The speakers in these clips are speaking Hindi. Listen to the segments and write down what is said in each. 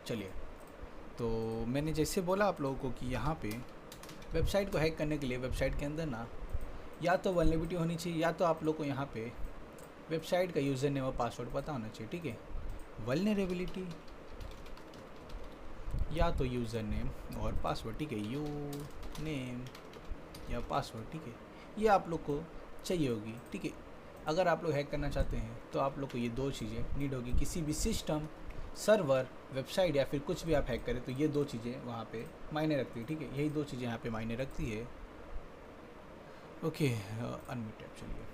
चलिए, तो मैंने जैसे बोला आप लोगों को कि यहाँ पे वेबसाइट को हैक करने के लिए वेबसाइट के अंदर ना या तो वल्नरेबिलिटी होनी चाहिए या तो आप लोग को यहाँ पे वेबसाइट का यूज़र नेम और पासवर्ड पता होना चाहिए। ठीक है, वल्नरेबिलिटी या तो यूज़र नेम और पासवर्ड। ठीक है, यू नेम या पासवर्ड। ठीक है, ये आप लोग को चाहिए होगी। ठीक है, अगर आप लोग हैक करना चाहते हैं तो आप लोग को ये दो चीज़ें नीड होगी। किसी भी सिस्टम, सर्वर, वेबसाइट या फिर कुछ भी आप हैक करें तो ये दो चीज़ें वहाँ पे मायने रखती है। ठीक है, यही दो चीज़ें यहाँ पे मायने रखती है। Okay, unmute app. चलिए,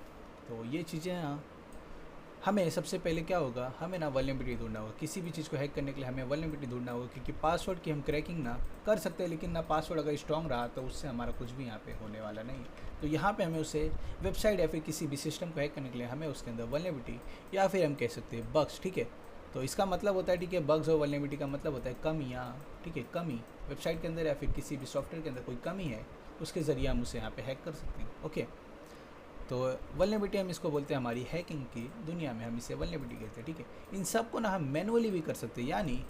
तो ये चीज़ें हमें सबसे पहले क्या होगा, हमें ना वल्नरेबिलिटी ढूंढना होगा। किसी भी चीज़ को हैक करने के लिए हमें वल्नरेबिलिटी ढूंढना होगा, क्योंकि पासवर्ड की हम क्रैकिंग ना कर सकते हैं, लेकिन ना पासवर्ड अगर स्ट्रॉन्ग रहा तो उससे हमारा कुछ भी यहाँ पे होने वाला नहीं है। तो यहाँ पे हमें उसे वेबसाइट या फिर किसी भी सिस्टम को हैक करने के लिए हमें उसके अंदर वल्नरेबिलिटी या फिर हम कह सकते हैं बग्स। ठीक है, तो इसका मतलब होता है, ठीक है, बग्स और वल्नरेबिलिटी का मतलब होता है कमियाँ। ठीक है, कमी वेबसाइट के अंदर या फिर किसी भी सॉफ्टवेयर के अंदर कोई कमी है, उसके ज़रिए हम उसे यहाँ पे हैक कर सकते हैं। ओके, तो वल्नरेबिलिटी हम इसको बोलते हैं, हमारी हैकिंग की दुनिया में हम इसे वल्नरेबिलिटी कहते हैं। ठीक है, इन सब को ना हम मैनुअली भी कर सकते हैं, यानी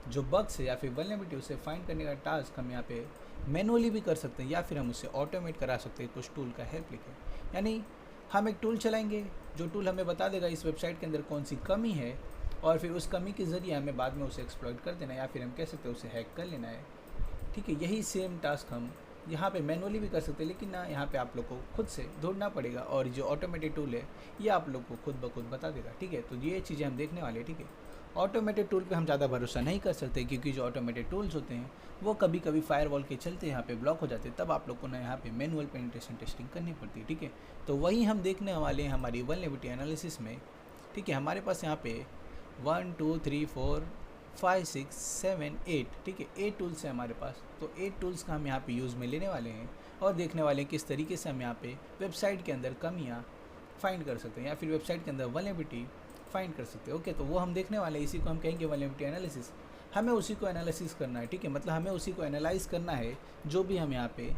जो बग्स है या फिर वल्नरेबिलिटी उसे फाइंड करने का टास्क हम यहाँ पे मैनुअली भी कर सकते हैं, या फिर हम उसे ऑटोमेट करा सकते हैं कुछ टूल का हेल्प लेके। यानी हम एक टूल चलाएंगे, जो टूल हमें बता देगा इस वेबसाइट के अंदर कौन सी कमी है, और फिर उस कमी के ज़रिए हमें बाद में उसे एक्सप्लॉइट कर देना है, या फिर हम कह सकते हैं उसे हैक कर लेना है। ठीक है, यही सेम टास्क हम यहाँ पे मैनुअली भी कर सकते हैं, लेकिन ना यहाँ पे आप लोग को खुद से ढूंढना पड़ेगा, और जो ऑटोमेटेड टूल है ये आप लोग को खुद ब खुद बता देगा। ठीक है, तो ये चीज़ें हम देखने वाले हैं। ठीक है, ऑटोमेटेड टूल पे हम ज़्यादा भरोसा नहीं कर सकते, क्योंकि जो ऑटोमेटेड टूल्स होते हैं वो कभी कभी फायरवॉल के चलते यहाँ पे ब्लॉक हो जाते हैं, तब आप लोग को ना यहाँ पे मैनुअल पेनिट्रेशन टेस्टिंग करनी पड़ती है। ठीक है, तो वही हम देखने वाले हैं हमारी वल्नरेबिलिटी एनालिसिस में। ठीक है, हमारे पास यहाँ पे 1 2 3 4 5 6 7 8, ठीक है, 8 टूल्स हैं हमारे पास। तो 8 टूल्स का हम यहाँ पे यूज़ में लेने वाले हैं और देखने वाले हैं किस तरीके से हम यहाँ पे वेबसाइट के अंदर कमियाँ फाइंड कर सकते हैं, या फिर वेबसाइट के अंदर वल्नरेबिलिटी फाइंड कर सकते हैं। ओके, तो वो हम देखने वाले हैं, इसी को हम कहेंगे वल्नरेबिलिटी एनालिसिस। हमें उसी को एनालिसिस करना है। ठीक है, मतलब हमें उसी को एनालाइज करना है जो भी हम यहाँ पे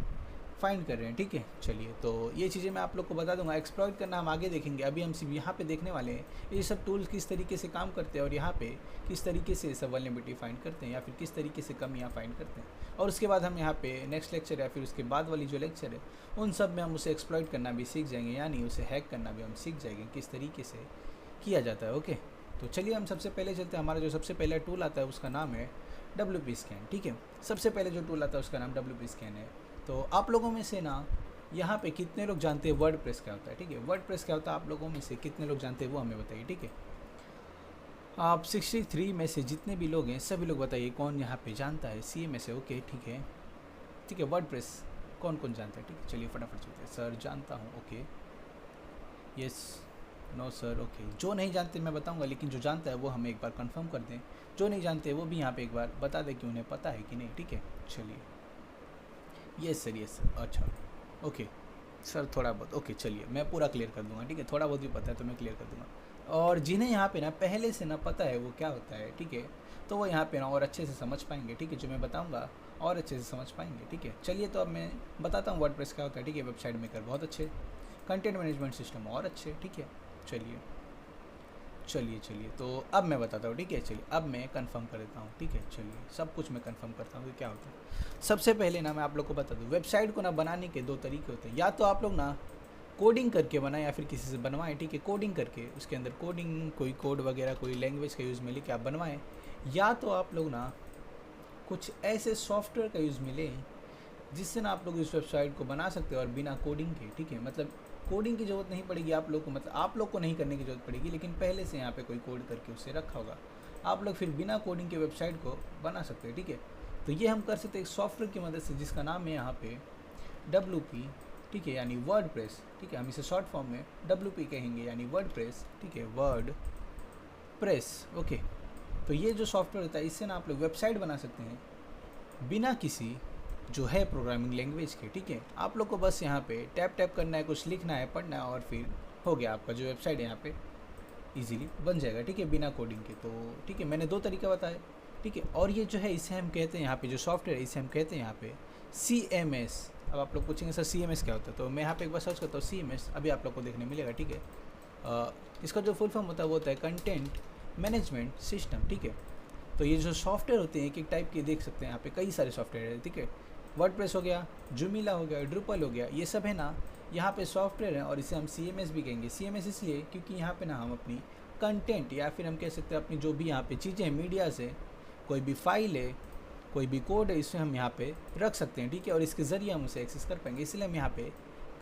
फाइंड कर रहे हैं। ठीक है, चलिए, तो ये चीज़ें मैं आप लोग को बता दूंगा। एक्सप्लॉइट करना हम आगे देखेंगे, अभी हम सिर्फ यहाँ पे देखने वाले हैं ये सब टूल्स किस तरीके से काम करते हैं, और यहाँ पे किस तरीके से सब वल्नरेबिलिटी फाइंड करते हैं, या फिर किस तरीके से कमियाँ फाइंड करते हैं। और उसके बाद हम यहाँ पे नेक्स्ट लेक्चर या फिर उसके बाद वाली जो लेक्चर है उन सब में हम उसे एक्सप्लॉइट करना भी सीख जाएंगे, यानी उसे हैक करना भी हम सीख जाएंगे किस तरीके से किया जाता है। ओके, तो चलिए हम सबसे पहले चलते हैं। हमारा जो सबसे पहला टूल आता है उसका नाम है WP स्कैन। ठीक है, सबसे पहले जो टूल आता है उसका नाम WP स्कैन है। तो आप लोगों में से ना यहाँ पे कितने लोग जानते हैं वर्डप्रेस क्या होता है? ठीक है, वर्डप्रेस क्या होता है आप लोगों में से कितने लोग जानते हैं वो हमें बताइए। ठीक है, आप 63 में से जितने भी लोग हैं सभी लोग बताइए कौन यहाँ पे जानता है CA में से। ओके, ठीक है, ठीक है, वर्डप्रेस कौन कौन जानता है? ठीक है, चलिए फटाफट चलते हैं। सर जानता हूँ। Okay, yes, no sir. Okay, जो नहीं जानते मैं बताऊंगा, लेकिन जो जानता है वो हमें एक बार कंफर्म कर दें। जो नहीं जानते वो भी यहाँ पे एक बार बता दें कि उन्हें पता है कि नहीं। ठीक है, चलिए, यस सर, यस सर। अच्छा, ओके सर, थोड़ा बहुत। ओके, चलिए मैं पूरा क्लियर कर दूंगा। ठीक है, थोड़ा बहुत भी पता है तो मैं क्लियर कर दूंगा। और जिन्हें यहाँ पे ना पहले से ना पता है वो क्या होता है, ठीक है, तो वो यहाँ पे ना और अच्छे से समझ पाएंगे। ठीक है, जो मैं बताऊँगा और अच्छे से समझ पाएंगे। ठीक है, चलिए, तो अब मैं बताता हूँ वर्डप्रेस क्या होता है। ठीक है, वेबसाइट मेकर बहुत अच्छे, कंटेंट मैनेजमेंट सिस्टम और अच्छे। ठीक है, चलिए चलिए चलिए, तो अब मैं बताता हूँ। ठीक है, चलिए अब मैं कंफर्म कर देता हूँ। ठीक है, चलिए सब कुछ मैं कंफर्म करता हूँ कि क्या होता है। सबसे पहले ना मैं आप लोग को बता दूँ, वेबसाइट को ना बनाने के दो तरीके होते हैं। या तो आप लोग ना कोडिंग करके बनाएं या फिर किसी से बनवाएं। ठीक है, कोडिंग करके उसके अंदर कोडिंग कोई कोड वगैरह कोई लैंग्वेज का यूज़ में लेके आप बनवाएं, या तो आप लोग ना कुछ ऐसे सॉफ्टवेयर का यूज़ में लें जिससे ना आप लोग इस वेबसाइट को बना सकते हो और बिना कोडिंग के। ठीक है, मतलब कोडिंग की ज़रूरत नहीं पड़ेगी आप लोग को, मतलब आप लोग को नहीं करने की ज़रूरत पड़ेगी, लेकिन पहले से यहाँ पे कोई कोड करके उसे रखा होगा, आप लोग फिर बिना कोडिंग के वेबसाइट को बना सकते हैं। ठीक है, तो ये हम कर सकते हैं एक सॉफ्टवेयर की मदद से जिसका नाम है यहाँ पे WP। ठीक है, यानी वर्डप्रेस। ठीक है, हम इसे शॉर्ट फॉर्म में WP कहेंगे, यानी वर्डप्रेस। ठीक है, वर्डप्रेस। ओके, तो ये जो सॉफ्टवेयर होता है इससे ना आप लोग वेबसाइट बना सकते हैं बिना किसी जो है प्रोग्रामिंग लैंग्वेज के। ठीक है, आप लोग को बस यहाँ पे टैप टैप करना है, कुछ लिखना है, पढ़ना है, और फिर हो गया आपका जो वेबसाइट है यहाँ पे इजीली बन जाएगा। ठीक है, बिना कोडिंग के। तो ठीक है, मैंने दो तरीका बताया। ठीक है, और ये जो है इसे हम कहते हैं यहाँ पे जो सॉफ्टवेयर है इसे हम कहते हैं यहाँ पे CMS। अब आप लोग पूछेंगे सर CMS क्या होता है, तो मैं यहाँ पे एक बार सर्च करता हूँ CMS, अभी आप लोग को देखने मिलेगा। ठीक है, इसका जो फुल फॉर्म होता है वो होता है कंटेंट मैनेजमेंट सिस्टम। ठीक है, तो ये जो सॉफ्टवेयर होते हैं एक एक टाइप के देख सकते हैं यहाँ पे कई सारे सॉफ्टवेयर है, ठीक है। वर्डप्रेस हो गया, जूमिला हो गया, ड्रुपल हो गया, ये सब है ना यहाँ पे सॉफ्टवेयर हैं और इसे हम CMS भी कहेंगे। CMS इसलिए क्योंकि यहाँ पे ना हम अपनी कंटेंट या फिर हम कह सकते हैं अपनी जो भी यहाँ पे चीज़ें हैं मीडिया से, कोई भी फाइल है, कोई भी कोड है, इसे हम यहाँ पे रख सकते हैं, ठीक है। और इसके ज़रिए हम उसे एक्सेस कर पाएंगे, इसलिए हम यहाँ पे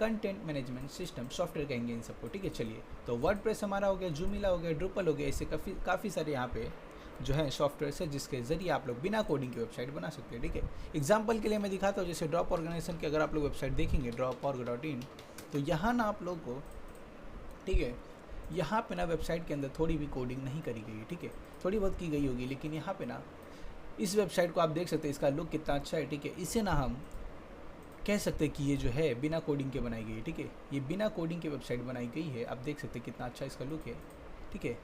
कंटेंट मैनेजमेंट सिस्टम सॉफ्टवेयर कहेंगे इन सबको, ठीक है। चलिए, तो वर्डप्रेस हमारा हो गया, जूमिला हो गया, ड्रुपल हो गया, इससे काफ़ी सारे यहाँ पे जो है सॉफ्टवेयर है जिसके ज़रिए आप लोग बिना कोडिंग की वेबसाइट बना सकते हैं, ठीक है। एग्जाम्पल के लिए मैं दिखाता हूँ, जैसे ड्रॉप ऑर्गेनाइजेशन की अगर आप लोग वेबसाइट देखेंगे droporg.in, तो यहाँ ना आप लोग को, ठीक है, यहाँ पे ना वेबसाइट के अंदर थोड़ी भी कोडिंग नहीं करी गई है, ठीक है। थोड़ी बहुत की गई होगी, लेकिन यहाँ पे ना इस वेबसाइट को आप देख सकते हैं, इसका लुक कितना अच्छा है, ठीक है। इसे ना हम कह सकते हैं कि ये जो है बिना कोडिंग के बनाई गई है, ठीक है। ये बिना कोडिंग के वेबसाइट बनाई गई है, आप देख सकते हैं कितना अच्छा इसका लुक है, ठीक है।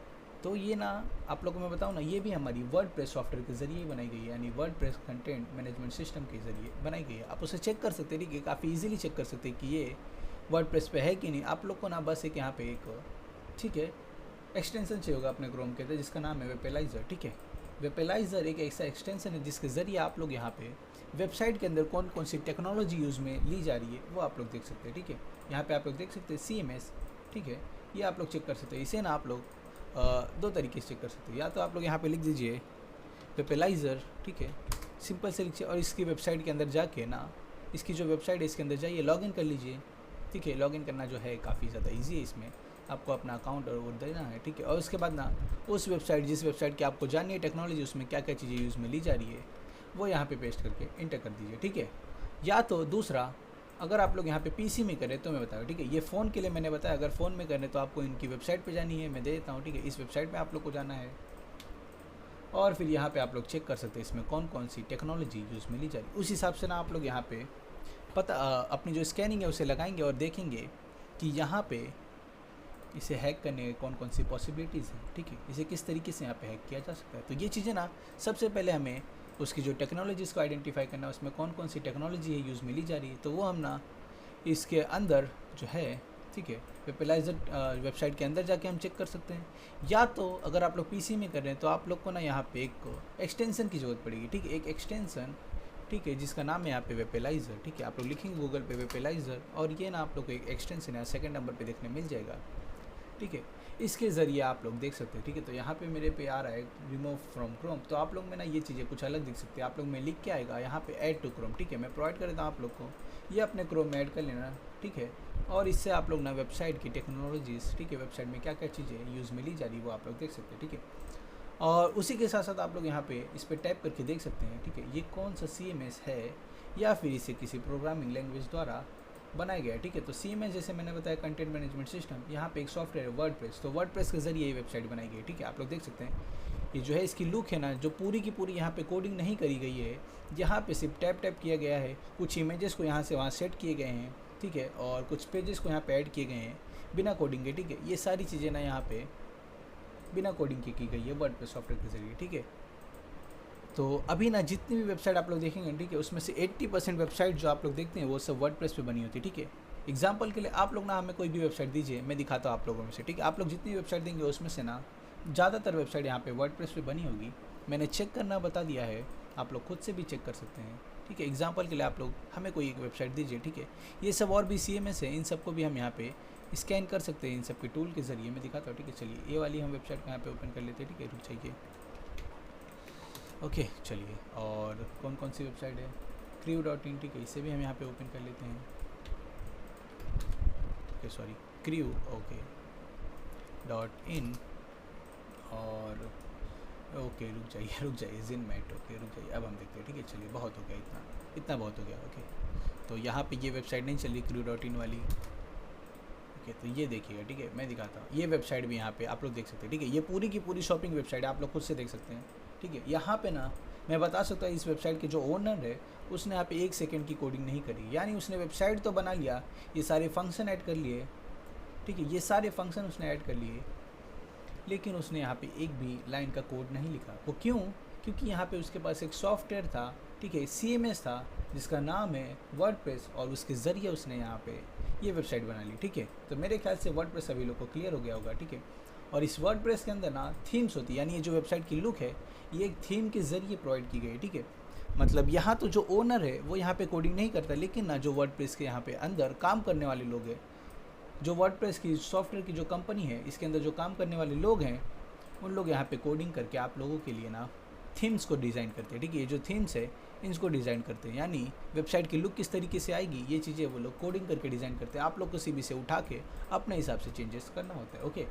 तो ये ना आप लोगों को मैं बताऊँ ना, ये भी हमारी वर्डप्रेस सॉफ्टवेयर के ज़रिए ही बनाई गई है, यानी वर्डप्रेस कंटेंट मैनेजमेंट सिस्टम के ज़रिए बनाई गई है। आप उसे चेक कर सकते हैं, ठीक है, काफ़ी इजीली चेक कर सकते हैं कि ये वर्डप्रेस पे है कि नहीं। आप लोग को ना बस एक यहाँ पे एक, ठीक है, एक्सटेंशन चाहिए होगा अपने क्रोम के अंदर जिसका नाम है वेपेलाइज़र, ठीक है। वेपेलाइज़र एक ऐसा एक्सटेंशन है जिसके ज़रिए आप लोग यहाँ पे वेबसाइट के अंदर कौन कौन सी टेक्नोलॉजी यूज़ में ली जा रही है वो आप लोग देख सकते हैं, ठीक है। यहाँ पे आप लोग देख सकते हैं CMS, ठीक है, ये आप लोग चेक कर सकते हैं। इसे ना आप लोग दो तरीके से चेक कर सकते हैं, या तो आप लोग यहाँ पे लिख दीजिए वेपेलाइज़र, ठीक है, सिंपल से लिखिए, और इसकी वेबसाइट के अंदर जाके ना, इसकी जो वेबसाइट है इसके अंदर जाइए, लॉगिन कर लीजिए, ठीक है। लॉगिन करना जो है काफ़ी ज़्यादा ईजी है, इसमें आपको अपना अकाउंट और वो देना है, ठीक है। और उसके बाद ना उस वेबसाइट, जिस वेबसाइट की आपको जाननी है टेक्नोलॉजी, उसमें क्या क्या चीज़ें यूज़ में ली जा रही है, वो यहाँ पे पेस्ट करके इंटर कर दीजिए, ठीक है। या तो दूसरा, अगर आप लोग यहाँ पे PC में करें तो मैं बताऊँ, ठीक है, ये फ़ोन के लिए मैंने बताया, अगर फ़ोन में करें तो आपको इनकी वेबसाइट पे जानी है, मैं दे देता हूँ, ठीक है। इस वेबसाइट पे आप लोग को जाना है और फिर यहाँ पे आप लोग चेक कर सकते हैं इसमें कौन कौन सी टेक्नोलॉजी यूज़ में ली जा रही है। उस हिसाब से ना आप लोग यहाँ पे अपनी जो स्कैनिंग है उसे लगाएंगे और देखेंगे कि यहाँ पे इसे हैक करने की कौन कौन सी पॉसिबिलिटीज़ हैं, ठीक है, इसे किस तरीके से यहाँ पे हैक किया जा सकता है। तो ये चीज़ें ना सबसे पहले हमें उसकी जो टेक्नोलॉजीज़ को आइडेंटिफाई करना है, उसमें कौन कौन सी टेक्नोलॉजी है यूज़ में ली जा रही है, तो वो हम ना इसके अंदर जो है, ठीक है, वेपेलाइज़र वेबसाइट के अंदर जाके हम चेक कर सकते हैं। या तो अगर आप लोग PC में कर रहे हैं तो आप लोग को ना यहाँ पे एक एक्सटेंसन की ज़रूरत पड़ेगी, ठीक है, एक एक्सटेंसन, ठीक है, जिसका नाम है यहाँ पे वेपेलाइज़र, ठीक है। आप लोग लिखेंगे गूगल पे वेपेलाइज़र और ये ना आप लोग को एक एक्सटेंसन है सेकंड नंबर पे देखने मिल जाएगा, ठीक है। इसके ज़रिए आप लोग देख सकते हैं, ठीक है। तो यहाँ पे मेरे पे आ रहा है रिमूव फ्रॉम क्रोम, तो आप लोग में ना ये चीज़ें कुछ अलग दिख सकती है। आप लोग में लिख के आएगा यहाँ पे ऐड टू क्रोम, ठीक है, मैं प्रोवाइड कर देता हूँ आप लोग को, ये अपने क्रोम में ऐड कर लेना, ठीक है। और इससे आप लोग ना वेबसाइट की टेक्नोलॉजीज़, ठीक है, वेबसाइट में क्या क्या चीज़ें यूज़ में ली जा रही है वो आप लोग देख सकते हैं, ठीक है। और उसी के साथ साथ आप लोग यहाँ पे इस पर टाइप करके देख सकते हैं, ठीक है, ये कौन सा CMS है या फिर इसे किसी प्रोग्रामिंग लैंग्वेज द्वारा बनाया गया है, ठीक है। तो CMS जैसे मैंने बताया कंटेंट मैनेजमेंट सिस्टम, यहाँ पे एक सॉफ्टवेयर है वर्डप्रेस, तो वर्डप्रेस के ज़रिए ये वेबसाइट बनाई गई है, ठीक है। आप लोग देख सकते हैं ये जो है इसकी लुक है ना, जो पूरी की पूरी यहाँ पे कोडिंग नहीं करी गई है, यहाँ पे सिर्फ टैप किया गया है, कुछ इमेजेस को यहाँ से वहाँ सेट किए गए हैं, ठीक है, और कुछ पेजेस को यहाँ पे ऐड किए गए हैं बिना कोडिंग के, ठीक है। ये सारी चीज़ें ना यहाँ पे बिना कोडिंग की गई है वर्डप्रेस सॉफ्टवेयर के ज़रिए, ठीक है। तो अभी ना जितनी भी वेबसाइट आप लोग देखेंगे, ठीक है, उसमें से 80% वेबसाइट जो आप लोग देखते हैं वो सब वर्डप्रेस पे बनी होती है, ठीक है। एग्जाम्पल के लिए आप लोग ना हमें कोई भी वेबसाइट दीजिए, मैं दिखाता हूँ आप लोगों में से, ठीक है। आप लोग जितनी वेबसाइट देंगे उसमें से ना ज़्यादातर वेबसाइट यहाँ पे वर्डप्रेस पे बनी होगी। मैंने चेक करना बता दिया है, आप लोग खुद से भी चेक कर सकते हैं, ठीक है। एग्जाम्पल के लिए आप लोग हमें कोई एक वेबसाइट दीजिए, ठीक है। ये सब और भी CMS है, इन सबको भी हम यहाँ पे स्कैन कर सकते हैं इन सब के टूल के ज़रिए, मैं दिखाता हूँ, ठीक है। चलिए ये वाली हम वेबसाइट को यहाँ पे ओपन कर लेते हैं, ठीक है, रुक जाइए, ओके। चलिए, और कौन कौन सी वेबसाइट है, crew.in, ठीक है, इसे भी हम यहाँ पे ओपन कर लेते हैं, okay, sorry, crew, okay .in, और ओके रुक जाइए ज़िनमैट, ओके रुक जाइए, अब हम देखते हैं, ठीक है। चलिए, बहुत हो गया, इतना बहुत हो गया, ओके। तो यहाँ पे ये वेबसाइट नहीं चल रही crew.in वाली, ओके। तो ये देखिएगा, ठीक है, मैं दिखाता हूँ, ये वेबसाइट भी यहाँ पे आप लोग देख सकते हैं, ठीक है। ये पूरी की पूरी शॉपिंग वेबसाइट है, आप लोग खुद से देख सकते हैं, ठीक है। यहाँ पे ना मैं बता सकता हूँ इस वेबसाइट के जो ओनर है उसने यहाँ पे 1 सेकंड की कोडिंग नहीं करी, यानी उसने वेबसाइट तो बना लिया, ये सारे फंक्शन ऐड कर लिए, ठीक है, ये सारे फंक्शन उसने ऐड कर लिए, लेकिन उसने यहाँ पे एक भी लाइन का कोड नहीं लिखा। वो क्यों? क्योंकि यहाँ पे उसके पास एक सॉफ्टवेयर था, ठीक है, CMS था, जिसका नाम है वर्डप्रेस, और उसके ज़रिए उसने यहाँ पे ये वेबसाइट बना ली, ठीक है। तो मेरे ख्याल से वर्डप्रेस सभी लोग को क्लियर हो गया होगा, ठीक है। और इस वर्डप्रेस के अंदर ना थीम्स होती है, यानी ये जो वेबसाइट की लुक है ये एक थीम के ज़रिए प्रोवाइड की गई है, ठीक है। मतलब यहाँ तो जो ओनर है वो यहाँ पे कोडिंग नहीं करता, लेकिन ना जो वर्डप्रेस के यहाँ पे अंदर काम करने वाले लोग हैं, जो वर्डप्रेस की सॉफ्टवेयर की जो कंपनी है इसके अंदर जो काम करने वाले लोग हैं, उन लोग यहाँ पे कोडिंग करके आप लोगों के लिए ना थीम्स को डिज़ाइन करते हैं, ठीक है। ये जो थीम्स है इनको डिज़ाइन करते हैं, यानी वेबसाइट की लुक किस तरीके से आएगी ये चीज़ें वो लोग कोडिंग करके डिज़ाइन करते हैं। आप लोग को सीबी से उठा के अपने हिसाब से चेंजेस करना होता है, ओके।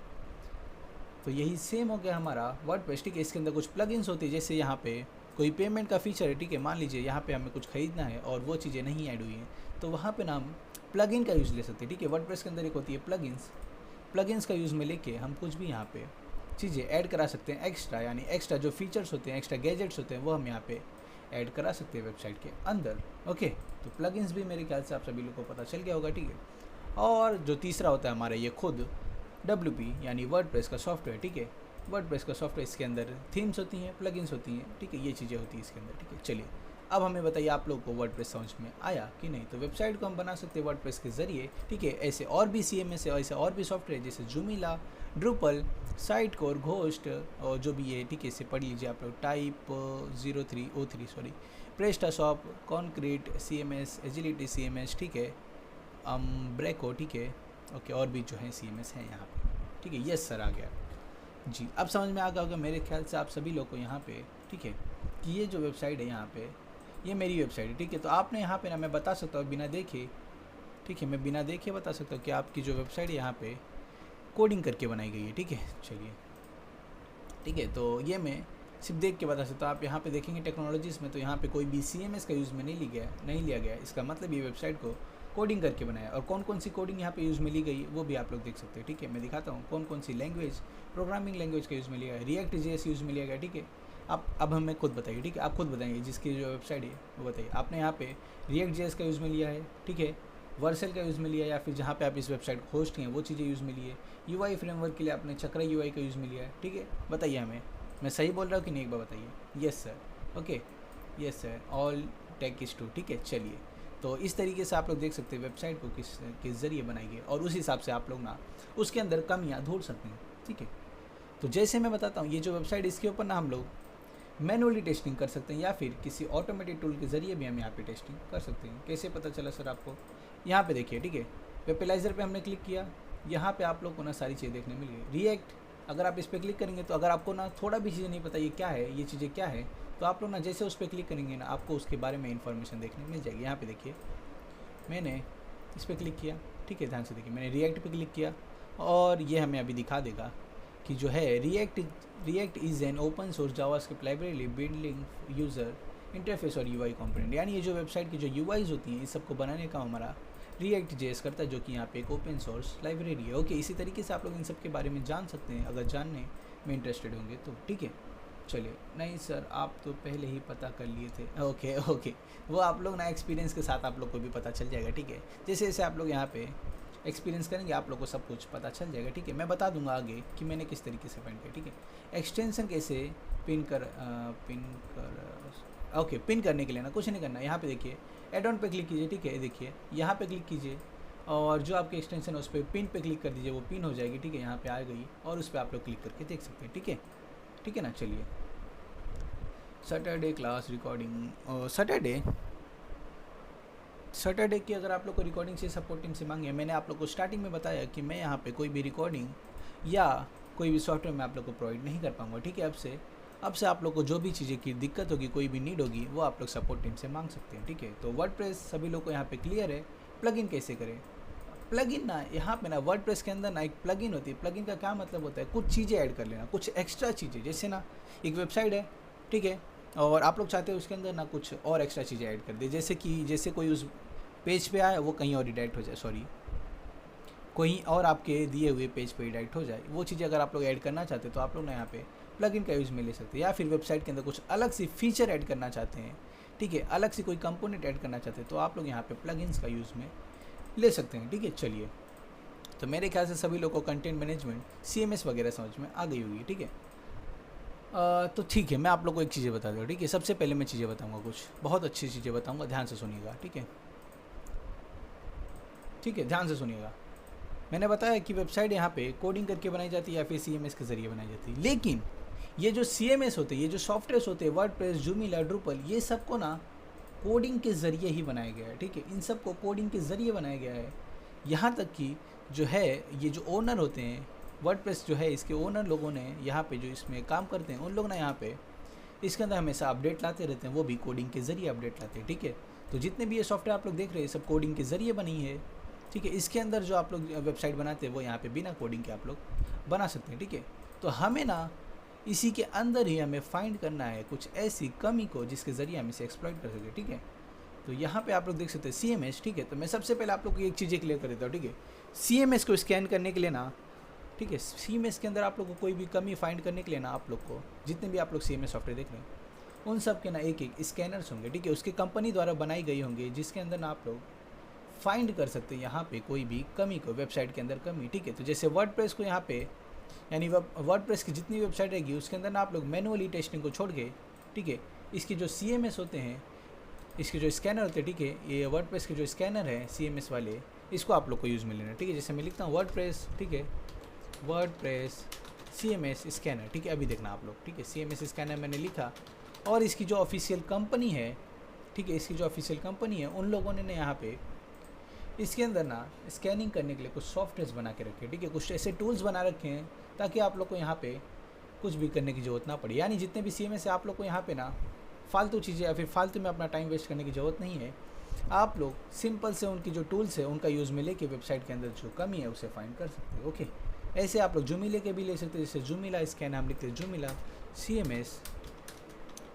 तो यही सेम हो गया हमारा वर्डप्रेस, ठीक है। इसके अंदर कुछ प्लगइन्स होती है, जैसे यहाँ पे कोई पेमेंट का फीचर है, ठीक है। मान लीजिए यहाँ पे हमें कुछ खरीदना है और वो चीज़ें नहीं ऐड हुई हैं, तो वहाँ पे ना हम प्लगइन का यूज़ ले सकते हैं, ठीक है। वर्डप्रेस के अंदर एक होती है प्लगइन्स का यूज़ में लेके हम कुछ भी यहाँ पे चीज़ें ऐड करा सकते हैं एक्स्ट्रा, यानी एक्स्ट्रा जो फीचर्स होते हैं, एक्स्ट्रा गैजेट्स होते हैं, वो हम यहाँ पे ऐड करा सकते हैं वेबसाइट के अंदर, ओके। तो प्लगइन्स भी मेरे ख्याल से आप सभी लोग को पता चल गया होगा, ठीक है। और जो तीसरा होता है हमारा ये खुद WP यानी वर्डप्रेस का सॉफ्टवेयर, ठीक है। वर्डप्रेस का सॉफ्टवेयर, इसके अंदर थीम्स होती हैं, प्लगइन्स होती हैं, ठीक है। ये चीज़ें होती हैं इसके अंदर, ठीक है। चलिए अब हमें बताइए आप लोगों को वर्डप्रेस समझ में आया कि नहीं। तो वेबसाइट को हम बना सकते हैं वर्डप्रेस के ज़रिए, ठीक है। ऐसे और भी CMS है, ऐसे और भी सॉफ्टवेयर जैसे जूमिला, ड्रूपल, साइटकोर, घोस्ट और जो भी है, ठीक है। इसे पढ़ लीजिए आप लोग, type 03 PrestaShop, concrete CMS, agility CMS, ठीक है। ब्रेको, ठीक है, ओके। और भी जो है CMS हैं यहाँ पे, ठीक है। यस सर, आ गया जी। अब समझ में आ गया होगा मेरे ख्याल से आप सभी लोग को यहाँ पे, ठीक है, कि ये जो वेबसाइट है यहाँ पे, ये मेरी वेबसाइट है, ठीक है। तो आपने यहाँ पे ना, मैं बता सकता हूँ बिना देखे, ठीक है, मैं बिना देखे बता सकता हूँ कि आपकी जो वेबसाइट है यहाँ पे कोडिंग करके बनाई गई है, ठीक है। चलिए, ठीक है, तो ये मैं सिर्फ देख के बता सकता हूँ। आप यहाँ पे देखेंगे टेक्नोलॉजीज़ में, तो यहाँ पे कोई भी CMS का यूज़ में नहीं लिया गया। इसका मतलब ये वेबसाइट को कोडिंग करके बनाया। और कौन कौन सी कोडिंग यहाँ पे यूज़ में ली गई वो भी आप लोग देख सकते हैं, ठीक है। मैं दिखाता हूँ कौन कौन सी लैंग्वेज, प्रोग्रामिंग लैंग्वेज का यूज़ में लिया गया। React.js यूज़ में लिया गया, ठीक है। आप अब हमें खुद बताइए, ठीक है। आप खुद बताइए, जिसकी जो वेबसाइट है वो बताइए। आपने यहाँ पे React.js का यूज़ में लिया है, ठीक है। वर्सेल का यूज़ में लिया है, या फिर जहाँ पे आप इस वेबसाइट को होस्ट किए वो चीज़ें यूज़ में लिए। UI फ्रेमवर्क के लिए आपने चक्रा UI का यूज़ में लिया है, ठीक है। बताइए हमें, मैं सही बोल रहा हूँ कि नहीं, एक बार बताइए। Yes sir, okay, yes sir, all tech is true, ठीक है। चलिए, तो इस तरीके से आप लोग देख सकते हैं वेबसाइट को किस ज़रिए बनाई गई, और उस हिसाब से आप लोग ना उसके अंदर कमियाँ ढूंढ सकते हैं, ठीक है। तो जैसे मैं बताता हूँ, ये जो वेबसाइट, इसके ऊपर ना हम लोग मैनुअली टेस्टिंग कर सकते हैं, या फिर किसी ऑटोमेटेड टूल के ज़रिए भी हम यहाँ पे टेस्टिंग कर सकते हैं। कैसे पता चला सर आपको? यहाँ पे देखिए, ठीक है। वेबलाइजर पे हमने क्लिक किया, यहाँ पे आप लोग को ना सारी चीज़ें देखने मिली। रिएक्ट, अगर आप इस पर क्लिक करेंगे तो अगर आपको ना थोड़ा भी चीज़ें नहीं पता ये क्या है, ये चीज़ें क्या है, तो आप लोग ना जैसे उस पर क्लिक करेंगे ना, आपको उसके बारे में इन्फॉर्मेशन देखने मिल जाएगी। यहाँ पे देखिए, मैंने इस पर क्लिक किया, ठीक है, ध्यान से देखिए। मैंने रिएक्ट पे क्लिक किया और ये हमें अभी दिखा देगा कि जो है react is an open source JavaScript library building user interface और UI कंपोनेंट। यानी ये जो वेबसाइट की जो UIs होती हैं, इस सबको बनाने का हमारा React.js करता है, जो कि यहाँ पे एक ओपन सोर्स लाइब्रेरी है, ओके। इसी तरीके से आप लोग इन सब के बारे में जान सकते हैं अगर जानने में इंटरेस्टेड होंगे तो, ठीक है। चलिए, नहीं सर आप तो पहले ही पता कर लिए थे, ओके, वो आप लोग ना एक्सपीरियंस के साथ आप लोग को भी पता चल जाएगा, ठीक है। जैसे जैसे आप लोग यहाँ पे एक्सपीरियंस करेंगे आप लोग को सब कुछ पता चल जाएगा, ठीक है। मैं बता दूंगा आगे कि मैंने किस तरीके से पेंट किया, ठीक है। एक्सटेंशन कैसे पिन करने के लिए ना कुछ नहीं करना। यहाँ पे देखिए, एड ऑन पे क्लिक कीजिए, ठीक है। देखिए यहाँ पे क्लिक कीजिए और जो आपकी एक्सटेंशन है उस पर पिन पे क्लिक कर दीजिए, वो पिन हो जाएगी, ठीक है। यहाँ पे आ गई और उस पर आप लोग क्लिक करके देख सकते हैं, ठीक है ना। चलिए, सैटरडे क्लास रिकॉर्डिंग, सैटरडे की अगर आप लोग को रिकॉर्डिंग से सपोर्ट टीम से मांगे, मैंने आप लोग को स्टार्टिंग में बताया कि मैं यहाँ पे कोई भी रिकॉर्डिंग या कोई भी सॉफ्टवेयर मैं आप लोग को प्रोवाइड नहीं कर पाऊँगा, ठीक है। अब से आप लोग को जो भी चीज़ें की दिक्कत होगी, कोई भी नीड होगी, वो आप लोग सपोर्ट टीम से मांग सकते हैं, ठीक है। तो वर्डप्रेस सभी लोग को यहाँ पे क्लियर है। प्लगइन कैसे करें? प्लगइन ना, यहाँ पे ना वर्डप्रेस के अंदर ना एक प्लगइन होती है। प्लगइन का क्या मतलब होता है? कुछ चीज़ें ऐड कर लेना, कुछ एक्स्ट्रा चीज़ें। जैसे ना एक वेबसाइट है, ठीक है, और आप लोग चाहते हो उसके अंदर ना कुछ और एक्स्ट्रा चीज़ें ऐड कर दे, जैसे कोई उस पेज पे आया वो कहीं और रिडायरेक्ट हो जाए, कोई और आपके दिए हुए पेज पे रिडायरेक्ट हो जाए। वो चीज़ें अगर आप लोग ऐड करना चाहते हैं तो आप लोग ना यहाँ पे प्लगइन का यूज़ में ले सकते हैं। या फिर वेबसाइट के अंदर कुछ अलग सी फीचर ऐड करना चाहते हैं, ठीक है, अलग से कोई कंपोनेंट ऐड करना चाहते हैं, तो आप लोग यहाँ पे प्लगइन्स का यूज़ में ले सकते हैं, ठीक है। चलिए, तो मेरे ख्याल से सभी लोग को कंटेंट मैनेजमेंट, CMS वगैरह समझ में आ गई होगी, ठीक है। तो ठीक है, मैं आप लोग को एक चीज़ें बता दूँ, ठीक है। सबसे पहले मैं चीज़ें बताऊँगा, कुछ बहुत अच्छी चीज़ें बताऊँगा, ध्यान से सुनिएगा, ठीक है, ध्यान से सुनिएगा। मैंने बताया कि वेबसाइट यहाँ पे कोडिंग करके बनाई जाती है या फिर CMS के ज़रिए बनाई जाती है, लेकिन ये जो CMS होते हैं, ये जो सॉफ्टवेयर होते हैं, वर्डप्रेस, जूमिला, ड्रुपल, ये सबको ना कोडिंग के ज़रिए ही बनाया गया है, ठीक है। इन सब को कोडिंग के ज़रिए बनाया गया है। यहाँ तक कि जो है ये जो ओनर होते हैं, वर्डप्रेस जो है इसके ओनर लोगों ने यहाँ पे जो इसमें काम करते हैं उन लोग ना यहाँ पे इसके अंदर हमेशा अपडेट लाते रहते हैं, वो भी कोडिंग के ज़रिए अपडेट लाते हैं, ठीक है। तो जितने भी ये सॉफ्टवेयर आप लोग देख रहे हैं सब कोडिंग के ज़रिए बनी है, ठीक है। इसके अंदर जो आप लोग वेबसाइट बनाते हैं वो यहाँ पे बिना कोडिंग के आप लोग बना सकते हैं, ठीक है। तो हमें ना इसी के अंदर ही हमें फाइंड करना है कुछ ऐसी कमी को जिसके ज़रिए हम इसे एक्सप्लॉइट कर सकें, ठीक है। तो यहाँ पे आप लोग देख सकते हैं CMS, ठीक है। तो मैं सबसे पहले आप लोग को एक चीज़ें क्लियर कर देता हूँ, ठीक है। CMS को स्कैन करने के लिए ना, ठीक है, CMS के अंदर आप लोग को कोई भी कमी फाइंड करने के लिए ना, आप लोग को जितने भी आप लोग CMS सॉफ्टवेयर देख रहे हैं उन सब के ना एक एक स्कैनर्स होंगे, ठीक है। उसकी कंपनी द्वारा बनाई गई होंगी जिसके अंदर ना आप लोग फाइंड कर सकते हैं यहाँ पे कोई भी कमी को, वेबसाइट के अंदर कमी, ठीक है। तो जैसे वर्डप्रेस को यहाँ पे, यानी वर्डप्रेस की जितनी वेबसाइट रहेगी उसके अंदर ना आप लोग मैनुअली टेस्टिंग को छोड़ के, ठीक है, इसके जो CMS होते हैं, इसके जो स्कैनर होते हैं, ठीक है, ये वर्डप्रेस के जो स्कैनर है CMS वाले, इसको आप लोग को यूज़ में लेना है, ठीक है। जैसे मैं लिखता हूँ वर्डप्रेस, ठीक है, वर्डप्रेस CMS स्कैनर, ठीक है। अभी देखना आप लोग, ठीक है, CMS स्कैनर मैंने लिखा और इसकी जो ऑफिशियल कंपनी है, ठीक है, इसकी जो ऑफिशियल कंपनी है उन लोगों ने यहाँ पे इसके अंदर ना स्कैनिंग करने के लिए कुछ सॉफ्टवेयर बना के रखे, ठीक है, कुछ ऐसे टूल्स बना रखे हैं ताकि आप लोग को यहाँ पे कुछ भी करने की ज़रूरत ना पड़े। यानी जितने भी CMS है आप लोग को यहाँ पे ना फालतू चीज़ें या फिर फालतू में अपना टाइम वेस्ट करने की ज़रूरत नहीं है। आप लोग सिंपल से उनकी जो टूल्स है उनका यूज़ में लेके वेबसाइट के अंदर जो कमी है उसे फाइंड कर सकते हो, ओके। ऐसे आप लोग जूमिला के भी ले सकते हैं, जैसे जूमिला स्कैन हम लिखते हैं, जूमिला CMS,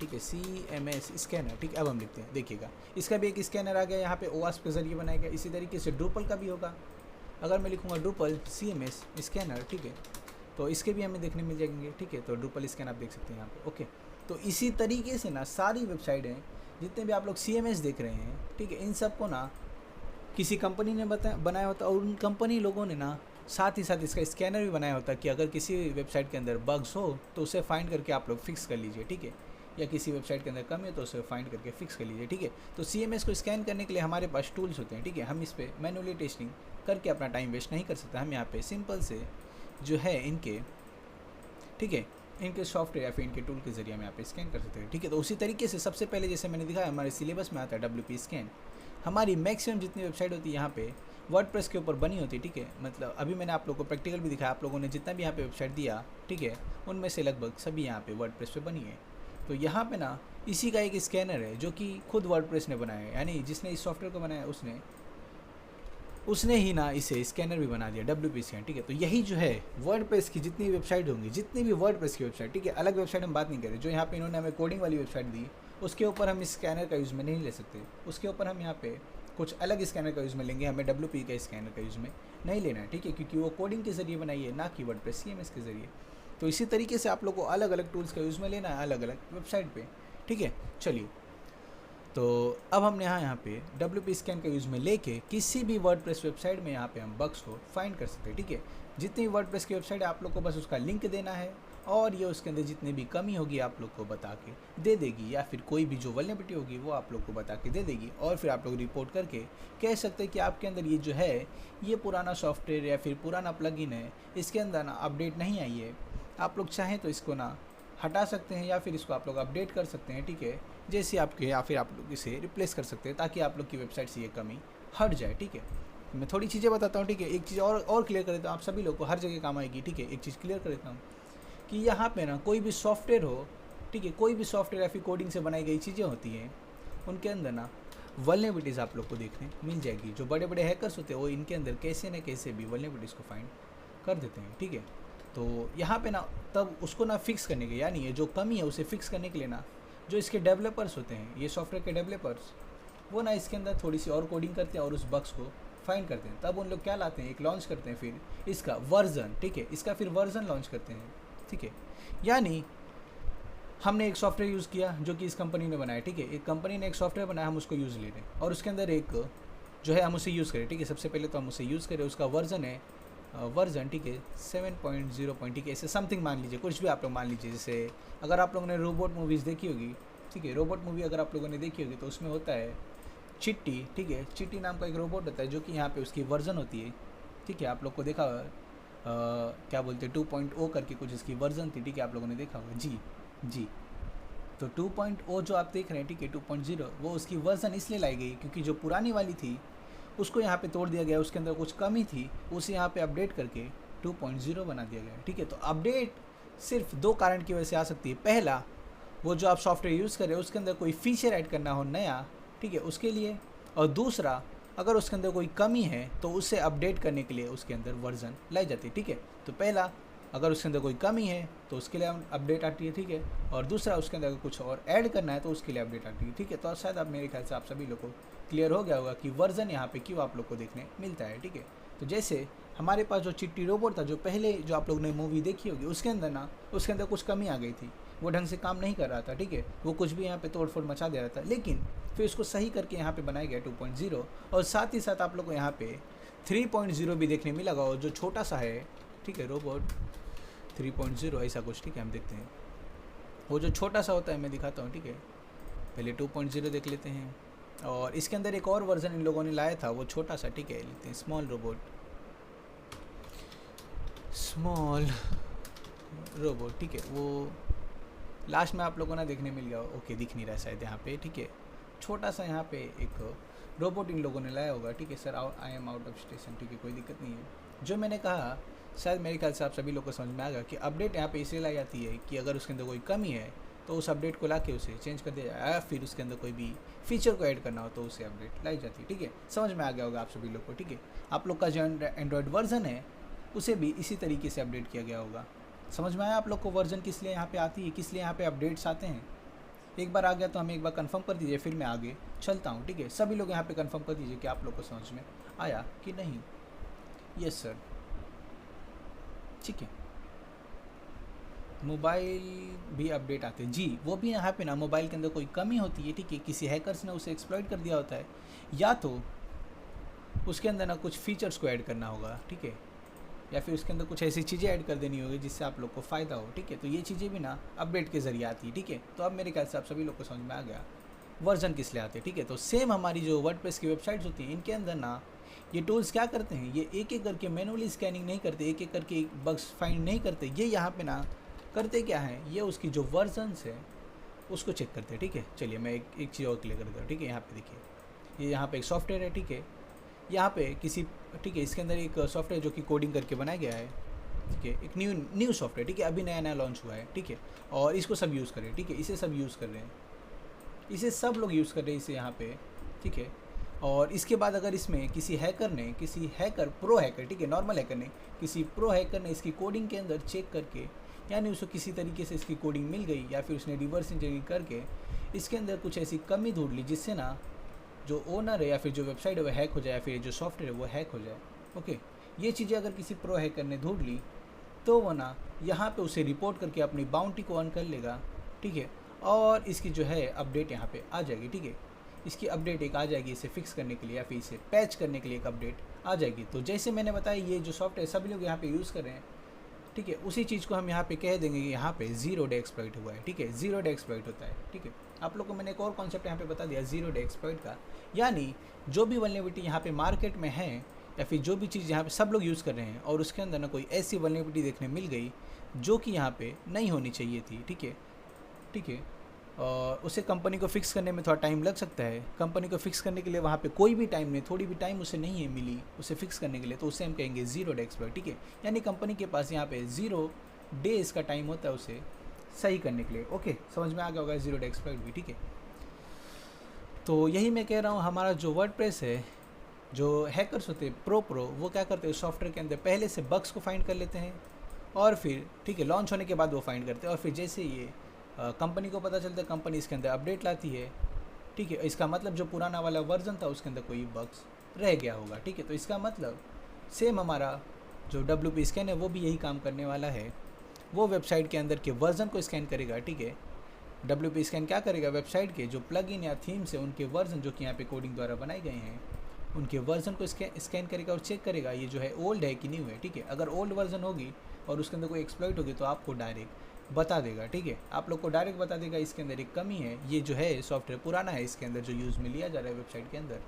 ठीक है, CMS स्कैनर, ठीक है। अब हम लिखते हैं, देखिएगा इसका भी एक स्कैनर आ गया यहाँ पे OWASP के ज़रिए बनाया गया। इसी तरीके से ड्रुपल का भी होगा। अगर मैं लिखूँगा ड्रुपल CMS स्कैनर, ठीक है, तो इसके भी हमें देखने मिल जाएंगे, ठीक है। तो ड्रुपल स्कैन आप देख सकते हैं यहाँ पे, ओके। तो इसी तरीके से ना सारी वेबसाइट हैं जितने भी आप लोग CMS देख रहे हैं, ठीक है, इन सब को ना किसी कंपनी ने बनाया होता और उन कंपनी लोगों ने ना साथ ही साथ इसका स्कैनर भी बनाया होता कि अगर किसी वेबसाइट के अंदर बग्स हो तो उसे फाइंड करके आप लोग फिक्स कर लीजिए, ठीक है, या किसी वेबसाइट के अंदर कमी है तो उसे फाइंड करके फिक्स कर लीजिए, ठीक है। तो CMS को स्कैन करने के लिए हमारे पास टूल्स होते हैं, ठीक है। हम इस पर मैनुअली टेस्टिंग करके अपना टाइम वेस्ट नहीं कर सकते। हम यहाँ पे सिंपल से जो है इनके, ठीक है, इनके सॉफ्टवेयर या फिर इनके टूल के जरिए हम यहाँ पे स्कैन कर सकते हैं, ठीक है। तो उसी तरीके से सबसे पहले जैसे मैंने दिखाया हमारे सिलेबस में आता है WP स्कैन। हमारी मैक्सिमम जितनी वेबसाइट होती है यहाँ पे वर्डप्रेस के ऊपर बनी होती है, ठीक है। मतलब अभी मैंने आप लोगों को प्रैक्टिकल भी दिखाया, आप लोगों ने जितना भी यहाँ पे वेबसाइट दिया, ठीक है, उनमें से लगभग सभी यहाँ पे वर्डप्रेस पे बनी है। तो यहाँ पे ना इसी का एक स्कैनर है जो कि खुद वर्डप्रेस ने बनाया है, यानी जिसने इस सॉफ्टवेयर को बनाया उसने ही ना इसे स्कैनर भी बना दिया, WP स्कैन, ठीक है। तो यही जो है वर्डप्रेस की जितनी वेबसाइट होंगी, जितनी भी वर्डप्रेस की वेबसाइट, ठीक है, अलग वेबसाइट हम बात नहीं कर रहे, जो यहाँ पे इन्होंने हमें कोडिंग वाली वेबसाइट दी उसके ऊपर हम स्कैनर का यूज़ में नहीं ले सकते। उसके ऊपर हम यहाँ पे कुछ अलग स्कैनर का यूज़ में लेंगे, हमें WP का स्कैनर का यूज़ में नहीं लेना है, ठीक है, क्योंकि वो कोडिंग के ज़रिए बनाई है, ना कि वर्डप्रेस CMS के ज़रिए। तो इसी तरीके से आप लोग को अलग अलग टूल्स का यूज़ में लेना है अलग अलग वेबसाइट पर, ठीक है। चलिए, तो अब हमने यहाँ पे WP स्कैन का यूज़ में लेके किसी भी वर्डप्रेस वेबसाइट में यहाँ पे हम बग्स को फाइंड कर सकते हैं, ठीक है। जितनी भी वर्डप्रेस की वेबसाइट है आप लोग को बस उसका लिंक देना है और ये उसके अंदर जितनी भी कमी होगी आप लोग को बता के दे देगी, या फिर कोई भी जो वल्नरेबिलिटी होगी वो आप लोग को बता के दे देगी, और फिर आप लोग रिपोर्ट करके कह सकते हैं कि आपके अंदर ये जो है ये पुराना सॉफ्टवेयर या फिर पुराना प्लगइन है, इसके अंदर ना अपडेट नहीं आई है। आप लोग चाहें तो इसको ना हटा सकते हैं या फिर इसको आप लोग अपडेट कर सकते हैं, ठीक है, जैसे आपके, या फिर आप लोग इसे रिप्लेस कर सकते हैं ताकि आप लोग की वेबसाइट से ये कमी हट जाए, ठीक है। मैं थोड़ी चीज़ें बताता हूँ, ठीक है। एक चीज़ और क्लियर कर देता हूँ, आप सभी लोग को हर जगह काम आएगी, ठीक है। एक चीज़ क्लियर कर देता हूँ कि यहाँ पे ना कोई भी सॉफ्टवेयर हो, ठीक है, कोई भी सॉफ्टवेयर या फिर कोडिंग से बनाई गई चीज़ें होती हैं उनके अंदर ना वल्नरेबिलिटीज़ आप लोग को देखने मिल जाएगी। जो बड़े बड़े हैकर्स होते हैं वो इनके अंदर कैसे न कैसे भी वल्नरेबिलिटीज़ को फाइंड कर देते हैं, ठीक है। तो यहाँ पे ना तब उसको ना फिक्स करने के, यानी ये जो कमी है उसे फिक्स करने के लिए ना जो इसके डेवलपर्स होते हैं, ये सॉफ्टवेयर के डेवलपर्स, वो ना इसके अंदर थोड़ी सी और कोडिंग करते हैं और उस बग्स को फाइंड करते हैं। तब उन लोग क्या लाते हैं, एक लॉन्च करते हैं फिर इसका वर्जन, ठीक है, इसका फिर वर्जन लॉन्च करते हैं, ठीक है। यानी हमने एक सॉफ्टवेयर यूज़ किया जो कि इस कंपनी ने बनाया, ठीक है, एक कंपनी ने एक सॉफ्टवेयर बनाया, हम उसको यूज़ ले रहे हैं और उसके अंदर एक जो है हम उसे यूज़ करें, ठीक है। सबसे पहले तो हम उसे यूज़ करें, उसका वर्जन है वर्जन, ठीक है, 7.0, ठीक है, ऐसे समथिंग मान लीजिए, कुछ भी आप लोग मान लीजिए। जैसे अगर आप लोगों ने रोबोट मूवीज़ देखी होगी, ठीक है, रोबोट मूवी अगर आप लोगों ने देखी होगी तो उसमें होता है चिट्टी, ठीक है, चिट्टी नाम का एक रोबोट होता है जो कि यहाँ पे उसकी वर्जन होती है, ठीक है, आप लोग को देखा क्या बोलते हैं 2.0 करके कुछ इसकी वर्जन थी, ठीक है, आप लोगों ने देखा होगा जी जी। तो 2.0 जो आप देख रहे हैं, ठीक है, 2.0 वो उसकी वर्जन इसलिए लाई गई क्योंकि जो पुरानी वाली थी उसको यहाँ पे तोड़ दिया गया, उसके अंदर कुछ कमी थी, उसे यहाँ पे अपडेट करके 2.0 बना दिया गया, ठीक है। तो अपडेट सिर्फ दो कारण की वजह से आ सकती है। पहला, वो जो आप सॉफ्टवेयर यूज़ कर रहे हो उसके अंदर कोई फीचर ऐड करना हो नया, ठीक है, उसके लिए। और दूसरा, अगर उसके अंदर कोई कमी है तो उसे अपडेट करने के लिए उसके अंदर वर्जन लाई जाती है, ठीक है। तो पहला, अगर उसके अंदर कोई कमी है तो उसके लिए अपडेट आती है, ठीक है। और दूसरा, उसके अंदर अगर कुछ और ऐड करना है तो उसके लिए अपडेट आती है, ठीक है। तो शायद आप, मेरे ख्याल से आप सभी लोग को क्लियर हो गया होगा कि वर्जन यहाँ पे क्यों आप लोग को देखने मिलता है, ठीक है। तो जैसे हमारे पास जो चिट्टी रोबोट था, जो पहले जो आप लोग ने मूवी देखी होगी, उसके अंदर उसके अंदर कुछ कमी आ गई थी, वो ढंग से काम नहीं कर रहा था, ठीक है, वो कुछ भी यहाँ पे तोड़ फोड़ मचा दे रहा था। लेकिन फिर उसको सही करके यहाँ पे बनाया गया 2.0, और साथ ही साथ आप लोग को यहाँ पे 3.0 भी देखने मिला होगा, जो छोटा सा है, ठीक है, रोबोट 3.0 ऐसा कुछ, ठीक है। हम देखते हैं वो जो छोटा सा होता है, मैं दिखाता हूँ, ठीक है। पहले 2.0 देख लेते हैं, और इसके अंदर एक और वर्जन इन लोगों ने लाया था, वो छोटा सा, ठीक है, लेते हैं स्मॉल रोबोट, ठीक है। वो लास्ट में आप लोगों ने देखने मिल गया, ओके, दिख नहीं रहा शायद यहाँ पे, ठीक है। छोटा सा यहाँ पे एक रोबोट इन लोगों ने लाया होगा, ठीक है। Sir I am out of station, ठीक है, कोई दिक्कत नहीं है। जो मैंने कहा, शायद मेरे ख्याल से आप सभी लोग को समझ में आ गया कि अपडेट यहाँ पे इसलिए लाई जाती है कि अगर उसके अंदर कोई कमी है तो उस अपडेट को ला के उसे चेंज कर दिया जाए, या फिर उसके अंदर कोई भी फीचर को ऐड करना हो तो उसे अपडेट लाई जाती है, ठीक है। समझ में आ गया होगा आप सभी लोग को, ठीक है। आप लोग का जो एंड्रॉयड वर्जन है उसे भी इसी तरीके से अपडेट किया गया होगा। समझ में आया आप लोग को वर्जन किस लिए यहाँ पे आती है, किस लिए यहाँ पे अपडेट्स आते हैं? एक बार आ गया तो हमें एक बार कंफर्म कर दीजिए, फिर मैं आगे चलता हूँ, ठीक है। सभी लोग यहाँ पे कंफर्म कर दीजिए कि आप लोग को समझ में आया कि नहीं। यस सर, ठीक है। मोबाइल भी अपडेट आते हैं जी, वो भी यहाँ पे मोबाइल के अंदर कोई कमी होती है, ठीक है, किसी हैकर्स ने उसे एक्सप्लॉइट कर दिया होता है, या तो उसके अंदर कुछ फीचर्स को ऐड करना होगा, ठीक है, या फिर उसके अंदर कुछ ऐसी चीज़ें ऐड कर देनी होगी जिससे आप लोग को फ़ायदा हो, ठीक है। तो ये चीज़ें भी अपडेट के ज़रिए आती है, ठीक है। तो अब मेरे ख्याल से आप सभी लोग को समझ में आ गया वर्जन किस लिए आते हैं, ठीक है। तो सेम हमारी जो वर्डप्रेस की वेबसाइट्स होती हैं, इनके अंदर ये टूल्स क्या करते हैं, ये एक एक करके मैनुअली स्कैनिंग नहीं करते, एक एक करके बग्स फाइंड नहीं करते, ये यहाँ पे करते क्या है, ये उसकी जो वर्जन्स है उसको चेक करते हैं, ठीक है। चलिए मैं एक चीज़ और क्लियर करता हूँ, ठीक है। यहाँ पे देखिए, ये यहाँ पे एक सॉफ्टवेयर है, ठीक है, यहाँ पे किसी, ठीक है, इसके अंदर एक सॉफ्टवेयर जो कि कोडिंग करके बनाया गया है, ठीक है, एक न्यू सॉफ्टवेयर, ठीक है, अभी नया लॉन्च हुआ है, ठीक है, और इसको सब यूज़ कर रहे हैं, ठीक है, इसे सब यूज़ कर रहे हैं, इसे सब लोग यूज़ कर रहे हैं इसे यहाँ पे, ठीक है। और इसके बाद अगर इसमें किसी प्रो हैकर, ठीक है, नॉर्मल हैकर ने, किसी प्रो हैकर ने इसकी कोडिंग के अंदर चेक करके, यानी उसको किसी तरीके से इसकी कोडिंग मिल गई, या फिर उसने रिवर्स इंजीनियरिंग करके इसके अंदर कुछ ऐसी कमी ढूंढ ली जिससे जो ओनर है या फिर जो वेबसाइट है वो हैक हो जाए, या फिर जो सॉफ्टवेयर है वो हैक हो जाए, ओके। ये चीज़ें अगर किसी प्रो हैकर ने ढूंढ ली तो वो यहाँ पे उसे रिपोर्ट करके अपनी बाउंटी को अर्न कर लेगा, ठीक है। और इसकी जो है अपडेट यहाँ पे आ जाएगी, ठीक है, इसकी अपडेट एक आ जाएगी इसे फिक्स करने के लिए, या फिर इसे पैच करने के लिए एक अपडेट आ जाएगी। तो जैसे मैंने बताया, ये जो सॉफ्टवेयर सभी लोग यहाँ पे यूज़ कर रहे हैं, ठीक है, उसी चीज़ को हम यहाँ पे कह देंगे कि यहाँ पे 0 डे एक्सप्लॉइट हुआ है, ठीक है, 0 डे एक्सप्लॉइट होता है, ठीक है। आप लोग को मैंने एक और कॉन्सेप्ट यहाँ पे बता दिया 0 डे एक्सप्लॉइट का, यानी जो भी वल्नरेबिलिटी यहाँ पे मार्केट में है, या फिर जो भी चीज़ यहाँ पे सब लोग यूज़ कर रहे हैं, और उसके अंदर कोई ऐसी वल्नरेबिलिटी देखने मिल गई जो कि यहाँ पे नहीं होनी चाहिए थी, ठीक है, ठीक है, और उसे कंपनी को फिक्स करने में थोड़ा टाइम लग सकता है। कंपनी को फिक्स करने के लिए वहाँ पे कोई भी टाइम नहीं, थोड़ी भी टाइम उसे नहीं है मिली उसे फिक्स करने के लिए, तो उसे हम कहेंगे 0 डे एक्सप्लॉइट, ठीक है। यानी कंपनी के पास यहाँ पे 0 डेज़ का टाइम होता है उसे सही करने के लिए, ओके। समझ में आ गया होगा 0 डे एक्सप्लॉइट भी, ठीक है। तो यही मैं कह रहा हूँ, हमारा जो वर्डप्रेस है, जो हैकर्स होते हैं प्रो वो क्या करते हैं, सॉफ्टवेयर के अंदर पहले से बग्स को फाइंड कर लेते हैं, और फिर, ठीक है, लॉन्च होने के बाद वो फाइंड करते हैं, और फिर जैसे ये कंपनी को पता चलता है, कंपनी इसके अंदर अपडेट लाती है, ठीक है। इसका मतलब जो पुराना वाला वर्जन था उसके अंदर कोई बग्स रह गया होगा, ठीक है। तो इसका मतलब सेम हमारा जो WP स्कैन है वो भी यही काम करने वाला है, वो वेबसाइट के अंदर के वर्जन को स्कैन करेगा, ठीक है। WP स्कैन क्या करेगा, वेबसाइट के जो प्लगइन या थीम्स है उनके वर्जन जो कि यहाँ पे कोडिंग द्वारा बनाए गए हैं, उनके वर्जन को स्कैन करेगा और चेक करेगा ये जो है ओल्ड है कि न्यू है, ठीक है। अगर ओल्ड वर्जन होगी और उसके अंदर कोई एक्सप्लॉइट होगी तो आपको डायरेक्ट बता देगा, ठीक है, आप लोग को डायरेक्ट बता देगा इसके अंदर एक कमी है, ये जो है सॉफ्टवेयर पुराना है, इसके अंदर जो यूज़ में लिया जा रहा है वेबसाइट के अंदर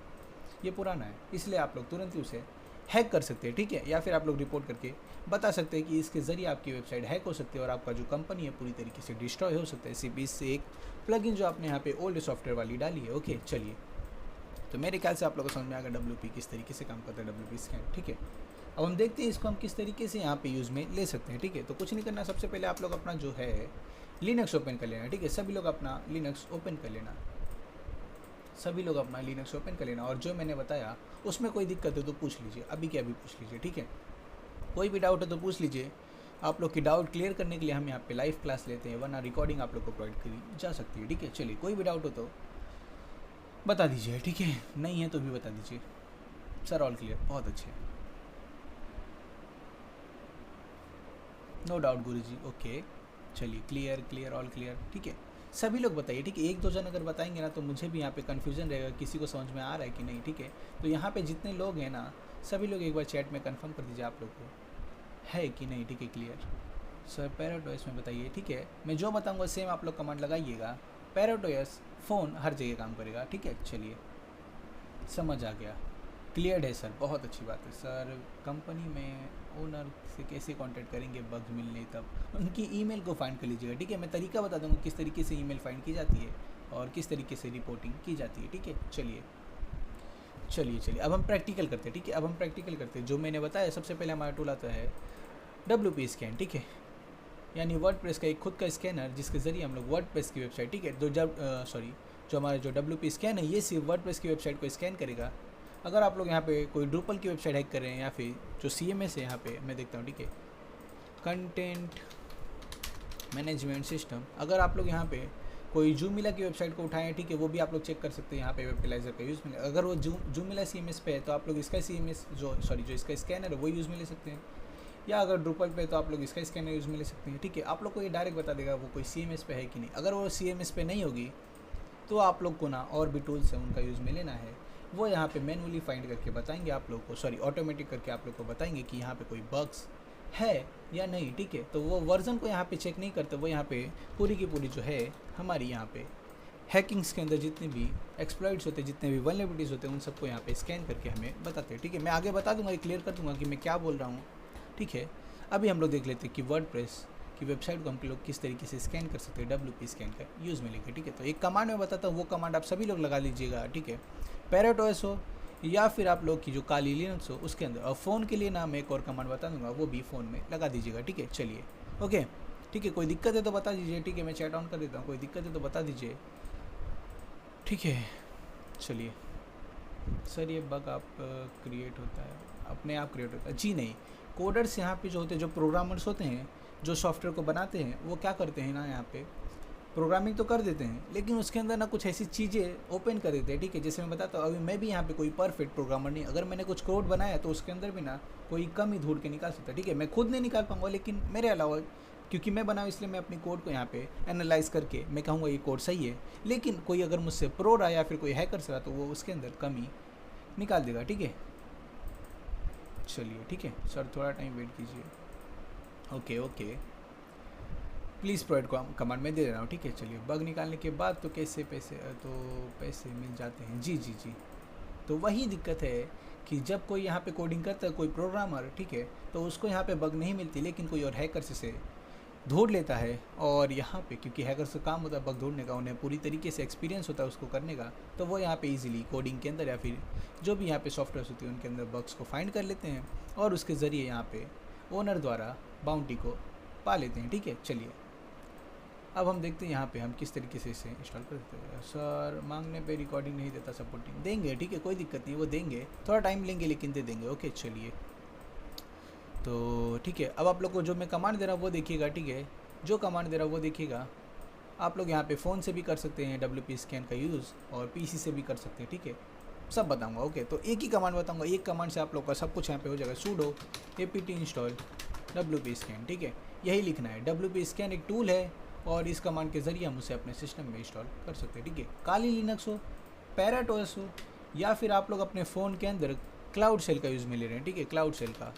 ये पुराना है, इसलिए आप लोग तुरंत ही उसे हैक कर सकते हैं, ठीक है, या फिर आप लोग रिपोर्ट करके बता सकते हैं कि इसके ज़रिए आपकी वेबसाइट हैक हो सकती है और आपका जो कंपनी है पूरी तरीके से डिस्ट्रॉय हो सकता है सिर्फ इससे एक प्लगइन जो आपने यहाँ पे ओल्ड सॉफ्टवेयर वाली डाली है। ओके चलिए, तो मेरे ख्याल से आप लोगों को समझ में आएगा WP किस तरीके से काम करता है, WP स्कैन, ठीक है। अब हम देखते हैं इसको हम किस तरीके से यहाँ पे यूज़ में ले सकते हैं, ठीक है। तो कुछ नहीं करना, सबसे पहले आप लोग अपना जो है लिनक्स ओपन कर लेना, ठीक है। सभी लोग अपना लिनक्स ओपन कर लेना, सभी लोग अपना लिनक्स ओपन कर लेना, और जो मैंने बताया उसमें कोई दिक्कत हो तो पूछ लीजिए, अभी के अभी पूछ लीजिए, ठीक है। कोई भी डाउट है तो पूछ लीजिए। आप लोग की डाउट क्लियर करने के लिए हम यहाँ पे लाइव क्लास लेते हैं, वरना रिकॉर्डिंग आप लोग को प्रोवाइड करी जा सकती है, ठीक है। चलिए, कोई भी डाउट हो तो बता दीजिए, ठीक है, नहीं है तो भी बता दीजिए। सर ऑल क्लियर, बहुत अच्छे, नो डाउट गुरुजी, ओके। चलिए, क्लियर क्लियर ऑल क्लियर, ठीक है। सभी लोग बताइए, ठीक है। एक दो जन अगर बताएंगे ना तो मुझे भी यहाँ पे कन्फ्यूजन रहेगा, किसी को समझ में आ रहा है कि नहीं, ठीक है। तो यहाँ पे जितने लोग हैं ना, सभी लोग एक बार चैट में कंफर्म कर दीजिए आप लोग को है कि नहीं, ठीक है, क्लियर। सर पैराटोएस में बताइए, ठीक है। मैं जो बताऊँगा सेम आप लोग कमांड लगाइएगा। पैराटोएस फ़ोन हर जगह काम करेगा, ठीक है। चलिए, समझ आ गया, क्लियर्ड है सर, बहुत अच्छी बात है सर। कंपनी में ओनर से कैसे कांटेक्ट करेंगे बग्स मिलने तब, उनकी ईमेल को फाइंड कर लीजिएगा, ठीक है। मैं तरीका बता दूंगा किस तरीके से ईमेल फाइंड की जाती है और किस तरीके से रिपोर्टिंग की जाती है, ठीक है। चलिए चलिए चलिए, अब हम प्रैक्टिकल करते हैं, ठीक है। अब हम प्रैक्टिकल करते हैं, जो मैंने बताया सबसे पहले हमारा टूल आता है WP स्कैन, ठीक है, यानी वर्डप्रेस का एक खुद का स्कैनर जिसके ज़रिए हम लोग वर्डप्रेस की वेबसाइट, ठीक है, जो हमारा जो WP स्कैन है ये सिर्फ वर्डप्रेस की वेबसाइट को स्कैन करेगा। अगर आप लोग यहाँ पे कोई ड्रूपल की वेबसाइट हैक कर रहे हैं या फिर जो CMS है यहाँ पे मैं देखता हूँ, ठीक है, कंटेंट मैनेजमेंट सिस्टम, अगर आप लोग यहाँ पे कोई जूमिला की वेबसाइट को उठाएं, ठीक है, वो भी आप लोग चेक कर सकते हैं यहाँ पे वेबलाइजर का यूज़ में। अगर वो जूमिला CMS पे है तो आप लोग इसका CMS जो इसका स्कैनर है वो यूज़ में ले सकते हैं, या अगर ड्रूपल पे तो आप लोग इसका स्कैनर यूज़ में ले सकते हैं, ठीक है। आप लोग को ये डायरेक्ट बता देगा वो कोई CMS पे है कि नहीं। अगर वो CMS पे नहीं होगी तो आप लोग को ना और भी टूल्स हैं उनका यूज़ में लेना है, वो यहाँ पे मैनुअली फाइंड करके बताएंगे आप लोग को, ऑटोमेटिक करके आप लोग को बताएंगे कि यहाँ पे कोई बग्स है या नहीं, ठीक है। तो वो वर्जन को यहाँ पे चेक नहीं करते, वो यहाँ पे पूरी की पूरी जो है हमारी यहाँ पे हैकिंग्स के अंदर जितने भी एक्सप्लॉइट्स होते हैं, जितने भी वल्नरेबिलिटीज़ होते हैं, उन सबको यहाँ पे स्कैन करके हमें बताते हैं, ठीक है। मैं आगे बता दूँगा, क्लियर कर दूँगा कि मैं क्या बोल रहा हूँ, ठीक है। अभी हम लोग देख लेते हैं कि वर्डप्रेस की वेबसाइट को हम लोग किस तरीके से स्कैन कर सकते हैं WP स्कैन का यूज़ में लेके, ठीक है। तो एक कमांड मैं बताता हूँ, वो कमांड आप सभी लोग लगा लीजिएगा, ठीक है। पैराटोएस हो या फिर आप लोग की जो काली लिनक्स हो उसके अंदर, और फ़ोन के लिए ना मैं एक और कमांड बता दूंगा, वो भी फ़ोन में लगा दीजिएगा, ठीक है। चलिए, ओके, ठीक है। कोई दिक्कत है तो बता दीजिए, ठीक है, मैं चैट ऑन कर देता हूँ, कोई दिक्कत है तो बता दीजिए, ठीक है। चलिए सर, ये बग आप क्रिएट होता है, अपने आप क्रिएट होता है? जी नहीं, कोडर्स यहाँ पे जो होते हैं, जो प्रोग्रामर्स होते हैं, जो सॉफ्टवेयर को बनाते हैं, वो क्या करते हैं ना, यहाँ पे प्रोग्रामिंग तो कर देते हैं लेकिन उसके अंदर ना कुछ ऐसी चीज़ें ओपन कर देते हैं, ठीक है। जैसे मैं बताता हूँ, अभी मैं भी यहाँ पे कोई परफेक्ट प्रोग्रामर नहीं, अगर मैंने कुछ कोड बनाया तो उसके अंदर भी ना कोई कमी ढूंढ के निकाल सकता है, ठीक है। मैं खुद नहीं निकाल पाऊँगा, लेकिन मेरे अलावा, क्योंकि मैं बनाऊँ इसलिए मैं अपनी कोड को यहाँ पे एनालाइज करके मैं कहूँगा ये कोड सही है, लेकिन कोई अगर मुझसे प्रो रहा या फिर कोई हैकर रहा तो वो उसके अंदर कमी निकाल देगा, ठीक है। चलिए, ठीक है सर, थोड़ा टाइम वेट कीजिए, okay okay, please provide command में दे रहा हूँ, ठीक है। चलिए, बग निकालने के बाद तो पैसे मिल जाते हैं, जी जी जी। तो वही दिक्कत है कि जब कोई यहाँ पे कोडिंग करता है, कोई प्रोग्रामर, ठीक है, तो उसको यहाँ पे बग नहीं मिलती, लेकिन कोई और हैकर से ढूंढ लेता है, और यहाँ पे क्योंकि हैकर से काम होता है बग ढूंढने का, उन्हें पूरी तरीके से एक्सपीरियंस होता है उसको करने का, तो वो यहाँ पे इजीली कोडिंग के अंदर या फिर जो भी यहाँ पे सॉफ्टवेयर होती है उनके अंदर बग्स को फाइंड कर लेते हैं और उसके ज़रिए यहाँ पे ओनर द्वारा बाउंटी को पा लेते हैं, ठीक है। चलिए, अब हम देखते हैं यहाँ पे हम किस तरीके से इसे इंस्टॉल कर सकते हैं। सर, मांगने पे रिकॉर्डिंग नहीं देता, सपोर्टिंग देंगे, ठीक है, कोई दिक्कत नहीं, वो देंगे, थोड़ा टाइम लेंगे लेकिन दे देंगे, ओके। चलिए, तो ठीक है, अब आप लोग को जो मैं कमांड दे रहा हूँ वो देखिएगा, ठीक है, जो कमांड दे रहा हूँ वो देखिएगा। आप लोग यहाँ पे फ़ोन से भी कर सकते हैं WP स्कैन का यूज़, और PC से भी कर सकते हैं, ठीक है, सब बताऊँगा, ओके। तो एक ही कमांड बताऊँगा, एक कमांड से आप लोग का सब कुछ यहाँ पे हो जाएगा। sudo apt install WP scan, ठीक है, यही लिखना है। WP स्कैन एक टूल है और इस कमांड के ज़रिए हम उसे अपने सिस्टम में इंस्टॉल कर सकते हैं, ठीक है। काली लिनक्स हो, पैराटोएस हो, या फिर आप लोग अपने फ़ोन के अंदर क्लाउड सेल का यूज़ में ले रहे हैं, ठीक है, क्लाउड सेल का,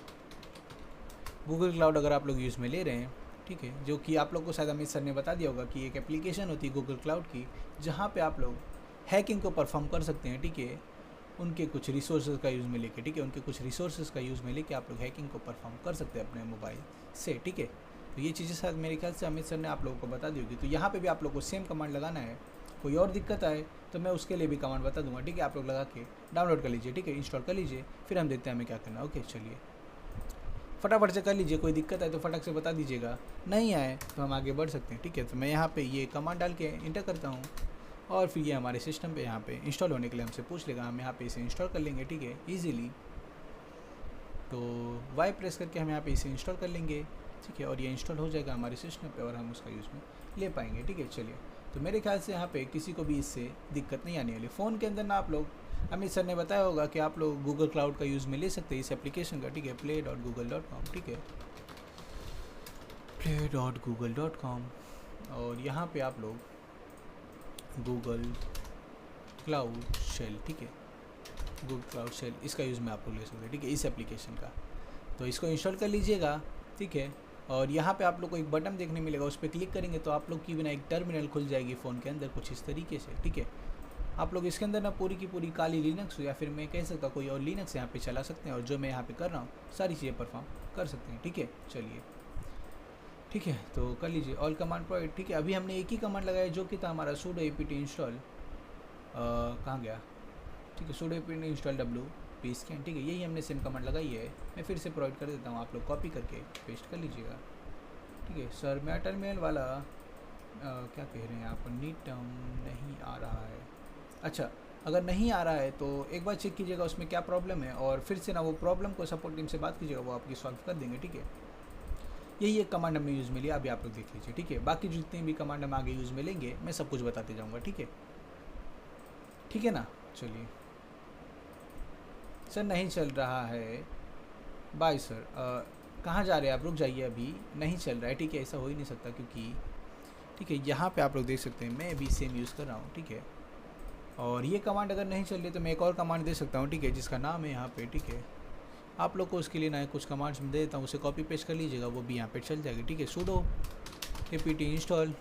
गूगल क्लाउड अगर आप लोग यूज़ में ले रहे हैं, ठीक है, जो कि आप लोग को शायद अमित सर ने बता दिया होगा कि एक एप्लीकेशन होती है गूगल क्लाउड की, जहाँ पे आप लोग हैकिंग को परफॉर्म कर सकते हैं, ठीक है, उनके कुछ रिसोर्सेज का यूज़ में लेके, ठीक है, उनके कुछ रिसोर्सेज का यूज़ में लेके आप लोग हैकिंग को परफॉर्म कर सकते हैं अपने मोबाइल से, ठीक है। तो ये चीज़ें शायद मेरे ख्याल से अमित सर ने आप लोगों को बता दी होगी। तो यहाँ पे भी आप लोग को सेम कमांड लगाना है। कोई और दिक्कत आए तो मैं उसके लिए भी कमांड बता दूंगा, ठीक है। आप लोग लगा के डाउनलोड कर लीजिए, ठीक है, इंस्टॉल कर लीजिए, फिर हम देखते हैं हमें क्या करना है। ओके, चलिए फटाफट से कर लीजिए। कोई दिक्कत आए तो फटाक से बता दीजिएगा, नहीं आए तो हम आगे बढ़ सकते हैं, ठीक है। तो मैं यहाँ पे ये कमांड डाल के इंटर करता हूँ और फिर ये हमारे सिस्टम पे यहाँ पे इंस्टॉल होने के लिए हमसे पूछ लेगा। हम यहाँ पे इसे इंस्टॉल कर लेंगे, ठीक है, ईजिली। तो वाई प्रेस करके हम यहाँ पे इसे इंस्टॉल कर लेंगे, ठीक है, और ये इंस्टॉल हो जाएगा हमारे सिस्टम पे और हम उसका यूज़ में ले पाएंगे, ठीक है। चलिए, तो मेरे ख्याल से यहाँ पे किसी को भी इससे दिक्कत नहीं आने वाली। फ़ोन के अंदर ना आप लोग, अमित सर ने बताया होगा कि आप लोग गूगल क्लाउड का यूज़ में ले सकते हैं इस एप्लीकेशन का, ठीक है, play.google.com, ठीक है, play.google.com। और यहाँ पे आप लोग गूगल क्लाउड शेल, ठीक है, गूगल क्लाउड शेल, इसका यूज़ में आप लोग ले सकते हैं, ठीक है, इस एप्लीकेशन का। तो इसको इंस्टॉल कर लीजिएगा, ठीक है। और यहाँ पे आप लोग को एक बटन देखने मिलेगा, उस पर क्लिक करेंगे तो आप लोग की बिना एक टर्मिनल खुल जाएगी फ़ोन के अंदर कुछ इस तरीके से, ठीक है। आप लोग इसके अंदर ना पूरी की पूरी काली लिनक्स या फिर मैं कह सकता कोई और लिनक्स यहाँ पे चला सकते हैं और जो मैं यहाँ पे कर रहा हूँ सारी चीज़ें परफॉर्म कर सकते हैं, ठीक है। चलिए, ठीक है, तो कर लीजिए ऑल कमांड प्रोवाइड, ठीक है। अभी हमने एक ही कमांड लगाया जो कि था हमारा sudo apt इंस्टॉल, कहाँ गया, ठीक है, sudo apt इंस्टॉल wp-scan, ठीक है, यही हमने सेम कमांड लगाई है। मैं फिर से प्रोवाइड कर देता हूँ, आप लोग कॉपी करके पेस्ट कर लीजिएगा, ठीक है। सर मैं टर्मिनल वाला क्या कह रहे हैं आप, नीट नहीं आ रहा है। अच्छा, अगर नहीं आ रहा है तो एक बार चेक कीजिएगा उसमें क्या प्रॉब्लम है और फिर से ना वो प्रॉब्लम को सपोर्ट टीम से बात कीजिएगा, वो आपकी सॉल्व कर देंगे, ठीक है। यही एक कमांड हमने यूज़ में लिया, अभी आप लोग देख लीजिए, ठीक है। बाकी जितनी भी कमांड हम आगे यूज़ में लेंगे मैं सब कुछ बताते जाऊँगा, ठीक है, ठीक है ना। चलिए, सर नहीं चल रहा है, बाय सर, कहाँ जा रहे हैं आप, रुक जाइए, अभी नहीं चल रहा है, ठीक है, ऐसा हो ही नहीं सकता क्योंकि, ठीक है, यहाँ पे आप लोग देख सकते हैं मैं भी सेम यूज़ कर रहा हूँ, ठीक है। और ये कमांड अगर नहीं चल रही तो मैं एक और कमांड दे सकता हूँ, ठीक है, जिसका नाम है यहाँ पे, ठीक है। आप लोग को उसके लिए ना कुछ कमांड्स में दे देता हूँ, उसे कॉपी पेस्ट कर लीजिएगा, वो भी यहाँ पे चल जाएगी, ठीक है। sudo apt इंस्टॉल,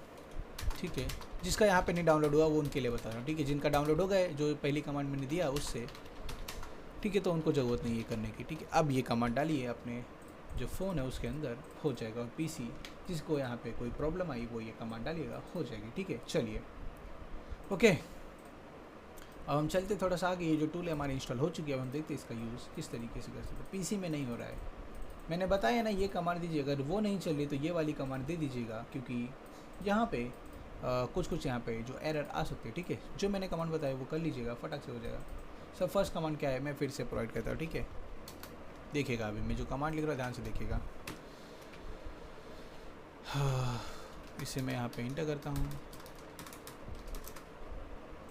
ठीक है, जिसका यहाँ पे नहीं डाउनलोड हुआ वो उनके लिए बता रहा हूँ, ठीक है। जिनका डाउनलोड हो गए, जो पहली कमांड मैंने दिया उससे, ठीक है, तो उनको ज़रूरत नहीं है करने की, ठीक है। अब ये कमांड डालिए अपने जो फ़ोन है उसके अंदर, हो जाएगा। और पीसी जिसको यहाँ पे कोई प्रॉब्लम आई वो ये कमांड डालिएगा, हो जाएगी, ठीक है। चलिए, ओके, अब हम चलते थोड़ा सा आगे। ये जो टूल है हमारी इंस्टॉल हो चुकी है, अब हम देखते हैं इसका यूज़ किस तरीके से कर सकते हैं। पीसी में नहीं हो रहा है, मैंने बताया ना, ये कमांड दीजिए, अगर वो नहीं चल रही तो ये वाली कमांड दे दीजिएगा, क्योंकि यहाँ पे कुछ यहाँ पे जो एरर आ सकते हैं, ठीक है। जो मैंने कमांड बताया वो कर लीजिएगा, फटाक से हो जाएगा। सब फर्स्ट कमांड क्या है मैं फिर से प्रोवाइड करता हूँ, ठीक है। देखिएगा अभी मैं जो कमांड लिख रहा हूँ ध्यान से देखिएगा। इसे मैं यहाँ पे इंटर करता हूँ,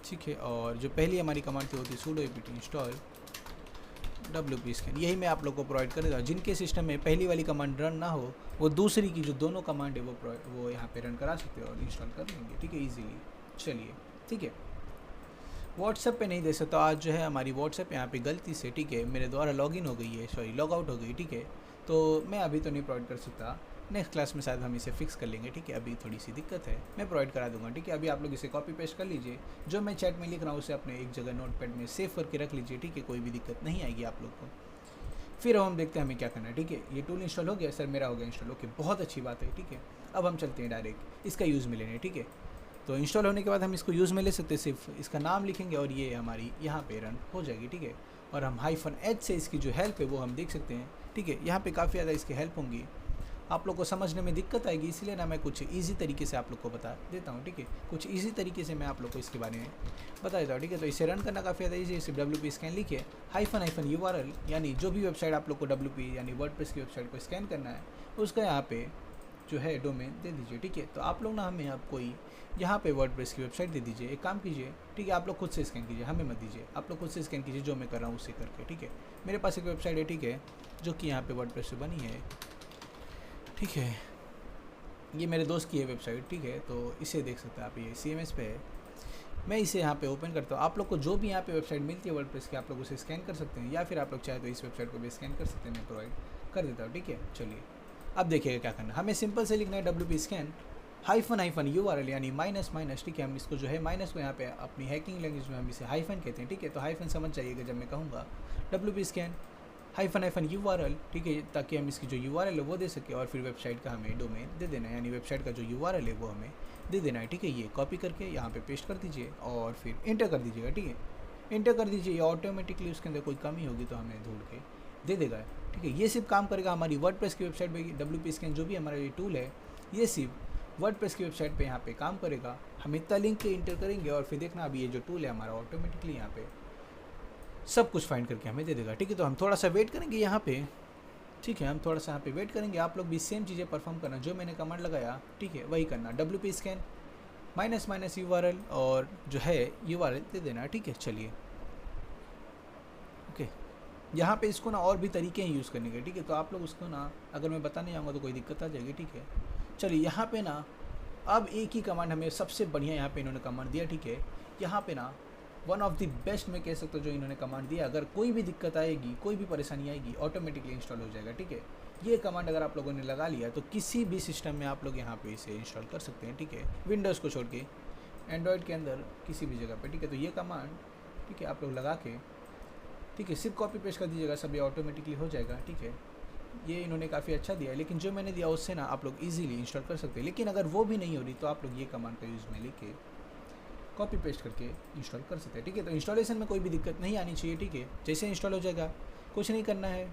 ठीक है। और जो पहली हमारी कमांड थी वो थी sudo apt इंस्टॉल wp-scan, यही मैं आप लोग को प्रोवाइड कर देता हूँ। जिनके सिस्टम में पहली वाली कमांड रन ना हो वो दूसरी की जो दोनों कमांड है वो यहाँ पे रन करा सकते हो और इंस्टॉल कर लेंगे, ठीक है, ईजिली। चलिए, ठीक है, व्हाट्सएप पे नहीं दे सकता आज जो है हमारी व्हाट्सएप यहाँ पे गलती से, ठीक है, मेरे द्वारा लॉगिन हो गई है, सॉरी लॉग आउट हो गई, ठीक है। तो मैं अभी तो नहीं प्रोवाइड कर सकता, नेक्स्ट क्लास में शायद हम इसे फिक्स कर लेंगे, ठीक है। अभी थोड़ी सी दिक्कत है, मैं प्रोवाइड करा दूंगा, ठीक है। अभी आप लोग इसे कॉपी पेस्ट कर लीजिए, जो मैं चैट में लिख रहा हूँ उसे अपने एक जगह नोटपैड में सेव करके रख लीजिए, ठीक है, कोई भी दिक्कत नहीं आएगी आप लोग को। फिर हम देखते हैं हमें क्या करना है, ठीक है। ये टूल इंस्टॉल हो गया सर, मेरा हो गया इंस्टॉल, ओके, बहुत अच्छी बात है, ठीक है। अब हम चलते हैं डायरेक्ट इसका यूज़ में लेने, ठीक है। तो इंस्टॉल होने के बाद हम इसको यूज़ में ले सकते हैं, सिर्फ इसका नाम लिखेंगे और ये हमारी यहाँ पे रन हो जाएगी, ठीक है। और हम -h से इसकी जो हेल्प है वो हम देख सकते हैं, ठीक है। यहाँ पे काफ़ी ज़्यादा इसकी हेल्प होंगी, आप लोग को समझने में दिक्कत आएगी, इसलिए ना मैं कुछ इजी तरीके से आप लोग को बता देता हूँ, ठीक है। कुछ इजी तरीके से मैं आप लोग को इसके बारे में बता देता हूँ, ठीक है। तो इसे रन करना काफ़ी ज़्यादा ईजी है। सिर्फ wp-scan लिखिए, -URL, यानी जो भी वेबसाइट आप लोग को wp यानी वर्डप्रेस की वेबसाइट को स्कैन करना है उसका यहाँ पे जो है डोमेन दे दीजिए, ठीक है। तो आप लोग ना हमें आप कोई यहाँ पे वर्डप्रेस की वेबसाइट दे दीजिए, एक काम कीजिए, ठीक है, आप लोग खुद से स्कैन कीजिए, हमें मत दीजिए, आप लोग खुद से स्कैन कीजिए, जो मैं कर रहा हूँ उससे करके, ठीक है। मेरे पास एक वेबसाइट है, ठीक है, जो कि यहाँ पे वर्डप्रेस से बनी है, ठीक है। ये मेरे दोस्त की है वेबसाइट, ठीक है। तो इसे देख सकते हैं आप, ये CMS पे है। मैं इसे यहाँ पे ओपन करता हूँ। आप लोग को जो भी यहाँ पे वेबसाइट मिलती है वर्डप्रेस की, आप लोग उसे स्कैन कर सकते हैं, या फिर आप लोग चाहे तो इस वेबसाइट को भी स्कैन कर सकते हैं, मैं प्रोवाइड कर देता हूँ, ठीक है। चलिए, अब देखिएगा क्या करना है। हमें सिंपल से लिखना है wp-scan हाइफन URL यानी माइनस माइनस, ठीक है, हम इसको जो है माइनस को यहाँ पे अपनी हैकिंग लैंग्वेज में हम इसे हाइफन कहते हैं, ठीक है। तो हाइफन समझ जाइएगा जब मैं कहूँगा WP स्कैन हाइफन URL, ठीक है, ताकि हम इसकी जो URL है वो दे सके और फिर वेबसाइट का हमें डोमेन दे देना है, यानी वेबसाइट का जो URL है वो हमें दे देना है, ठीक है। ये कॉपी करके यहाँ पे पेस्ट कर दीजिए और फिर इंटर कर दीजिएगा, ठीक है। इंटर कर दीजिए, ऑटोमेटिकली उसके अंदर कोई कमी होगी तो हमें ढूंढ के दे देगा, ठीक है। ये सिर्फ काम करेगा हमारी वर्डप्रेस की वेबसाइट पे। WP स्कैन जो भी हमारा ये टूल है ये सिर्फ वर्डप्रेस की वेबसाइट पे यहाँ पे काम करेगा। हम इतना लिंक के इंटर करेंगे और फिर देखना अभी ये जो टूल है हमारा ऑटोमेटिकली यहाँ पे सब कुछ फाइंड करके हमें दे देगा, ठीक है। तो हम थोड़ा सा वेट करेंगे यहाँ पे, ठीक है, हम थोड़ा सा यहाँ पे वेट करेंगे। आप लोग भी सेम चीज़ें परफॉर्म करना, जो मैंने कमांड लगाया, ठीक है, वही करना। WP scan minus minus URL और जो है URL दे देना, ठीक है। चलिए, ओके, यहाँ पे इसको ना और भी तरीके हैं यूज़ करने के, ठीक है। तो आप लोग उसको ना अगर मैं बताने जाऊँगा तो कोई दिक्कत आ जाएगी, ठीक है। चलिए, यहाँ पे ना अब एक ही कमांड हमें सबसे बढ़िया यहाँ पे इन्होंने कमांड दिया, ठीक है। यहाँ पे ना वन ऑफ द बेस्ट मैं कह सकता हूँ जो इन्होंने कमांड दिया। अगर कोई भी दिक्कत आएगी, कोई भी परेशानी आएगी, ऑटोमेटिकली इंस्टॉल हो जाएगा, ठीक है। ये कमांड अगर आप लोगों ने लगा लिया तो किसी भी सिस्टम में आप लोग यहाँ पे इसे इंस्टॉल कर सकते हैं, ठीक है। विंडोज़ को छोड़ के एंड्रॉयड के अंदर किसी भी जगह पे, ठीक है। तो ये कमांड, ठीक है, आप लोग लगा के, ठीक है, सिर्फ कॉपी पेस्ट कर दीजिएगा, सब ये ऑटोमेटिकली हो जाएगा, ठीक है। ये इन्होंने काफ़ी अच्छा दिया है, लेकिन जो मैंने दिया उससे ना आप लोग इजीली इंस्टॉल कर सकते हैं। लेकिन अगर वो भी नहीं हो रही तो आप लोग ये कमांड का यूज़ में लेके कॉपी पेस्ट करके इंस्टॉल कर सकते हैं, ठीक है। तो इंस्टॉलेशन में कोई भी दिक्कत नहीं आनी चाहिए, ठीक है। जैसे इंस्टॉल हो जाएगा कुछ नहीं करना है,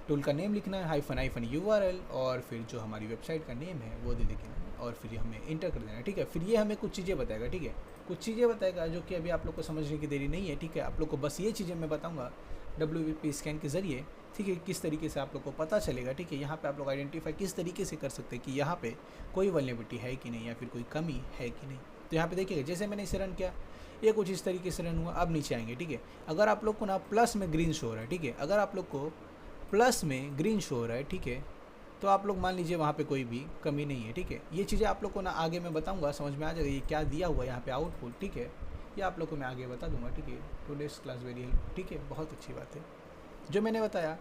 टूल का नेम लिखना है हाइफन URL और फिर जो हमारी वेबसाइट का नेम है वो दे देना है और फिर हमें इंटर कर देना है, ठीक है। फिर ये हमें कुछ चीज़ें बताएगा, ठीक है, कुछ चीज़ें बताएगा जो कि अभी आप लोग को समझने की देरी नहीं है, ठीक है। आप लोग को बस ये चीज़ें मैं बताऊँगा WP स्कैन के ज़रिए, ठीक है, किस तरीके से आप लोग को पता चलेगा, ठीक है। यहाँ पे आप लोग आइडेंटिफाई किस तरीके से कर सकते हैं कि यहाँ पे कोई वल्नरेबिलिटी है कि नहीं या फिर कोई कमी है कि नहीं। तो यहाँ पे देखिएगा, जैसे मैंने इसे रन किया, ये कुछ इस तरीके से रन हुआ। अब नीचे आएंगे, ठीक है। अगर आप लोग को ना प्लस में ग्रीन शो हो रहा है, ठीक है, अगर आप लोग को प्लस में ग्रीन शो हो रहा है, ठीक है, तो आप लोग मान लीजिए वहाँ पे कोई भी कमी नहीं है, ठीक है। ये चीज़ें आप लोग को ना आगे मैं बताऊँगा, समझ में आ जाएगा ये क्या दिया हुआ है यहाँ पे आउटपुट, ठीक है। ये आप लोग को मैं आगे बता दूंगा, ठीक है। टुडेस क्लास वेरी हेल्प, ठीक है, बहुत अच्छी बात है। जो मैंने बताया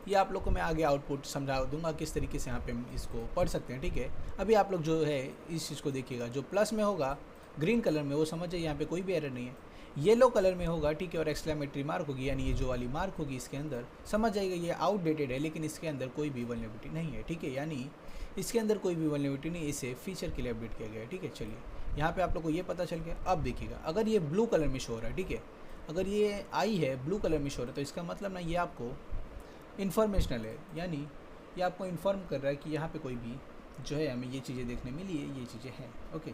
ये आप लोग को मैं आगे आउटपुट समझा दूंगा किस तरीके से यहाँ पे हम इसको पढ़ सकते हैं, ठीक है। अभी आप लोग जो है इस चीज़ को देखिएगा, जो प्लस में होगा ग्रीन कलर में वो समझ जाइए यहाँ पे कोई भी एरर नहीं है। येलो कलर में होगा, ठीक है, और एक्सक्लेमेटरी मार्क होगी, यानी ये जो वाली मार्क होगी इसके अंदर, समझ जाएगा ये आउटडेटेड है, लेकिन इसके अंदर कोई भी वल्नरेबिलिटी नहीं है, ठीक है। यानी इसके अंदर कोई भी वल्नरेबिलिटी नहीं, इसे फीचर के लिए अपडेट किया गया है, ठीक है। चलिए, यहाँ पे आप लोग को ये पता चल गया। अब देखिएगा, अगर ये ब्लू कलर में शो हो रहा है, ठीक है, अगर ये आई है ब्लू कलर में शो हो रहा है तो इसका मतलब ना ये आपको इन्फॉर्मेशनल है, यानी ये आपको इन्फॉर्म कर रहा है कि यहाँ पे कोई भी जो है हमें ये चीज़ें देखने मिली है, ये चीज़ें हैं, ओके।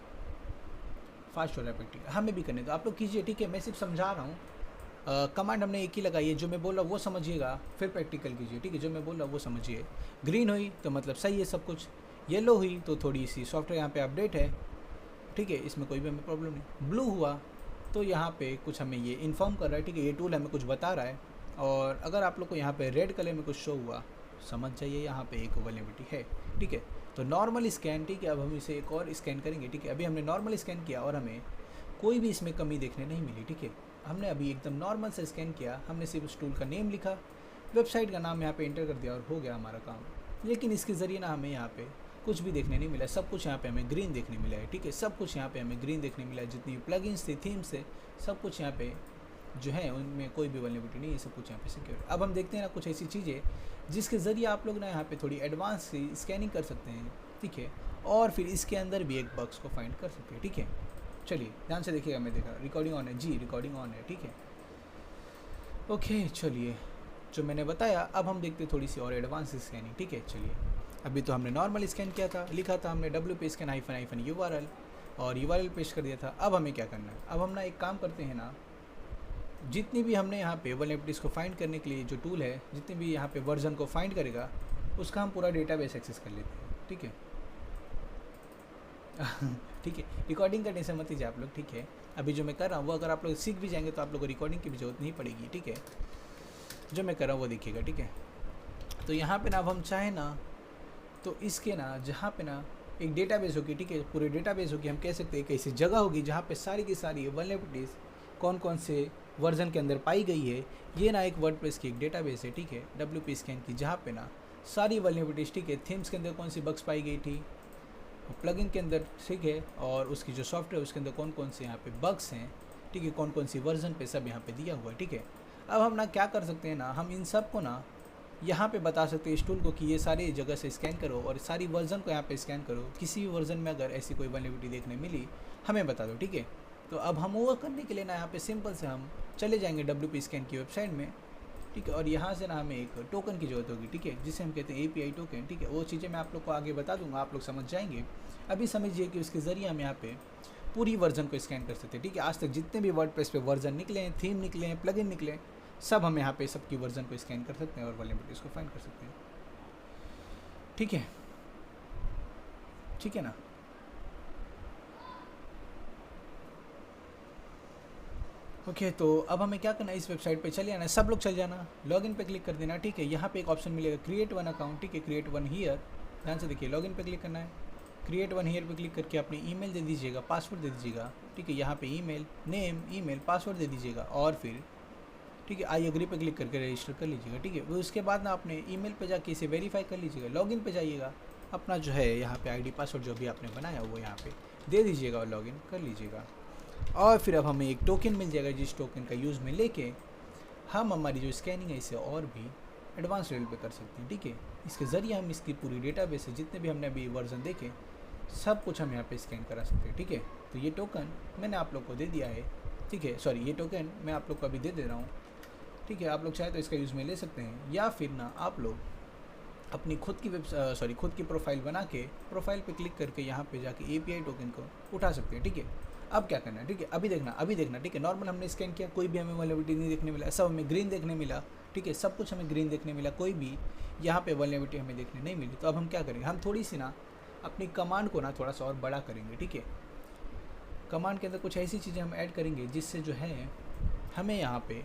फास्ट हो रहा है प्रैक्टिकल, हमें भी करने तो आप लोग कीजिए, ठीक है। मैं सिर्फ समझा रहा हूँ, कमांड हमने एक ही लगाई है, जो मैं बोल रहा हूँ वो समझिएगा, फिर प्रैक्टिकल कीजिए, ठीक है। जो मैं बोल रहा हूँ वो समझिए। ग्रीन हुई तो मतलब सही है सब कुछ, येलो हुई तो थोड़ी सी सॉफ्टवेयर यहाँ पे अपडेट है, ठीक है, इसमें कोई भी हमें प्रॉब्लम नहीं। ब्लू हुआ तो यहाँ पे कुछ हमें ये इन्फॉर्म कर रहा है, ठीक है, ये टूल हमें कुछ बता रहा है। और अगर आप लोग को यहाँ पे रेड कलर में कुछ शो हुआ, समझ जाइए यहाँ पे एक वल्नरेबिलिटी है, ठीक है। तो नॉर्मल स्कैन, ठीक है, अब हम इसे एक और स्कैन करेंगे, ठीक है। अभी हमने नॉर्मल स्कैन किया और हमें कोई भी इसमें कमी देखने नहीं मिली, ठीक है। हमने अभी एकदम नॉर्मल से स्कैन किया, हमने सिर्फ उस टूल का नेम लिखा, वेबसाइट का नाम यहाँ पे इंटर कर दिया और हो गया हमारा काम। लेकिन इसके ज़रिए ना हमें यहाँ पे कुछ भी देखने नहीं मिला, सब कुछ यहाँ पे हमें ग्रीन देखने मिला है, ठीक है। सब कुछ यहाँ पे हमें ग्रीन देखने मिला है, जितनी प्लगइन्स थी, थीम्स थे, सब कुछ यहाँ पे जो है उनमें कोई भी वल्नरेबिलिटी नहीं है, सब कुछ यहाँ पे सिक्योर। अब हम देखते हैं ना कुछ ऐसी चीज़ें जिसके ज़रिए आप लोग ना यहाँ पे थोड़ी एडवांस स्कैनिंग कर सकते हैं, ठीक है, और फिर इसके अंदर भी एक बग्स को फाइंड कर सकते हैं, ठीक है। चलिए ध्यान से देखिएगा, मैं देखा रिकॉर्डिंग ऑन है जी, रिकॉर्डिंग ऑन है, ठीक है, ओके। चलिए, जो मैंने बताया अब हम देखते हैं थोड़ी सी और एडवांस स्कैनिंग, ठीक है। चलिए, अभी तो हमने नॉर्मल स्कैन किया था, लिखा था हमने WP स्कैन हाइफन URL और URL पेस्ट कर दिया था। अब हमें क्या करना है, अब हम ना एक काम करते हैं ना, जितनी भी हमने यहाँ पे वल्नरेबिलिटीज़ को फाइंड करने के लिए जो टूल है, जितनी भी यहाँ पे वर्जन को फाइंड करेगा उसका हम पूरा डेटाबेस एक्सेस कर लेते हैं, ठीक है। ठीक है, रिकॉर्डिंग का टेंशन मत लीजिए आप लोग, ठीक है। अभी जो मैं कर रहा हूँ वो अगर आप लोग सीख भी जाएंगे तो आप लोग को रिकॉर्डिंग की भी जरूरत नहीं पड़ेगी, ठीक है। जो मैं कर रहा हूँ वो देखिएगा, ठीक है। तो यहाँ पे ना अब हम चाहें ना तो इसके ना जहाँ पे ना एक डेटाबेस होगी, ठीक है, पूरे डेटाबेस होगी, हम कह सकते हैं एक ऐसी जगह होगी जहाँ पे सारी की सारी वल्नरेबिलिटीज़ कौन कौन से वर्जन के अंदर पाई गई है। ये ना एक वर्डप्रेस की एक डेटाबेस है, ठीक है, WP स्कैन की, जहाँ पे ना सारी वल्नरेबिलिटीज़, ठीक है, थीम्स के अंदर कौन सी बग्स पाई गई थी, प्लगइन के अंदर, ठीक है, और उसकी जो सॉफ्टवेयर उसके अंदर कौन कौन से यहाँ पे बग्स हैं, ठीक है, कौन कौन सी वर्जन पे सब यहाँ पे दिया हुआ है, ठीक है। अब हम ना क्या कर सकते हैं ना, हम इन सब को ना यहाँ पे बता सकते हैं इस टूल को कि ये सारी जगह से स्कैन करो और सारी वर्जन को यहाँ पे स्कैन करो, किसी भी वर्जन में अगर ऐसी कोई वल्नरेबिलिटी देखने मिली हमें बता दो, ठीक है। तो अब हम वो करने के लिए ना यहाँ पे सिंपल से हम चले जाएंगे WP स्कैन की वेबसाइट में, ठीक है, और यहाँ से ना हमें एक टोकन की ज़रूरत होगी, ठीक है, जिसे हम कहते हैं API टोकन, ठीक है। वो चीज़ें मैं आप लोग को आगे बता दूंगा, आप लोग समझ जाएंगे। अभी समझिए कि उसके ज़रिए हम यहाँ पे पूरी वर्जन को स्कैन कर सकते हैं, ठीक है। आज तक जितने भी वर्डप्रेस पे वर्जन निकले हैं, थीम निकले हैं, प्लगइन निकले हैं, सब हम यहाँ पे सबकी वर्जन को स्कैन कर सकते हैं और वल्नरेबिलिटीज़ को फाइंड कर सकते हैं, ठीक है, ठीक है ना। ओके तो अब हमें क्या करना है, इस वेबसाइट पे चले आना, सब लोग चल जाना, लॉगिन पे क्लिक कर देना, ठीक है। यहाँ पे एक ऑप्शन मिलेगा क्रिएट वन अकाउंट, ठीक है, क्रिएट वन हीयर, ध्यान से देखिए, लॉगिन पे क्लिक करना है, क्रिएट वन हीयर पे क्लिक करके अपनी ईमेल दे दीजिएगा, पासवर्ड दे दीजिएगा, ठीक है। यहाँ पे ईमेल नेम, ईमेल, पासवर्ड दे दीजिएगा और फिर, ठीक है, आई एग्री पे क्लिक करके रजिस्टर कर लीजिएगा, ठीक है। वो उसके बाद ना अपने ईमेल पे जाके इसे वेरीफाई कर लीजिएगा, लॉगिन पे जाइएगा, अपना जो है यहाँ पे आईडी पासवर्ड जो भी आपने बनाया वो यहाँ पे दे दीजिएगा और लॉगिन कर लीजिएगा। और फिर अब हमें एक टोकन मिल जाएगा, जिस टोकन का यूज़ में लेके हम हमारी जो स्कैनिंग है इसे और भी एडवांस लेवल पे कर सकते हैं, ठीक है। इसके ज़रिए हम इसकी पूरी डेटाबेस है, जितने भी हमने अभी वर्जन देखे सब कुछ हम यहाँ पे स्कैन करा सकते हैं, ठीक है। तो ये टोकन मैंने आप लोग को दे दिया है, ठीक है, सॉरी ये टोकन मैं आप लोग को अभी दे दे रहा हूँ, ठीक है। आप लोग चाहे तो इसका यूज़ में ले सकते हैं या फिर ना आप लोग अपनी खुद की खुद की प्रोफाइल बना के प्रोफाइल पे क्लिक करके यहाँ पे जाके API टोकन को उठा सकते हैं, ठीक है। अब क्या करना है, ठीक है, अभी देखना, ठीक है। नॉर्मल हमने स्कैन किया, कोई भी हमें वल्नरेबिलिटी नहीं देखने मिला, सब हमें ग्रीन देखने मिला, ठीक है, सब कुछ हमें ग्रीन देखने मिला, कोई भी यहाँ पे वल्नरेबिलिटी हमें देखने नहीं मिली। तो अब हम क्या करेंगे, हम थोड़ी सी ना अपनी कमांड को ना थोड़ा सा और बड़ा करेंगे, ठीक है। कमांड के अंदर कुछ ऐसी चीज़ें हम ऐड करेंगे जिससे जो है हमें यहाँ पे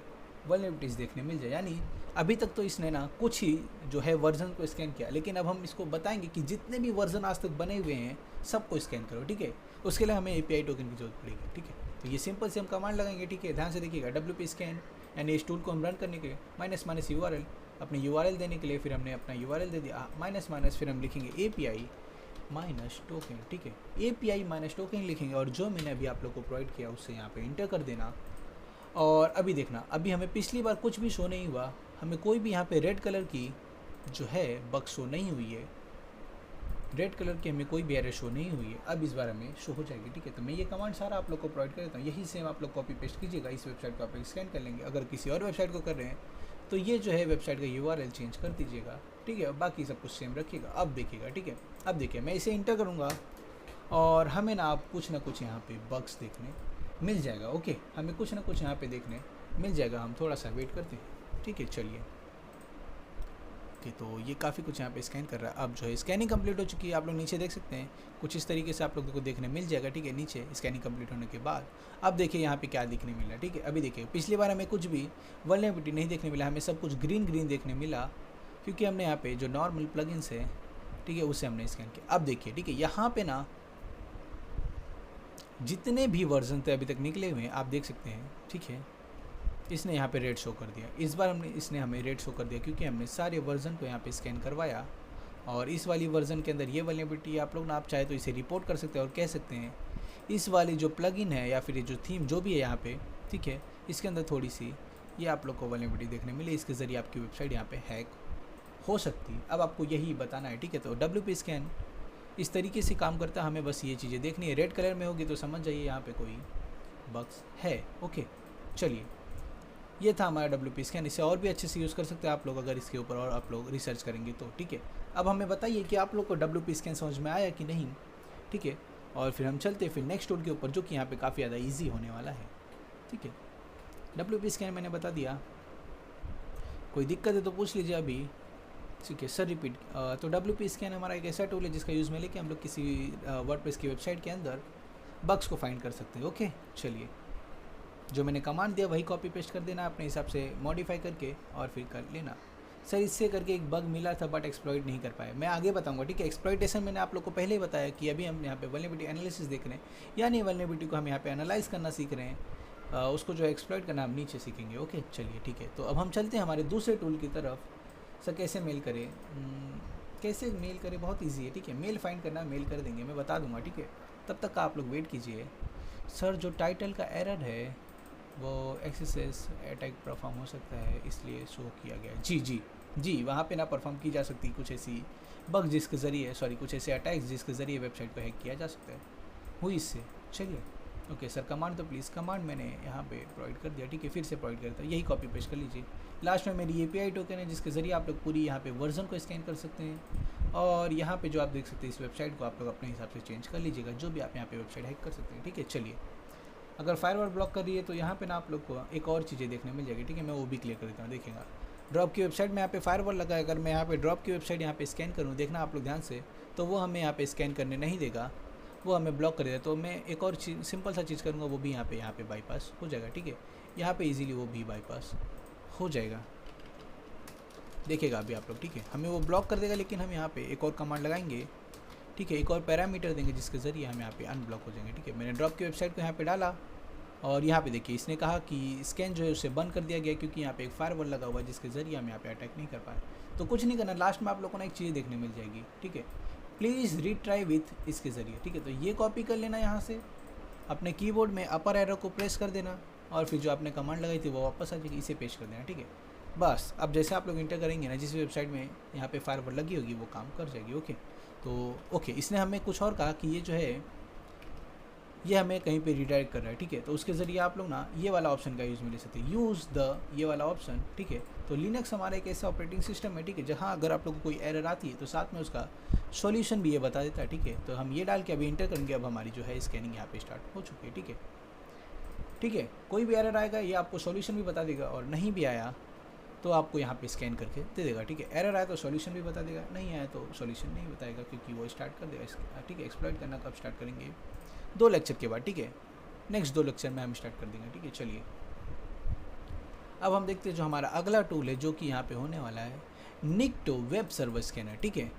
वल्नरेबिलिटीज़ देखने मिल जाए। यानी अभी तक तो इसने ना कुछ ही जो है वर्जन को स्कैन किया, लेकिन अब हम इसको बताएंगे कि जितने भी वर्जन आज तक बने हुए हैं सबको स्कैन करो, ठीक है। उसके लिए हमें API टोकन की जरूरत पड़ेगी, ठीक है। तो ये सिंपल से हम कमांड लगाएंगे, ठीक है, ध्यान से देखिएगा, WP स्कैन यानी इस टूल को हम रन करने के लिए माइनस URL, अपने URL देने के लिए फिर हमने अपना URL दे दिया, माइनस फिर हम लिखेंगे API माइनस टोकन, ठीक है, API माइनस टोकन लिखेंगे और जो मैंने अभी आप लोग को प्रोवाइड किया उससे यहाँ पे इंटर कर देना। और अभी देखना, अभी हमें पिछली बार कुछ भी शो नहीं हुआ, हमें कोई भी यहाँ पे रेड कलर की जो है बग शो नहीं हुई है, रेड कलर की हमें कोई भी एरर शो नहीं हुई है। अब इस बार हमें शो हो जाएगी, ठीक है। तो मैं ये कमांड सारा आप लोग को प्रोवाइड कर देता हूँ, यही सेम आप लोग कॉपी पेस्ट कीजिएगा, इस वेबसाइट को आप स्कैन कर लेंगे। अगर किसी और वेबसाइट को कर रहे हैं तो ये जो है वेबसाइट का URL चेंज कर दीजिएगा, ठीक है, बाकी सब कुछ सेम रखिएगा। अब देखिएगा, ठीक है, अब देखिए मैं इसे इंटर करूँगा और हमें ना आप कुछ ना कुछ यहाँ पे बग्स देखने मिल जाएगा, ओके, हमें कुछ ना कुछ यहाँ पे देखने मिल जाएगा। हम थोड़ा सा वेट करते हैं, ठीक है, चलिए। ओके तो ये काफ़ी कुछ यहाँ पे स्कैन कर रहा है। अब जो है स्कैनिंग कंप्लीट हो चुकी है, आप लोग नीचे देख सकते हैं, कुछ इस तरीके से आप लोगों को देखने मिल जाएगा, ठीक है, नीचे स्कैनिंग कंप्लीट होने के बाद। अब देखिए यहाँ पे क्या दिखने मिला, ठीक है। अभी देखिए पिछली बार हमें कुछ भी वल्नरेबिलिटी नहीं देखने मिला, हमें सब कुछ ग्रीन देखने मिला, क्योंकि हमने यहाँ पे जो नॉर्मल प्लगइन्स है, ठीक है, उससे हमने स्कैन किया। अब देखिए, ठीक है, यहाँ पे ना जितने भी वर्जन थे अभी तक निकले हुए हैं आप देख सकते हैं, ठीक है, इसने यहाँ पे रेड शो कर दिया। इस बार इसने हमें रेड शो कर दिया क्योंकि हमने सारे वर्जन को यहाँ पे स्कैन करवाया। और इस वाली वर्जन के अंदर ये वल्नरेबिलिटी आप लोग ना, आप चाहे तो इसे रिपोर्ट कर सकते हैं और कह सकते हैं इस वाली जो प्लगइन है या फिर ये जो थीम जो भी है यहाँ पे, ठीक है, इसके अंदर थोड़ी सी ये आप लोग को वल्नरेबिलिटी देखने मिली, इसके ज़रिए आपकी वेबसाइट यहाँ पे हैक हो सकती है। अब आपको यही बताना है, ठीक है। तो WP स्कैन इस तरीके से काम करता है, हमें बस ये चीज़ें देखनी है। रेड कलर में होगी तो समझ जाइए यहाँ पे कोई बग्स है, ओके। चलिए, ये था हमारा WP स्कैन, इसे और भी अच्छे से यूज़ कर सकते हैं आप लोग अगर इसके ऊपर और आप लोग रिसर्च करेंगे तो, ठीक है। अब हमें बताइए कि आप लोग को WP स्कैन समझ में आया कि नहीं, ठीक है। और फिर हम चलते फिर नेक्स्ट टूल के ऊपर, जो कि यहाँ पे काफ़ी ज़्यादा ईजी होने वाला है, ठीक है। WP स्कैन मैंने बता दिया, कोई दिक्कत है तो पूछ लीजिए अभी, ठीक है सर, रिपीट। तो WP स्कैन हमारा एक ऐसा टूल है जिसका यूज़ में लेके हम लोग किसी वर्डप्रेस की वेबसाइट के अंदर बग्स को फाइंड कर सकते हैं, ओके। चलिए, जो मैंने कमांड दिया वही कॉपी पेस्ट कर देना अपने हिसाब से मॉडिफाई करके और फिर कर लेना। सर इससे करके एक बग मिला था बट एक्सप्लॉइट नहीं कर पाए, मैं आगे बताऊंगा, ठीक है। एक्सप्लॉइटेशन मैंने आप लोग को पहले ही बताया कि अभी हम यहाँ पे वल्नरेबिलिटी एनालिसिस देख रहे हैं, यानी वल्नरेबिलिटी को हम यहाँ पे एनालाइज करना सीख रहे हैं, उसको जो एक्सप्लॉइट करना हम नीचे सीखेंगे, ओके। चलिए, ठीक है। तो अब हम चलते हैं हमारे दूसरे टूल की तरफ। सर कैसे मेल करें, कैसे मेल करें, बहुत इजी है, ठीक है। मेल फाइंड करना, मेल कर देंगे, मैं बता दूंगा, ठीक है। तब तक का आप लोग वेट कीजिए। सर जो टाइटल का एरर है वो एक्सेस अटैक परफॉर्म हो सकता है इसलिए शो किया गया। जी जी जी, वहाँ पे ना परफॉर्म की जा सकती कुछ ऐसी बग जिसके ज़रिए, सॉरी, कुछ ऐसे अटैक्स जिसके ज़रिए वेबसाइट को हैक किया जा सकता है, हुई इससे। चलिए ओके सर, कमांड तो प्लीज़, कमांड मैंने यहाँ पे प्रोवाइड कर दिया, ठीक है। फिर से प्रोवाइड करता हूँ, यही कॉपी पेस्ट कर लीजिए। लास्ट में मेरी API टोकन है जिसके ज़रिए आप लोग पूरी यहाँ पे वर्जन को स्कैन कर सकते हैं, और यहाँ पे जो आप देख सकते हैं इस वेबसाइट को आप लोग अपने हिसाब से चेंज कर लीजिएगा, जो भी आप यहाँ पे वेबसाइट हैक कर सकते हैं, ठीक है। चलिए, अगर फायरवॉल ब्लॉक कर रही है तो यहाँ पे ना आप लोग को एक और चीज़ें देखने मिल जाएगी, ठीक है। मैं वो भी क्लियर कर देता हूँ, देखिएगा ड्रॉप की वेबसाइट में यहाँ पे फायरवॉल लगा है। अगर मैं यहाँ पे ड्रॉप की वेबसाइट यहाँ पे स्कैन करूँ, देखना आप लोग ध्यान से, तो वो हमें यहाँ पे स्कैन करने नहीं देगा, वो हमें ब्लॉक कर देगा। तो मैं एक और चीज़, सिंपल सा चीज़ करूँगा, वो भी यहाँ पे बाईपास हो जाएगा, ठीक है। यहाँ पे इजीली वो भी बाईपास हो जाएगा, देखिएगा अभी आप लोग, ठीक है। हमें वो ब्लॉक कर देगा, लेकिन हम यहाँ पे एक और कमांड लगाएंगे, ठीक है, एक और पैरामीटर देंगे जिसके ज़रिए हम यहाँ पे अनब्लॉक हो जाएंगे, ठीक है। मैंने ड्रॉप की वेबसाइट को यहाँ पे डाला, और यहाँ पे देखिए इसने कहा कि स्कैन जो है उसे बंद कर दिया गया, क्योंकि यहाँ पे एक फायरवॉल लगा हुआ है जिसके ज़रिए हम यहाँ पे अटैक नहीं कर पाए। तो कुछ नहीं करना, लास्ट में आप लोगों को ना एक चीज़ देखने मिल जाएगी, ठीक है। प्लीज़ रीट्राई विथ इसके ज़रिए, ठीक है। तो ये कॉपी कर लेना, यहाँ से अपने कीबोर्ड में अपर एरो को प्रेस कर देना, और फिर जो आपने कमांड लगाई थी वो वापस आ जाएगी, इसे पेश कर देना, ठीक है। बस अब जैसे आप लोग इंटर करेंगे ना, जिस वेबसाइट में यहाँ पे फायरवॉल लगी होगी वो काम कर जाएगी, ओके। तो ओके, इसने हमें कुछ और कहा कि ये जो है ये हमें कहीं पे रिडायरेक्ट कर रहा है, ठीक है। तो उसके ज़रिए आप लोग ना ये वाला ऑप्शन का यूज़ में ले सकते हैं, यूज़ द ये वाला ऑप्शन, ठीक है। तो लिनक्स हमारा एक ऐसा ऑपरेटिंग सिस्टम है, ठीक है, जहाँ अगर आप लोग को कोई एरर आती है तो साथ में उसका सॉल्यूशन भी ये बता देता है, ठीक है। तो हम ये डाल के अभी इंटर करेंगे, अब हमारी जो है स्कैनिंग यहाँ पे स्टार्ट हो चुकी है, ठीक है, ठीक है। कोई भी एरर आएगा ये आपको सॉल्यूशन भी बता देगा, और नहीं भी आया तो आपको यहाँ पे स्कैन करके दे देगा, ठीक है। एरर आया तो सॉल्यूशन भी बता देगा, नहीं आया तो सॉल्यूशन नहीं बताएगा, क्योंकि वो स्टार्ट कर देगा, ठीक है। एक्सप्लॉइट करना कब स्टार्ट करेंगे, 2 लेक्चर के बाद, ठीक है। नेक्स्ट 2 लेक्चर में हम स्टार्ट कर देंगे, ठीक है। चलिए अब हम देखते हैं जो हमारा अगला टूल है, जो कि यहाँ पे होने वाला है निक्टो वेब सर्वर स्कैनर, ठीक है।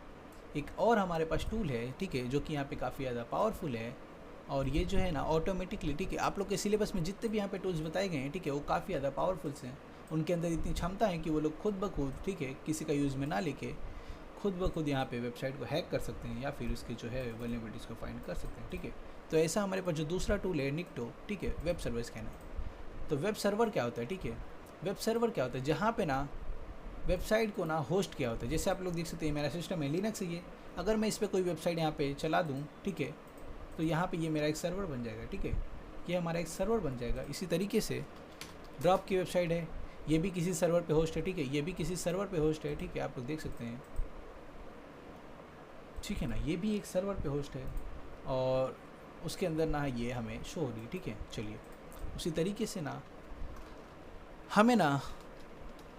एक और हमारे पास टूल है, ठीक है, जो कि यहाँ पे काफ़ी ज़्यादा पावरफुल है, और ये जो है ना ऑटोमेटिकली, ठीक है, आप लोग के सिलेबस में जितने भी यहाँ पे टूल्स बताए गए हैं, ठीक है, वो काफ़ी ज़्यादा पावरफुल्स हैं। उनके अंदर इतनी क्षमता है कि वो लोग खुद ब खुद, ठीक है, किसी का यूज़ में ना लेके खुद ब खुद यहाँ पे वेबसाइट को हैक कर सकते हैं, या फिर उसके जो है वल्नरेबिलिटीज़ को फाइंड कर सकते हैं, ठीक है। तो ऐसा हमारे पास जो दूसरा टूल है निक्टो, ठीक है, वेब सर्वर स्कैनर। तो वेब सर्वर क्या होता है, ठीक है, वेब सर्वर क्या होता है, जहाँ पे ना वेबसाइट को ना होस्ट किया होता है। जैसे आप लोग देख सकते हैं मेरा सिस्टम है लिनक्स है ये, अगर मैं इस पर कोई वेबसाइट यहाँ पे चला दूँ, ठीक है, तो यहाँ पे ये मेरा एक सर्वर बन जाएगा, ठीक है, ये हमारा एक सर्वर बन जाएगा। इसी तरीके से ड्रॉप की वेबसाइट है, ये भी किसी सर्वर पे होस्ट है, ठीक है, ये भी किसी सर्वर पे होस्ट है, ठीक है, आप लोग देख सकते हैं, ठीक है ना, ये भी एक सर्वर पे होस्ट है, और उसके अंदर ना ये हमें शो हो रही, ठीक है। चलिए उसी तरीके से ना हमें ना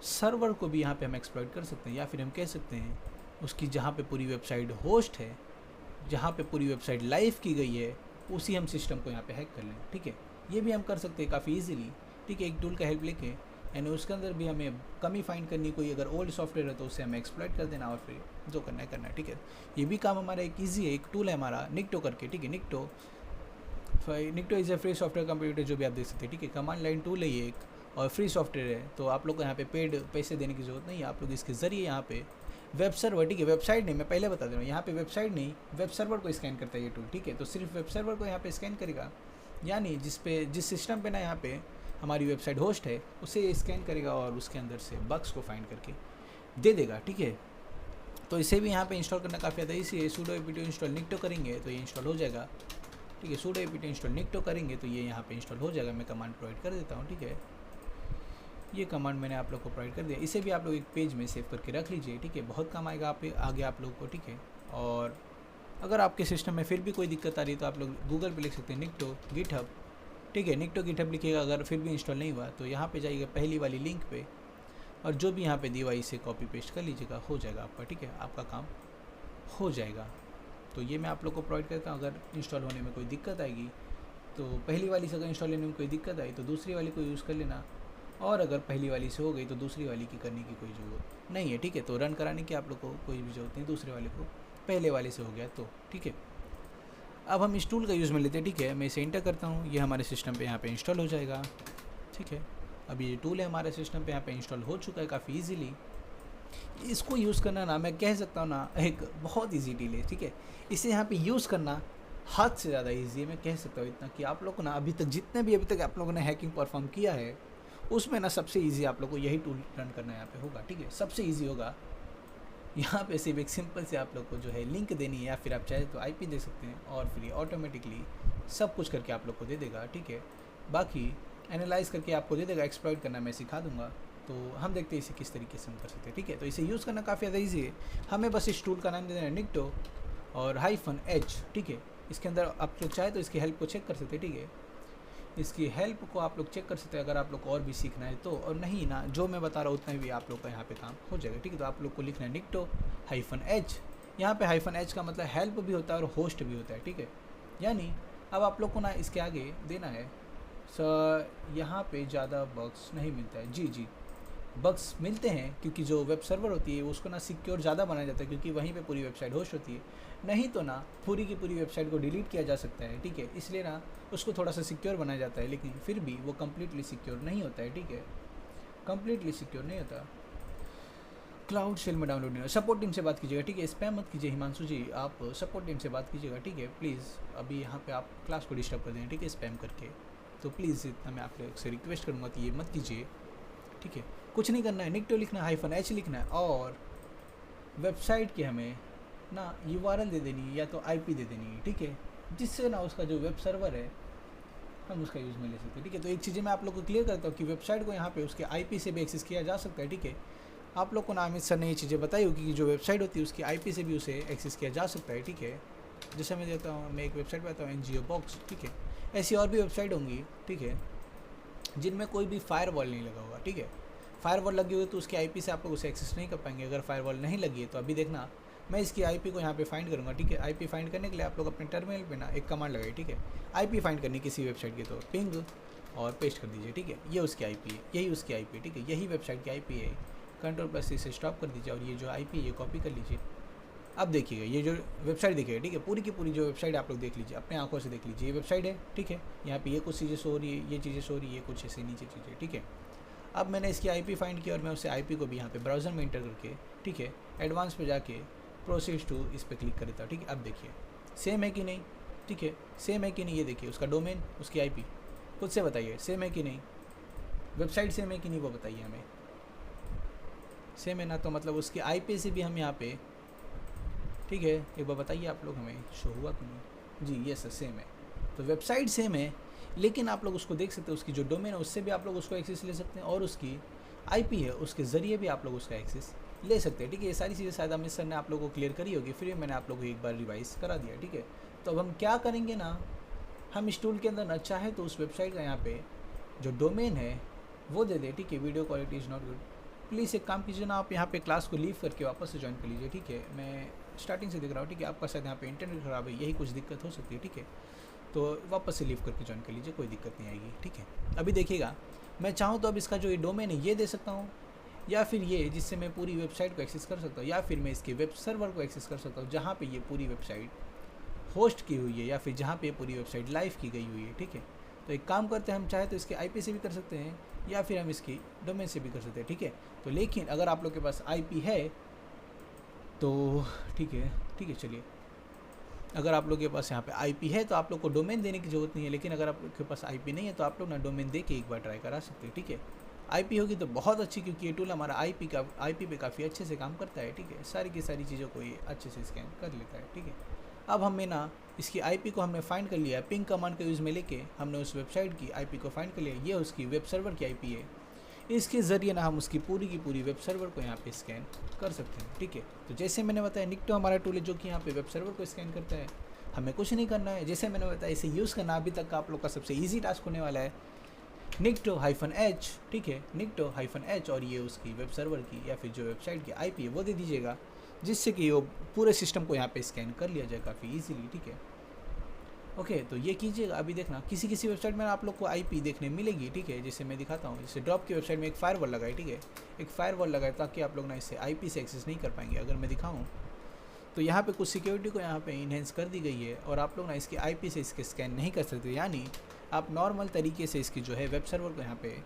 सर्वर को भी यहाँ पे हम एक्सप्लॉइट कर सकते हैं, या फिर हम कह सकते हैं उसकी जहाँ पे पूरी वेबसाइट होस्ट है, जहाँ पे पूरी वेबसाइट लाइव की गई है, उसी हम सिस्टम को यहाँ पे हैक कर लें, ठीक है। ये भी हम कर सकते हैं काफ़ी इजीली, ठीक है, एक टूल का हेल्प लेके, यानी उसके अंदर भी हमें कमी फाइंड करनी, कोई अगर ओल्ड सॉफ्टवेयर है तो उसे हमें एक्सप्लॉइट कर देना, और फिर जो करना है, ठीक है। ये भी काम हमारा एक ईजी है, एक टूल है हमारा निक्टो करके, ठीक है। निक्टो is a free software computer, जो भी आप देख सकते हैं, ठीक है, कमांड लाइन टूल है ये एक, और फ्री सॉफ्टवेयर है, तो आप लोग को यहाँ पे पेड पैसे देने की ज़रूरत नहीं है। आप लोग इसके ज़रिए यहाँ पे वेब सर्वर, ठीक है, वेबसाइट नहीं, मैं पहले बता दे रहा हूँ, यहाँ पे वेबसाइट नहीं, वेब सर्वर को स्कैन करता है ये टूल, ठीक है। तो सिर्फ वेब सर्वर को यहाँ पे स्कैन करेगा, यानी जिस सिस्टम पे ना यहाँ पे हमारी वेबसाइट होस्ट है उसे स्कैन करेगा, और उसके अंदर से बग्स को फाइंड करके दे देगा, ठीक है। तो इसे भी यहाँ पे इंस्टॉल करना काफ़ी ज़्यादा ईजी है। sudo apt इंस्टॉल निक्टो करेंगे तो ये इंस्टॉल हो जाएगा, ठीक है। sudo apt इंस्टॉल निक्टो करेंगे तो ये यहाँ पे इंस्टॉल हो जाएगा। मैं कमांड प्रोवाइड कर देता हूँ, ठीक है, ये कमांड मैंने आप लोग को प्रोवाइड कर दिया। इसे भी आप लोग एक पेज में सेव करके रख लीजिए, ठीक है, बहुत काम आएगा आगे आप लोग को, ठीक है। और अगर आपके सिस्टम में फिर भी कोई दिक्कत आ रही है तो आप लोग गूगल पे लिख सकते हैं निक्टो गिटहब, ठीक है, निक्टो गिटहब लिखिएगा। अगर फिर भी इंस्टॉल नहीं हुआ तो यहाँ पे जाइएगा पहली वाली लिंक पे, और जो भी यहाँ पे दी हुआ इसे कॉपी पेस्ट कर लीजिएगा, हो जाएगा आपका, ठीक है, आपका काम हो जाएगा। तो ये मैं आप लोग को प्रोवाइड करता हूँ। अगर इंस्टॉल होने में कोई दिक्कत आएगी तो पहली वाली से अगर इंस्टॉल होने में कोई दिक्कत आई तो दूसरी वाली को यूज़ कर लेना, और अगर पहली वाली से हो गई तो दूसरी वाली की करने की कोई ज़रूरत नहीं है, ठीक है। तो रन कराने की आप लोग को कोई भी ज़रूरत नहीं, दूसरे वाले को पहले वाले से हो गया तो, ठीक है। अब हम इस टूल का यूज़ में लेते हैं, ठीक है, मैं इसे इंटर करता हूँ, ये हमारे सिस्टम पे यहाँ पे इंस्टॉल हो जाएगा, ठीक है। अब ये टूल है हमारे सिस्टम पे यहाँ पे इंस्टॉल हो चुका है काफ़ी इजीली। इसको यूज़ करना ना मैं कह सकता हूँ ना एक बहुत ईजी डील है, ठीक है। इसे यहाँ पे यूज़ करना हद से ज़्यादा ईजी है, मैं कह सकता हूँ इतना कि आप लोग को ना अभी तक आप लोगों ने हैकिंग परफॉर्म किया है उसमें ना सबसे ईजी आप लोग को यही टूल रन करना यहाँ पे होगा, ठीक है। सबसे ईजी होगा यहाँ पे सिर्फ एक सिंपल से आप लोग को जो है लिंक देनी है, या फिर आप चाहे तो आईपी दे सकते हैं और फिर ये ऑटोमेटिकली सब कुछ करके आप लोग को दे देगा, ठीक है। बाकी एनालाइज करके आपको दे देगा, एक्सप्लॉइट करना मैं सिखा दूंगा। तो हम देखते हैं इसे किस तरीके से हम कर सकते हैं, ठीक है। तो इसे यूज़ करना काफ़ी ज़्यादा ईजी है। हमें बस इस टूल का नाम दे देना है निक्टो और -h, ठीक है। इसके अंदर आप लोग चाहे तो इसकी हेल्प को चेक कर सकते हैं, ठीक है। इसकी हेल्प को आप लोग चेक कर सकते हैं अगर आप लोग को और भी सीखना है तो, और नहीं ना जो मैं बता रहा हूँ उतना भी आप लोग का यहाँ पे काम हो जाएगा, ठीक है। तो आप लोग को लिखना है निक्टो -h। यहाँ पे -h का मतलब हेल्प भी होता है और होस्ट भी होता है, ठीक है। यानी अब आप लोग को ना इसके आगे देना है सर, यहाँ पे ज़्यादा बग्स नहीं मिलता है, जी बग्स मिलते हैं क्योंकि जो वेब सर्वर होती है उसको ना सिक्योर ज़्यादा बनाया जाता है क्योंकि वहीं पे पूरी वेबसाइट होस्ट होती है। नहीं तो ना पूरी की पूरी वेबसाइट को डिलीट किया जा सकता है, ठीक है। इसलिए ना उसको थोड़ा सा सिक्योर बनाया जाता है, लेकिन फिर भी वो कम्प्लीटली सिक्योर नहीं होता है, ठीक है। कम्प्लीटली सिक्योर नहीं होता। क्लाउड शेल में डाउनलोड नहीं हो। सपोर्ट टीम से बात कीजिएगा, ठीक है। स्पैम मत कीजिए हिमांशु जी, आप सपोर्ट टीम से बात कीजिएगा, ठीक है। प्लीज़ अभी यहाँ पे आप क्लास को डिस्टर्ब कर दें, ठीक है, स्पैम करके। तो प्लीज़ इतना मैं आप लोग से रिक्वेस्ट करूँगा कि ये मत कीजिए, ठीक है। कुछ नहीं करना है, निक्टो लिखना है, -h लिखना है और वेबसाइट की हमें ना URL दे देनी है या तो IP दे देनी है, ठीक है, जिससे ना उसका जो वेब सर्वर है हम उसका यूज़ में ले सकते हैं, ठीक है। तो एक चीज़ें मैं आप लोग को क्लियर करता हूँ कि वेबसाइट को यहाँ पे उसके IP से भी एक्सेस किया जा सकता है, ठीक है। आप लोग को ना अमित सर ने ये चीज़ें बताई होगी कि जो वेबसाइट होती है उसकी IP से भी उसे एक्सेस किया जा सकता है, ठीक है। जैसे मैं देता हूँ, मैं एक वेबसाइट बताता हूँ NGO बॉक्स, ठीक है। ऐसी और भी वेबसाइट होंगी, ठीक है, जिनमें कोई भी फायरवॉल नहीं लगा होगा, ठीक है। फायरवॉल लगी हुई तो उसकी IP से आप लोग उसे एक्सेस नहीं कर पाएंगे। अगर फायरवॉल नहीं लगी है तो अभी देखना मैं इसकी IP को यहाँ पे फाइंड करूँगा, ठीक है। IP फाइंड करने के लिए आप लोग अपने टर्मिनल पे ना एक कमांड लगाइए, ठीक है। IP फाइंड करनी किसी वेबसाइट की तो पिंग और पेस्ट कर दीजिए, ठीक है। ये उसकी IP है, यही उसकी IP है, ठीक है। यही वेबसाइट की IP है। Ctrl+C से स्टॉप कर दीजिए और ये जो IP है ये कॉपी कर लीजिए। अब देखिएगा ये जो वेबसाइट देखिएगा, ठीक है, पूरी की पूरी जो वेबसाइट आप लोग देख लीजिए, अपने आंखों से देख लीजिए। ये वेबसाइट है, ठीक है। यहाँ पे ये कुछ चीज़ें शो हो रही है, ये चीज़ें शो हो रही है, ये कुछ ऐसे नीचे चीज़ें, ठीक है। अब मैंने इसकी IP फाइंड की और मैं उसे IP को भी यहाँ पे ब्राउज़र में इंटर करके, ठीक है, एडवांस पे जाके प्रोसेस टू इस पर क्लिक कर देता हूँ, ठीक है। अब देखिए सेम है कि नहीं, ठीक है, सेम है कि नहीं, ये देखिए उसका डोमेन, उसकी IP खुद से बताइए सेम है कि नहीं, वेबसाइट सेम है कि नहीं वो बताइए हमें। सेम है ना, तो मतलब उसकी IP से भी हम यहाँ पे, ठीक है, एक बार बताइए आप लोग हमें शो हुआ कि नहीं। जी ये सर सेम है। तो वेबसाइट सेम है लेकिन आप लोग उसको देख सकते हैं, उसकी जो डोमेन है उससे भी आप लोग उसको एक्सेस ले सकते हैं और उसकी IP है उसके ज़रिए भी आप लोग उसका एक्सेस ले सकते हैं, ठीक है। ये सारी चीज़ें शायद अमित सर ने आप लोगों को क्लियर करी होगी, फिर मैंने आप लोगों को एक बार रिवाइज करा दिया, ठीक है। तो अब हम क्या करेंगे ना, हम इस टूल के अंदर ना चाहे तो उस वेबसाइट का यहाँ पे जो डोमेन है वो दे दे, ठीक है। Video quality is not good, please एक काम कीजिए ना, आप यहाँ पे क्लास को लीव करके वापस से ज्वाइन कर लीजिए, ठीक है। मैं स्टार्टिंग से दिख रहा हूँ, ठीक है। आपका शायद यहाँ पे इंटरनेट ख़राब है, यही कुछ दिक्कत हो सकती है, ठीक है। तो वापस से लीव करके ज्वाइन कर लीजिए, कोई दिक्कत नहीं आएगी, ठीक है। अभी देखिएगा मैं चाहूँ तो अब इसका जो ये डोमेन है ये दे सकता हूँ, या फिर ये जिससे मैं पूरी वेबसाइट को एक्सेस कर सकता हूँ, या फिर मैं इसके वेब सर्वर को एक्सेस कर सकता हूँ जहाँ पे ये पूरी वेबसाइट होस्ट की हुई है, या फिर जहाँ पे पूरी वेबसाइट लाइव की गई हुई है, ठीक है। तो एक काम करते हैं, हम चाहे तो इसके IP से भी कर सकते हैं या फिर हम इसकी डोमेन से भी कर सकते हैं, ठीक है। तो लेकिन अगर आप लोग के पास IP है तो ठीक है, ठीक है, चलिए। अगर आप लोग के पास यहाँ पे IP है तो आप लोग को डोमेन देने की ज़रूरत नहीं है, लेकिन अगर आप लोग के पास IP नहीं है तो आप लोग ना डोमेन दे के एक बार ट्राई करा सकते हैं, ठीक है। IP होगी तो बहुत अच्छी, क्योंकि ये टूल हमारा IP पे काफ़ी अच्छे से काम करता है, ठीक है। सारी की सारी चीज़ों को ये अच्छे से स्कैन कर लेता है, ठीक है। अब हमें ना इसकी IP को हमने फाइंड कर लिया, पिंग कमांड का यूज़ में लेके हमने उस वेबसाइट की IP को फाइंड कर लिया। ये उसकी वेब सर्वर की IP है, इसके ज़रिए ना हम उसकी पूरी की पूरी वेब सर्वर को यहाँ पे स्कैन कर सकते हैं, ठीक है। तो जैसे मैंने बताया निक्टो हमारा टूल है जो कि यहाँ पे वेब सर्वर को स्कैन करता है, हमें कुछ नहीं करना है। जैसे मैंने बताया इसे यूज़ करना अभी तक का आप लोग का सबसे ईजी टास्क होने वाला है। निक्टो -h, ठीक है, निक्टो -h और ये उसकी वेब सर्वर की या फिर जो वेबसाइट की IP है वो दे दीजिएगा, जिससे कि वो पूरे सिस्टम को यहाँ पे स्कैन कर लिया जाए काफ़ी इजीली, ठीक है। ओके, तो ये कीजिएगा। अभी देखना किसी किसी वेबसाइट में आप लोग को IP देखने मिलेगी, ठीक है। जैसे मैं दिखाता हूँ, जैसे ड्रॉप की वेबसाइट में एक फायरवॉल लगाए, ठीक है, एक फायरवॉल लगाए ताकि आप लोग ना इससे IP से एक्सेस नहीं कर पाएंगे। अगर मैं दिखाऊँ तो यहाँ पे कुछ सिक्योरिटी को यहाँ पे इन्हेंस कर दी गई है और आप लोग ना इसकी IP से इसके स्कैन नहीं कर सकते, यानी आप नॉर्मल तरीके से इसकी जो है वेब सर्वर को यहाँ पे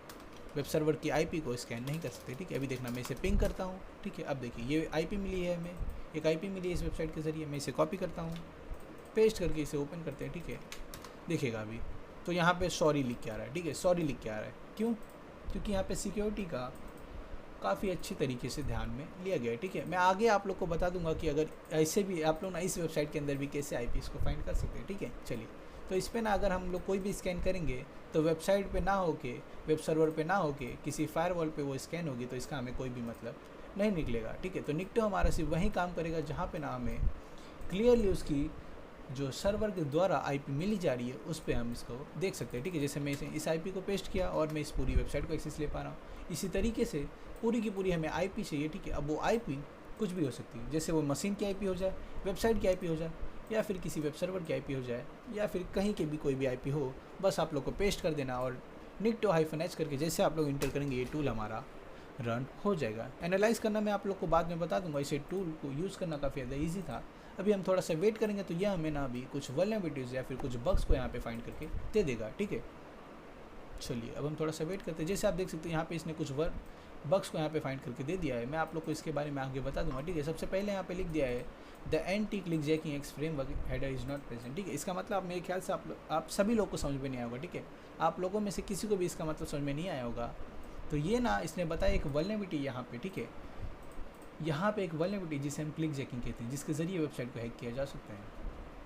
वेब सर्वर की आईपी को स्कैन नहीं कर सकते, ठीक है। अभी देखना, मैं इसे पिंग करता हूँ, ठीक है। अब देखिए ये आईपी मिली है हमें, एक आईपी मिली है इस वेबसाइट के ज़रिए। मैं इसे कॉपी करता हूँ, पेस्ट करके इसे ओपन करते हैं, ठीक है। देखिएगा अभी तो यहाँ पे सॉरी लिख के आ रहा है, ठीक है, सॉरी लिख के आ रहा है। क्यों? क्योंकि यहाँ पे सिक्योरिटी का काफ़ी अच्छी तरीके से ध्यान में लिया गया है, ठीक है। मैं आगे आप लोग को बता दूंगा कि अगर ऐसे भी आप लोग ना इस वेबसाइट के अंदर भी कैसे आईपीएस को फाइंड कर सकते हैं, ठीक है। चलिए, तो इस पर ना अगर हम लोग कोई भी स्कैन करेंगे तो वेबसाइट पे ना होके, वेब सर्वर पे ना होके किसी फायरवॉल पे वो स्कैन होगी, तो इसका हमें कोई भी मतलब नहीं निकलेगा, ठीक है। तो निकटो हमारा सिर्फ वहीं काम करेगा जहाँ पे ना हमें क्लियरली उसकी जो सर्वर के द्वारा आईपी मिली जा रही है उस पर हम इसको देख सकते हैं, ठीक है। जैसे मैं इस आईपी को पेस्ट किया और मैं इस पूरी वेबसाइट को एक्सेस ले पा रहा हूँ। इसी तरीके से पूरी की पूरी हमें आईपी चाहिए, ठीक है। अब वो आईपी कुछ भी हो सकती है, जैसे वो मशीन की आईपी हो जाए, वेबसाइट की आईपी हो जाए, या फिर किसी वेब सर्वर की आईपी हो जाए, या फिर कहीं के भी कोई भी आईपी हो। बस आप लोग को पेस्ट कर देना और nikto-h करके जैसे आप लोग इंटर करेंगे ये टूल हमारा रन हो जाएगा। एनालाइज करना मैं आप लोग को बाद में बता दूंगा, इसे टूल को यूज़ करना काफ़ी ज़्यादा ईजी था। अभी हम थोड़ा सा वेट करेंगे तो यह हमें ना अभी कुछ वल्नरेबिलिटीज़ या फिर कुछ बग्स को यहाँ पे फाइंड करके दे देगा, ठीक है। चलिए अब हम थोड़ा सा वेट करते हैं। जैसे आप देख सकते हैं यहाँ पे इसने कुछ बग्स को यहाँ पे फाइंड करके दे दिया है। मैं आप लोग को इसके बारे में आगे बता दूंगा, ठीक है। सबसे पहले यहाँ पे लिख दिया है the anti click jacking x framework header is not present, ठीक है। इसका मतलब मेरे ख्याल से आप सभी लोग को समझ में नहीं आया होगा, ठीक है। आप लोगों में से किसी को भी इसका मतलब समझ में नहीं आया होगा। तो ये ना इसने बताया एक वल्नरेबिलिटी यहाँ पे, ठीक है। यहाँ पे एक वल्नरेबिलिटी जिसे हम क्लिक जैकिंग कहते हैं, जिसके ज़रिए वेबसाइट को हैक किया जा सकता है,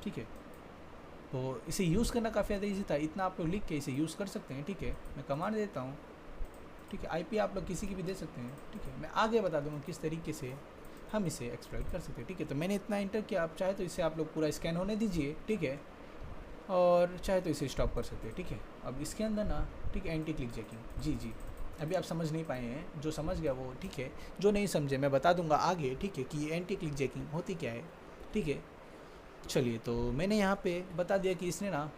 ठीक है। तो इसे यूज़ करना काफ़ी ज़्यादा ईजी था, इतना आप लोग लिख के इसे यूज़ कर सकते हैं, ठीक है। मैं कमांड देता हूँ, ठीक है। आईपी आप लोग किसी की भी दे सकते हैं, ठीक है। मैं आगे बता दूँगा किस तरीके से हम इसे एक्सप्लॉइट कर सकते हैं, ठीक है। तो मैंने इतना इंटर किया, आप चाहे तो इसे आप लोग पूरा स्कैन होने दीजिए, ठीक है, और चाहे तो इसे स्टॉप कर सकते हैं, ठीक है। अब इसके अंदर ना, ठीक है, एंटी क्लिक जैकिंग, जी अभी आप समझ नहीं पाए हैं, जो समझ गया वो ठीक है, जो नहीं समझे मैं बता दूंगा आगे, ठीक है, कि ये एंटी क्लिक जैकिंग होती क्या है, ठीक है। चलिए, तो मैंने यहाँ पे बता दिया कि इसने ना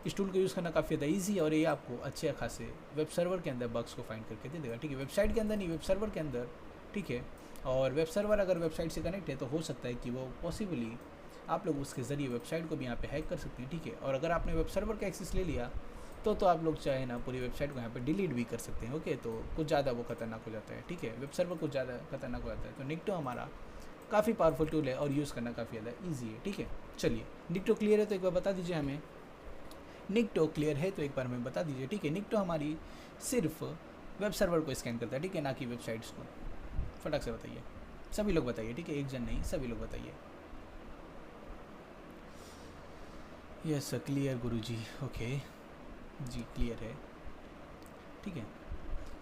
इस टूल को यूज़ करना काफ़ी ज़्यादा ईजी है और ये आपको अच्छे खासे वेब सर्वर के अंदर बग्स को फाइंड करके दे देगा, ठीक है। वेबसाइट के अंदर नहीं, वेब सर्वर के अंदर, ठीक है। और वेब सर्वर अगर वेबसाइट से कनेक्ट है तो हो सकता है कि वो पॉसिबली आप लोग उसके ज़रिए वेबसाइट को भी यहाँ पे हैक कर सकते हैं, ठीक है। और अगर आपने वेब सर्वर का एक्सेस ले लिया तो आप लोग चाहे ना पूरी वेबसाइट को यहाँ पे डिलीट भी कर सकते हैं, ओके। तो कुछ ज़्यादा वो खतरनाक हो जाता है, ठीक है। वेब सर्वर कुछ ज़्यादा खतरनाक हो जाता है। तो निकटो हमारा काफ़ी पावरफुल टूल है और यूज़ करना काफ़ी ज़्यादा ईजी है, ठीक है। चलिए, निकटो क्लियर है तो एक बार बता दीजिए हमें, निकटो क्लियर है तो एक बार हमें बता दीजिए, ठीक है। निकटो हमारी सिर्फ वेब सर्वर को स्कैन करता है, ठीक है, ना कि वेबसाइट्स को। फटाक से बताइए, सभी लोग बताइए, ठीक है, एक जन नहीं, सभी लोग बताइए। यस क्लियर गुरुजी, ओके जी क्लियर है, ठीक है।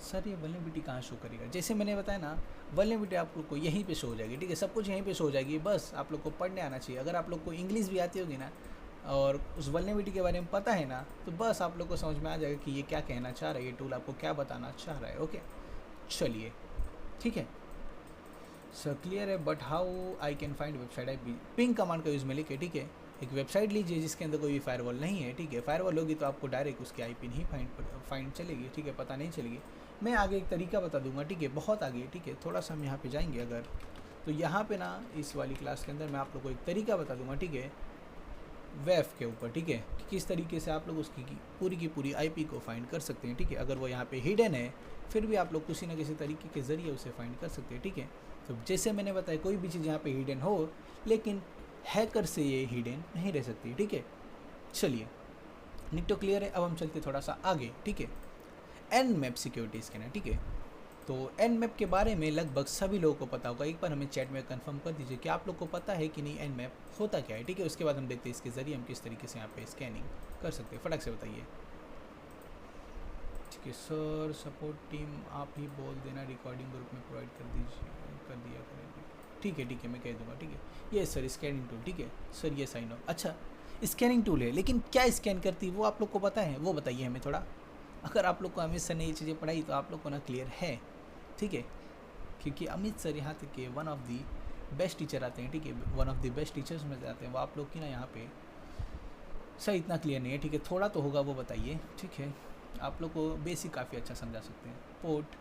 सर ये वल्नरेबिलिटी कहाँ शो करेगा? जैसे मैंने बताया ना, वल्नरेबिलिटी आप लोग को यहीं पे शो हो जाएगी, ठीक है। सब कुछ यहीं पे शो हो जाएगी, बस आप लोग को पढ़ने आना चाहिए। अगर आप लोग को इंग्लिश भी आती होगी ना और उस वल्नरेबिलिटी के बारे में पता है ना, तो बस आप लोग को समझ में आ जाएगा कि ये क्या कहना चाह रहा है, ये टूल आपको क्या बताना चाह रहा है, ओके। चलिए, ठीक है सर क्लियर है। But how I can find website I ping command का यूज़ में लेके, ठीक है। एक वेबसाइट लीजिए जिसके अंदर कोई भी फायरवॉल नहीं है, ठीक है। फायरवॉल होगी तो आपको डायरेक्ट उसकी आईपी नहीं फाइंड चलेगी, ठीक है, पता नहीं चलेगी। मैं आगे एक तरीका बता दूंगा, ठीक है, बहुत आगे, ठीक है। थोड़ा सा हम यहाँ पे जाएंगे अगर, तो यहाँ पे ना इस वाली क्लास के अंदर मैं आप लोग को एक तरीका बता दूंगा, ठीक है, वेफ के ऊपर, ठीक है, कि किस तरीके से आप लोग उसकी की पूरी आईपी को फाइंड कर सकते हैं, ठीक है। अगर वो यहाँ पे हिडन है फिर भी आप लोग किसी न किसी तरीके के ज़रिए उसे फाइंड कर सकते हैं, ठीक है। तो जैसे मैंने बताया, कोई भी चीज़ यहाँ पे हिडन हो लेकिन हैकर से ये हिडन नहीं रह सकती, ठीक है। चलिए, निकटो क्लियर है। अब हम चलते थोड़ा सा आगे, ठीक है। Nmap सिक्योरिटी स्कैनर, ठीक है। तो Nmap के बारे में लगभग सभी लोगों को पता होगा। एक बार हमें चैट में कंफर्म कर दीजिए कि आप लोग को पता है कि नहीं Nmap होता क्या है, ठीक है। उसके बाद हम देखते हैं इसके ज़रिए हम किस तरीके से यहाँ पे स्कैनिंग कर सकते हैं। फटाक से बताइए, ठीक है। सर सपोर्ट टीम आप ही बोल देना, रिकॉर्डिंग ग्रुप में प्रोवाइड कर दिया करेंगे, ठीक है, मैं कह दूँगा, ठीक है। ये सर स्कैनिंग टूल, ठीक है सर, ये साइन ऑफ, अच्छा स्कैनिंग टूल है, लेकिन क्या स्कैन करती है वो आप लोग को पता है, वो बताइए हमें थोड़ा। अगर आप लोग को अमित सर ने ये चीज़ें पढ़ाई तो आप लोग को ना क्लियर है, ठीक है, क्योंकि अमित सर यहाँ तक के one of the best teacher आते हैं, ठीक है, one of the best teachers में जाते हैं वो। आप लोग की ना यहाँ पे सर इतना क्लियर नहीं है, ठीक है, थोड़ा तो होगा, वो बताइए, ठीक है। आप लोग को बेसिक काफ़ी अच्छा समझा सकते हैं। पोर्ट,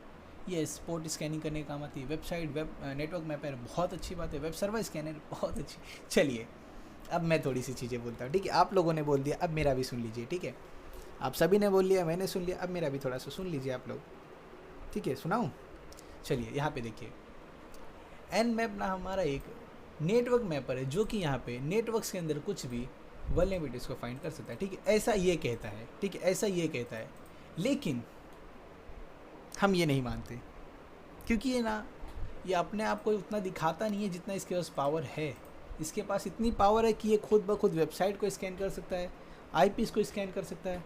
यस पोर्ट स्कैनिंग करने का काम आती है। वेबसाइट वेब नेटवर्क मैपर बहुत अच्छी बात है। वेब सर्वर स्कैनर बहुत अच्छी। चलिए, अब मैं थोड़ी सी चीज़ें बोलता हूँ, ठीक है। आप लोगों ने बोल दिया, अब मेरा भी सुन लीजिए, ठीक है। आप सभी ने बोल लिया, मैंने सुन लिया, अब मेरा भी थोड़ा सा सुन लीजिए आप लोग। ठीक है, सुनाऊँ? चलिए यहाँ पे देखिए, एन मैप ना हमारा एक नेटवर्क मैपर है जो कि यहाँ पे नेटवर्क्स के अंदर कुछ भी वल्नरेबिलिटीज़ को फाइंड कर सकता है। ठीक है, ऐसा ये कहता है। ठीक है, ऐसा ये कहता है, लेकिन हम ये नहीं मानते, क्योंकि ये अपने आप को उतना दिखाता नहीं है जितना इसके पास पावर है। इसके पास इतनी पावर है कि ये खुद ब खुद वेबसाइट को स्कैन कर सकता है, आईपीस को स्कैन कर सकता है,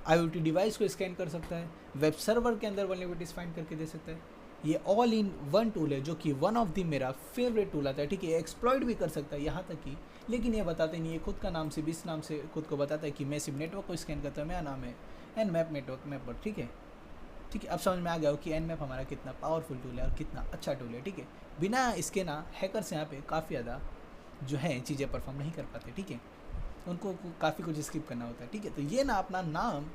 आईओटी डिवाइस को स्कैन कर सकता है, वेब सर्वर के अंदर वल्नरेबिलिटीज़ फाइंड करके दे सकता है। ये ऑल इन वन टूल है जो कि वन ऑफ दी मेरा फेवरेट टूल आता है। ठीक है, एक्सप्लॉइट भी कर सकता है यहाँ तक कि, लेकिन ये बताते नहीं, ये खुद का नाम से इस नाम से खुद को बताता है कि मैं सिर्फ नेटवर्क को स्कैन करता हूँ, मेरा नाम है एन मैप नेटवर्क मैपर। ठीक है, ठीक है, अब समझ में आ गया हो कि एन मैप हमारा कितना पावरफुल टूल है और कितना अच्छा टूल है। ठीक है, बिना इसके हैकर्स यहाँ पे काफ़ी ज़्यादा जो है चीज़ें परफॉर्म नहीं कर पाते। ठीक है, उनको काफ़ी कुछ स्किप करना होता है। ठीक है, तो ये अपना नाम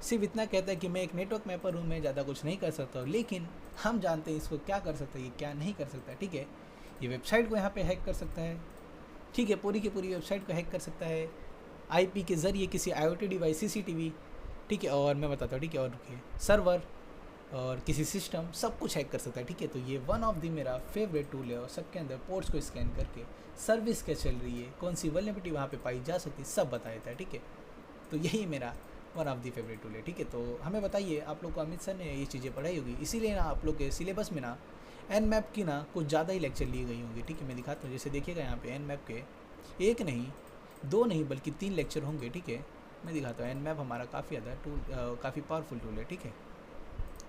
सिर्फ इतना कहता है कि मैं एक नेटवर्क मैपर हूँ, मैं ज़्यादा कुछ नहीं कर सकता हूँ, लेकिन हम जानते हैं इसको क्या कर सकता है, ये क्या नहीं कर सकता है। ठीक है, ये वेबसाइट को यहाँ पे हैक कर सकता है। ठीक है, पूरी की पूरी वेबसाइट को हैक कर सकता है आईपी के ज़रिए, किसी आईओटी डिवाइस, सीसीटीवी, ठीक है, और मैं बताता हूँ, ठीक है, और सर्वर और किसी सिस्टम, सब कुछ हैक कर सकता है। ठीक है, तो ये वन ऑफ दी मेरा फेवरेट टूल है और सबके अंदर पोर्ट्स को स्कैन करके सर्विस क्या चल रही है, कौन सी वल्नरेबिलिटी वहाँ पे पाई जा सकती है, सब बता देता है। ठीक है, तो यही मेरा one of the favourite tool है। ठीक है, तो हमें बताइए, आप लोग को अमित सर ने ये चीज़ें पढ़ाई होगी, इसीलिए आप लोग के सिलेबस में एन मैप की कुछ ज़्यादा ही लेक्चर लिए गई होंगी। ठीक है, मैं दिखाता हूँ, जैसे देखिएगा यहाँ पे एन मैप के एक नहीं, दो नहीं, बल्कि 3 लेक्चर होंगे। ठीक है, मैं दिखाता हूँ, एन मैप हमारा काफ़ी ज़्यादा टूल, काफ़ी पावरफुल टूल है। ठीक है,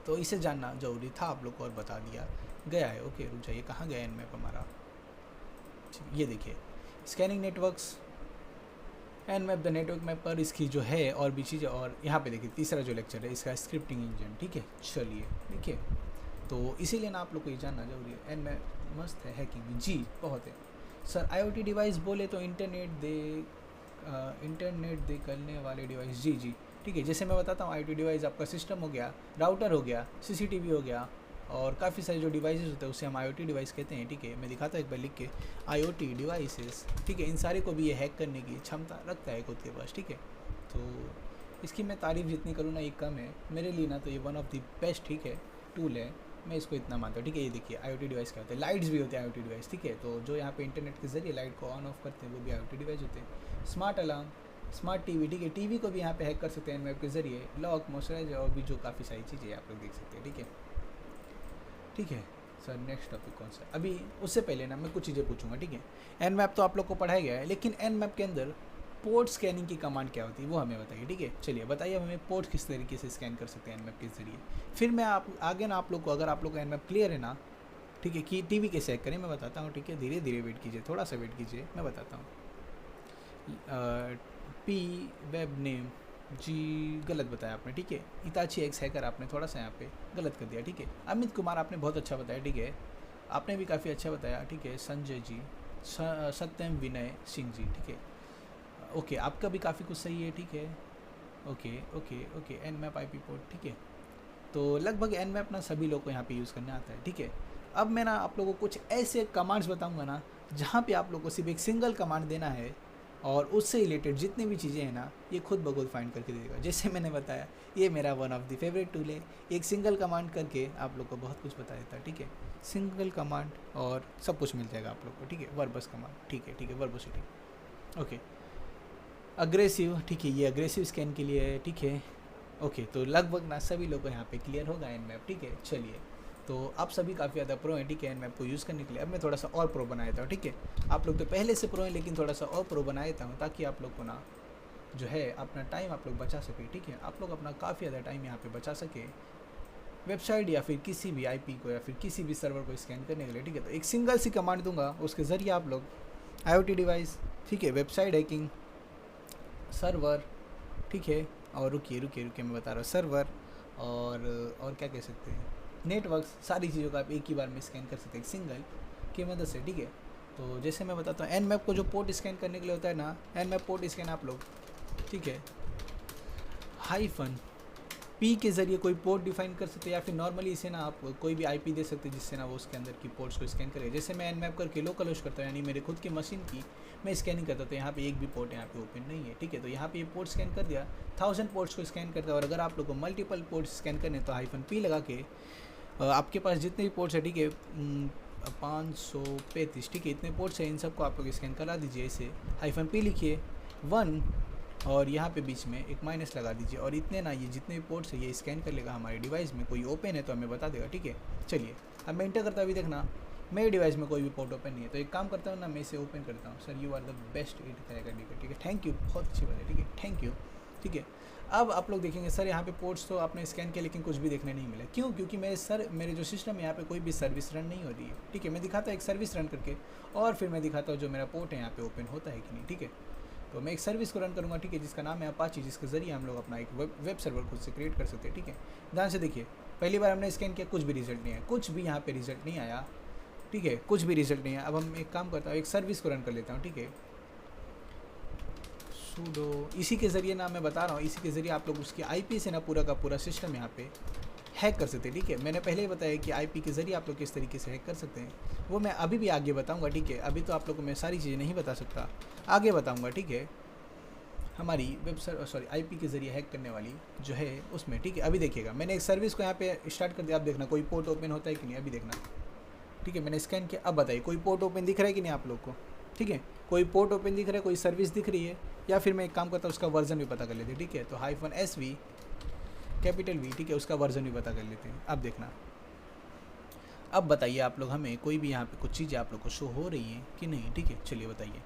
तो इसे जानना ज़रूरी था आप लोग को और बता दिया गया है। ओके, रुक जाइए, कहाँ गया एन मैप हमारा? ये देखिए, scanning networks, nmap the network map पर इसकी जो है और भी चीज़ें, और यहाँ पे देखिए तीसरा जो लेक्चर है इसका स्क्रिप्टिंग इंजन। ठीक है, चलिए देखिए, तो इसीलिए आप लोग को ये जानना जरूरी है। एन मैप मस्त है, हैकिंग जी बहुत है सर। आईओटी डिवाइस बोले तो इंटरनेट दे करने वाले डिवाइस। जी जी, ठीक है, जैसे मैं बताता हूँ, आईओटी डिवाइस आपका सिस्टम हो गया, राउटर हो गया, सीसीटीवी हो गया, और काफ़ी सारे जो डिवाइसेस होते हैं उसे हम आईओटी डिवाइस कहते हैं। ठीक है, मैं दिखाता हूँ एक बार लिख के, आईओटी डिवाइसेस। ठीक है, इन सारे को भी ये हैक करने की क्षमता रखता है खुद के पास। ठीक है, तो इसकी मैं तारीफ़ जितनी करूँ ये कम है मेरे लिए तो ये वन ऑफ द बेस्ट, ठीक है, टूल है, मैं इसको इतना मानता हूँ। ठीक है, ये देखिए आईओटी डिवाइस क्या होता है, लाइट्स भी होते हैं आईओटी डिवाइस। ठीक है, तो जो यहाँ पे इंटरनेट के ज़रिए लाइट को ऑन ऑफ करते हैं वो भी आईओटी डिवाइस होते हैं। स्मार्ट अलार्म, स्मार्ट टीवी, ठीक है, टीवी को भी यहाँ पे हैक कर सकते हैं एन मैप के ज़रिए। लॉक, मॉइस्चराइजर और भी जो काफ़ी सारी चीज़ें आप लोग देख सकते हैं। ठीक है, ठीक है सर, नेक्स्ट टॉपिक कौन सा? अभी उससे पहले मैं कुछ चीज़ें पूछूंगा। ठीक है, एन मैप तो आप लोग को पढ़ाया गया है, लेकिन एन मैप के अंदर पोर्ट स्कैनिंग की कमांड क्या होती है वो हमें बताइए। ठीक है, चलिए बताइए हमें पोर्ट किस तरीके से स्कैन कर सकते हैं एन मैप के ज़रिए। फिर मैं आगे आप लोग को, अगर आप लोग का एन मैप क्लियर है ठीक है, कि टीवी कैसे हैक करें मैं बताता हूँ। ठीक है, धीरे धीरे वेट कीजिए, थोड़ा सा वेट कीजिए, मैं बताता हूँ। पी वेब नेम जी गलत बताया आपने। ठीक है, इताची एक्स हैकर आपने थोड़ा सा यहाँ पे गलत कर दिया। ठीक है, अमित कुमार आपने बहुत अच्छा बताया। ठीक है, आपने भी काफ़ी अच्छा बताया। ठीक है, संजय जी, सत्यम विनय सिंह जी। ठीक है, ओके, आपका भी काफ़ी कुछ सही है। ठीक है, okay okay okay, nmap I P port. ठीक है, तो लगभग एन मैप सभी लोग को यहाँ पे यूज़ करने आता है। ठीक है, अब मैं आप लोगों को कुछ ऐसे कमांड्स बताऊँगा जहाँ पे आप लोग को सिर्फ एक सिंगल कमांड देना है और उससे रिलेटेड जितनी भी चीज़ें हैं ये खुद ब खुद फाइंड करके देगा। जैसे मैंने बताया, ये मेरा one of the favourite tool है, एक सिंगल कमांड करके आप लोग को बहुत कुछ बता देता है। ठीक है, सिंगल कमांड और सब कुछ मिल जाएगा आप लोग को। ठीक है, वर्बस कमांड। ठीक है, ठीक है, वर्बोसिटी। ओके, अग्रेसिव, ठीक है, ये अग्रेसिव स्कैन के लिए है। ठीक है, ओके, तो लगभग सभी लोग को यहाँ पे क्लियर होगा एन मैप। ठीक है, चलिए, तो आप सभी काफ़ी ज़्यादा प्रो हैं। ठीक है, एन मैप को यूज़ करने के लिए अब मैं थोड़ा सा और प्रो बना देता हूँ। ठीक है, आप लोग तो पहले से प्रो हैं, लेकिन थोड़ा सा और प्रो बना देता हूँ ताकि आप लोग को जो है अपना टाइम आप लोग बचा सके। ठीक है, आप लोग अपना काफ़ी ज़्यादा टाइम यहाँ पे बचा सके वेबसाइट या फिर किसी भी आईपी को या फिर किसी भी सर्वर को स्कैन करने के लिए। ठीक है, तो एक सिंगल सी कमांड दूंगा, उसके ज़रिए आप लोग आईओटी डिवाइस, ठीक है, वेबसाइट हैकिंग, सर्वर, ठीक है, और रुकिए रुकिए रुकिए मैं बता रहा हूँ, सर्वर और क्या कह सकते हैं, नेटवर्क्स, सारी चीज़ों का आप एक ही बार में स्कैन कर सकते हैं सिंगल की मदद से। ठीक है, तो जैसे मैं बताता हूँ, एन मैप को जो पोर्ट स्कैन करने के लिए होता है एन मैप पोर्ट स्कैन आप लोग, ठीक है, हाइफन पी के ज़रिए कोई पोर्ट डिफाइन कर सकते हैं, या फिर नॉर्मली इसे ना आप कोई भी आईपी दे सकते हैं जिससे ना वो उसके अंदर की पोर्ट्स को स्कैन करे। जैसे मैं एनमैप करके लोकल होस्ट करता हूँ, यानी मेरे खुद की मशीन की मैं स्कैनिंग करता, तो यहाँ पे एक भी पोर्ट यहाँ पे ओपन नहीं है, ठीक है। तो यहाँ पे ये पोर्ट स्कैन कर दिया, 1000 पोर्ट्स को स्कैन करता है। और अगर आप लोग को मल्टीपल पोर्ट्स स्कैन करने तो -p लगा के आपके पास जितने भी पोर्ट्स है, ठीक है, 535, ठीक है, इतने पोर्ट्स हैं, इन सबको आप लोग स्कैन करा दीजिए। इसे -p लिखिए 1 और यहाँ पे बीच में एक माइनस लगा दीजिए, और इतने ना ये जितने भी पोर्ट्स है ये स्कैन कर लेगा हमारे डिवाइस में। कोई ओपन है तो हमें बता देगा, ठीक है। चलिए अब मैं इंटर करता हूँ, अभी देखना मेरे डिवाइस में कोई भी पोर्ट ओपन नहीं है। तो एक काम करता हूँ ना, मैं इसे ओपन करता हूँ। Sir you are the best add करेगा, ठीक है, थैंक यू, बहुत अच्छी बात है, ठीक है, थैंक यू, ठीक है। अब आप लोग देखेंगे सर यहाँ पे पोर्ट्स तो आपने स्कैन किया लेकिन कुछ भी देखने नहीं मिला। क्यों? क्योंकि मेरे जो सिस्टम है यहाँ पे कोई भी सर्विस रन नहीं हो रही है, ठीक है। मैं दिखाता हूँ एक सर्विस रन करके, और फिर मैं दिखाता हूँ जो मेरा पोर्ट है यहाँ पे ओपन होता है कि नहीं, ठीक है। तो मैं एक सर्विस को रन करूँगा, ठीक है, जिसका नाम है अपाची, जिसके ज़रिए हम लोग अपना एक वेब सर्वर खुद से क्रिएट कर सकते हैं, ठीक है। ध्यान से देखिए, पहली बार हमने स्कैन किया, कुछ भी रिजल्ट नहीं आया, कुछ भी यहाँ पे रिजल्ट नहीं आया, ठीक है, कुछ भी रिजल्ट नहीं आया। अब हम एक काम करता हूँ, एक सर्विस को रन कर लेता हूँ, ठीक है, सूडो। इसी के ज़रिए ना मैं बता रहा हूँ, इसी के ज़रिए आप लोग उसकी आईपी से ना पूरा का पूरा सिस्टम यहाँ पे हैक कर सकते हैं, ठीक है। मैंने पहले ही बताया कि आईपी के ज़रिए आप लोग किस तरीके से हैक कर सकते हैं, वो मैं अभी भी आगे बताऊँगा, ठीक है। अभी तो आप लोग को मैं सारी चीज़ें नहीं बता सकता, आगे बताऊँगा, ठीक है। हमारी वेबसाइट आईपी के ज़रिए हैक करने वाली जो है उसमें, ठीक है। अभी देखिएगा, मैंने एक सर्विस को यहाँ पे स्टार्ट कर दिया। आप देखना कोई पोर्ट ओपन होता है कि नहीं, अभी देखना, ठीक है। मैंने स्कैन किया, अब बताइए कोई पोर्ट ओपन दिख रहा है कि नहीं आप लोग को, ठीक है। कोई पोर्ट ओपन दिख रहा है, कोई सर्विस दिख रही है, या फिर मैं एक काम करता हूँ उसका वर्जन भी पता कर लेते हैं, ठीक है। तो -SV कैपिटल V, ठीक है, उसका वर्जन भी पता कर लेते हैं। अब देखना, अब बताइए आप लोग, हमें कोई भी यहाँ पे कुछ चीज़ें आप लोग को शो हो रही हैं कि नहीं, ठीक है। चलिए बताइए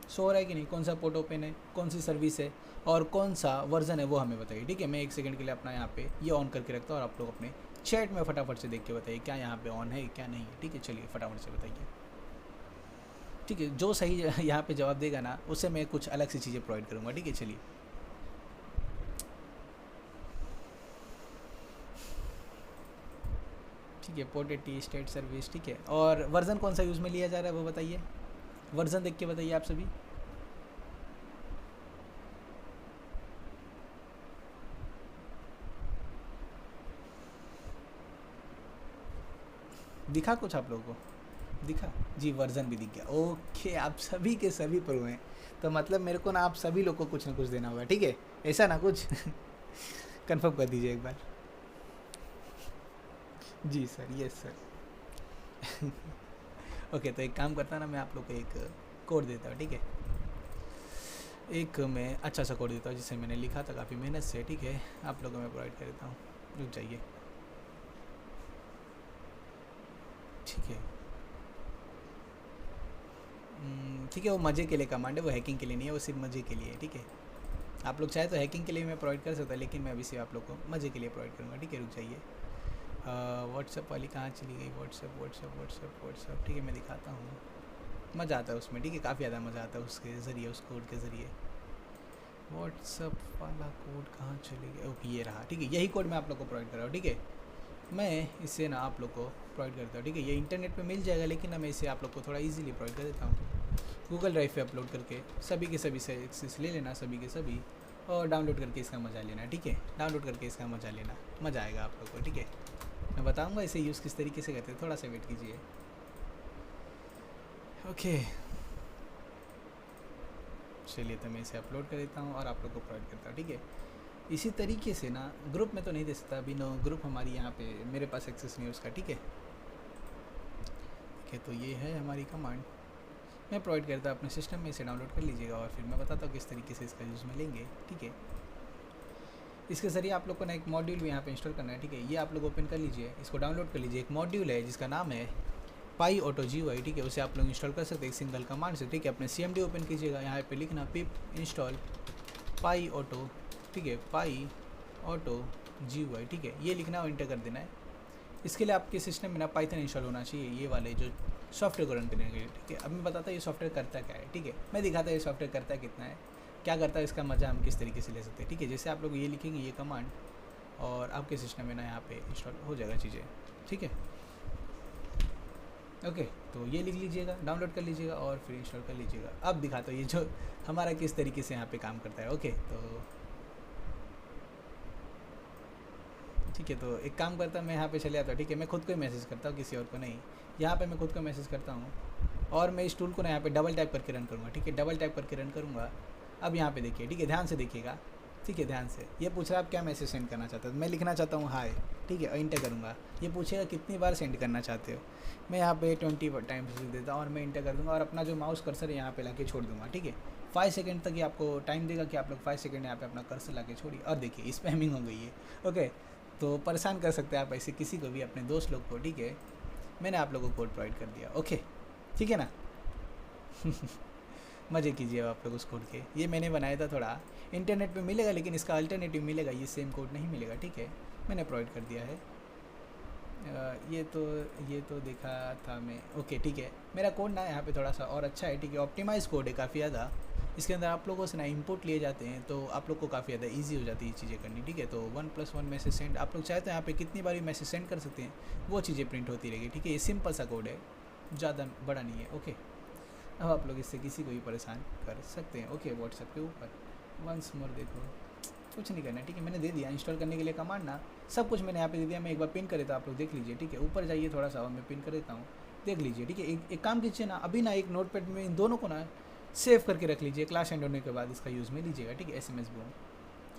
शो हो रहा है कि नहीं, कौन सा पोर्ट ओपन है, कौन सी सर्विस है और कौन सा वर्जन है, वो हमें बताइए, ठीक है। मैं एक सेकंड के लिए अपना यहाँ पे ये ऑन करके रखता हूँ, और आप लोग अपने चैट में फटाफट से देख के बताइए क्या यहाँ पे ऑन है क्या नहीं है, ठीक है। चलिए फटाफट से बताइए, ठीक है। जो सही यहाँ पे जवाब देगा ना, उससे मैं कुछ अलग सी चीज़ें प्रोवाइड करूँगा, ठीक है। चलिए ठीक है, पोर्ट टी स्टेट सर्विस, ठीक है। और वर्जन कौन सा यूज़ में लिया जा रहा है वो बताइए, वर्जन देख के बताइए आप सभी। दिखा कुछ आप लोगों को, दिखा जी, वर्जन भी दिख गया, ओके। आप सभी के सभी प्रो हैं, तो मतलब मेरे को ना आप सभी लोग को कुछ ना कुछ देना होगा, ठीक है, ऐसा ना कुछ कंफर्म कर दीजिए एक बार। जी सर, यस सर ओके, तो एक काम करता ना, मैं आप लोग को एक कोड देता हूँ, ठीक है। एक मैं अच्छा सा कोड देता हूँ जिसे मैंने लिखा था काफ़ी मेहनत से, ठीक है। आप लोगों को मैं प्रोवाइड कर देता हूँ, रुक जाइए, ठीक है। ठीक है, वो मज़े के लिए कमांड है, वो हैकिंग के लिए नहीं है, वो सिर्फ मज़े के लिए है, ठीक है। आप लोग चाहे तो हैकिंग के लिए मैं प्रोवाइड कर सकता, लेकिन मैं अभी से आप लोग को मज़े के लिए प्रोवाइड करूँगा, ठीक है। रुक जाइए, व्हाट्सएप वाली कहाँ चली गई, व्हाट्सएप, ठीक है, मैं दिखाता हूँ। मज़ा आता है उसमें, ठीक है, काफ़ी ज़्यादा मज़ा आता है उसके ज़रिए, उस कोड के ज़रिए। व्हाट्सएप वाला कोड कहाँ चले गया, ओके ये रहा, ठीक है। यही कोड मैं आप लोग को प्रोवाइड कर रहा हूँ, ठीक है। मैं इसे ना आप लोग को प्रोवाइड करता हूँ, ठीक है। ये इंटरनेट पे मिल जाएगा, लेकिन ना मैं इसे आप लोग को थोड़ा इजीली प्रोवाइड कर देता हूँ। गूगल ड्राइव पे अपलोड करके सभी के सभी से एक्सेस ले लेना, सभी के सभी, और डाउनलोड करके इसका मज़ा लेना, ठीक है। डाउनलोड करके इसका मज़ा लेना, मज़ा आएगा आप लोग को, ठीक है। मैं बताऊँगा इसे यूज़ किस तरीके से करते हैं, थोड़ा सा वेट कीजिए, ओके। चलिए, तो मैं इसे अपलोड कर देता हूँ और आप लोग को प्रोवाइड करता हूँ, ठीक है। इसी तरीके से ना ग्रुप में तो नहीं दे सकता अभी, नो ग्रुप हमारी यहाँ पे मेरे पास एक्सेस नहीं है उसका, ठीक है। ठीक है, तो ये है हमारी कमांड, मैं प्रोवाइड करता हूँ अपने सिस्टम में, इसे डाउनलोड कर लीजिएगा, और फिर मैं बताता हूँ किस तरीके से इसका यूज़ में लेंगे, ठीक है। इसके ज़रिए आप लोग को ना एक मॉड्यूल भी यहाँ पे इंस्टॉल करना है, ठीक है। ये आप लोग ओपन कर लीजिए, इसको डाउनलोड कर लीजिए। एक मॉड्यूल है जिसका नाम है PyAutoGUI, ठीक है, उसे आप लोग इंस्टॉल कर सकते हैं एक सिंगल कमांड से, ठीक है। अपने CMD ओपन कीजिएगा, यहाँ पे लिखना पिप इंस्टॉल PyAuto, ठीक है, PyAutoGUI, ठीक है, ये लिखना और इंटर कर देना है। इसके लिए आपके सिस्टम में ना पाइथन इंस्टॉल होना चाहिए, ये वाले जो सॉफ्टवेयर को रन करने के लिए, ठीक है। अब मैं बताता हूँ ये सॉफ्टवेयर करता क्या है, ठीक है। मैं दिखाता हूँ ये सॉफ्टवेयर करता कितना है, क्या करता है, इसका मज़ा हम किस तरीके से ले सकते हैं, ठीक है। जैसे आप लोग ये लिखेंगे ये कमांड, और आपके सिस्टम में ना यहाँ पे इंस्टॉल हो जाएगा चीज़ें, ठीक है। ओके, तो ये लिख लीजिएगा, डाउनलोड कर लीजिएगा और फिर इंस्टॉल कर लीजिएगा। अब दिखाता हूँ ये जो हमारा किस तरीके से यहाँ पे काम करता है, ओके। तो ठीक है, तो एक काम करता हूँ, मैं यहाँ पे चले आता हूँ, ठीक है, मैं खुद को ही मैसेज करता हूँ, किसी और को नहीं। यहाँ पे मैं खुद को मैसेज करता हूँ और मैं इस टूल को ना यहाँ पे डबल टैप करके रन करूँगा, ठीक है, डबल टैप करके रन करूँगा। अब यहाँ पे देखिए, ठीक है, ध्यान से देखिएगा, ठीक है, ध्यान से। ये पूछ रहा है आप क्या मैसेज सेंड करना चाहते हो, मैं लिखना चाहता हूँ हाय, ठीक है, इंटर करूँगा। ये पूछेगा कितनी बार सेंड करना चाहते हो, मैं यहाँ पे 20 टाइम्स लिख देता हूँ और मैं इंटर कर दूँगा और अपना जो माउस कर्सर है यहाँ पे लाके छोड़ दूँगा, ठीक है। 5 सेकंड तक ये आपको टाइम देगा कि आप लोग 5 सेकंड यहाँ पे अपना कर्सर लाके छोड़िए। और देखिए स्पैमिंग हो गई है, ओके। तो परेशान कर सकते हैं आप ऐसे किसी को भी, अपने दोस्त लोग को, ठीक है। मैंने आप लोगों को कोड प्रोवाइड कर दिया, ओके, ठीक है ना। मज़े कीजिए आप लोग उस कोड के। ये मैंने बनाया था, थोड़ा इंटरनेट पे मिलेगा लेकिन इसका अल्टरनेटिव मिलेगा, ये सेम कोड नहीं मिलेगा, ठीक है। मैंने प्रोवाइड कर दिया है। ये तो देखा था मैं, ओके, ठीक है। मेरा कोड ना यहाँ पे थोड़ा सा और अच्छा है, ठीक है, ऑप्टिमाइज़ कोड है काफ़ी ज़्यादा। इसके अंदर आप लोगों से ना इनपुट लिए जाते हैं तो आप लोग को काफ़ी ज़्यादा ईजी हो जाती है ये चीज़ें करनी, ठीक है। तो 1+1 मैसेज सेंड, आप लोग चाहते हैं यहाँ पे कितनी बार भी मैसेज सेंड कर सकते हैं, वो चीज़ें प्रिंट होती रहेगी, ठीक है। ये सिंपल सा कोड है, ज़्यादा बड़ा नहीं है, ओके। अब आप लोग इससे किसी को भी परेशान कर सकते हैं, ओके। व्हाट्सएप के ऊपर वंस मोर देखो, कुछ नहीं करना, ठीक है। मैंने दे दिया इंस्टॉल करने के लिए कमांड ना, सब कुछ मैंने यहाँ पे दे दिया। मैं एक बार पिन कर देता हूँ, आप लोग देख लीजिए, ठीक है। ऊपर जाइए थोड़ा सा और मैं पिन कर देता हूँ, देख लीजिए, ठीक है। एक काम कीजिए ना, अभी ना एक नोटपैड में इन दोनों को ना सेव करके रख लीजिए, क्लास एंड होने के बाद इसका यूज़ में लीजिएगा, ठीक है। SMS बूम,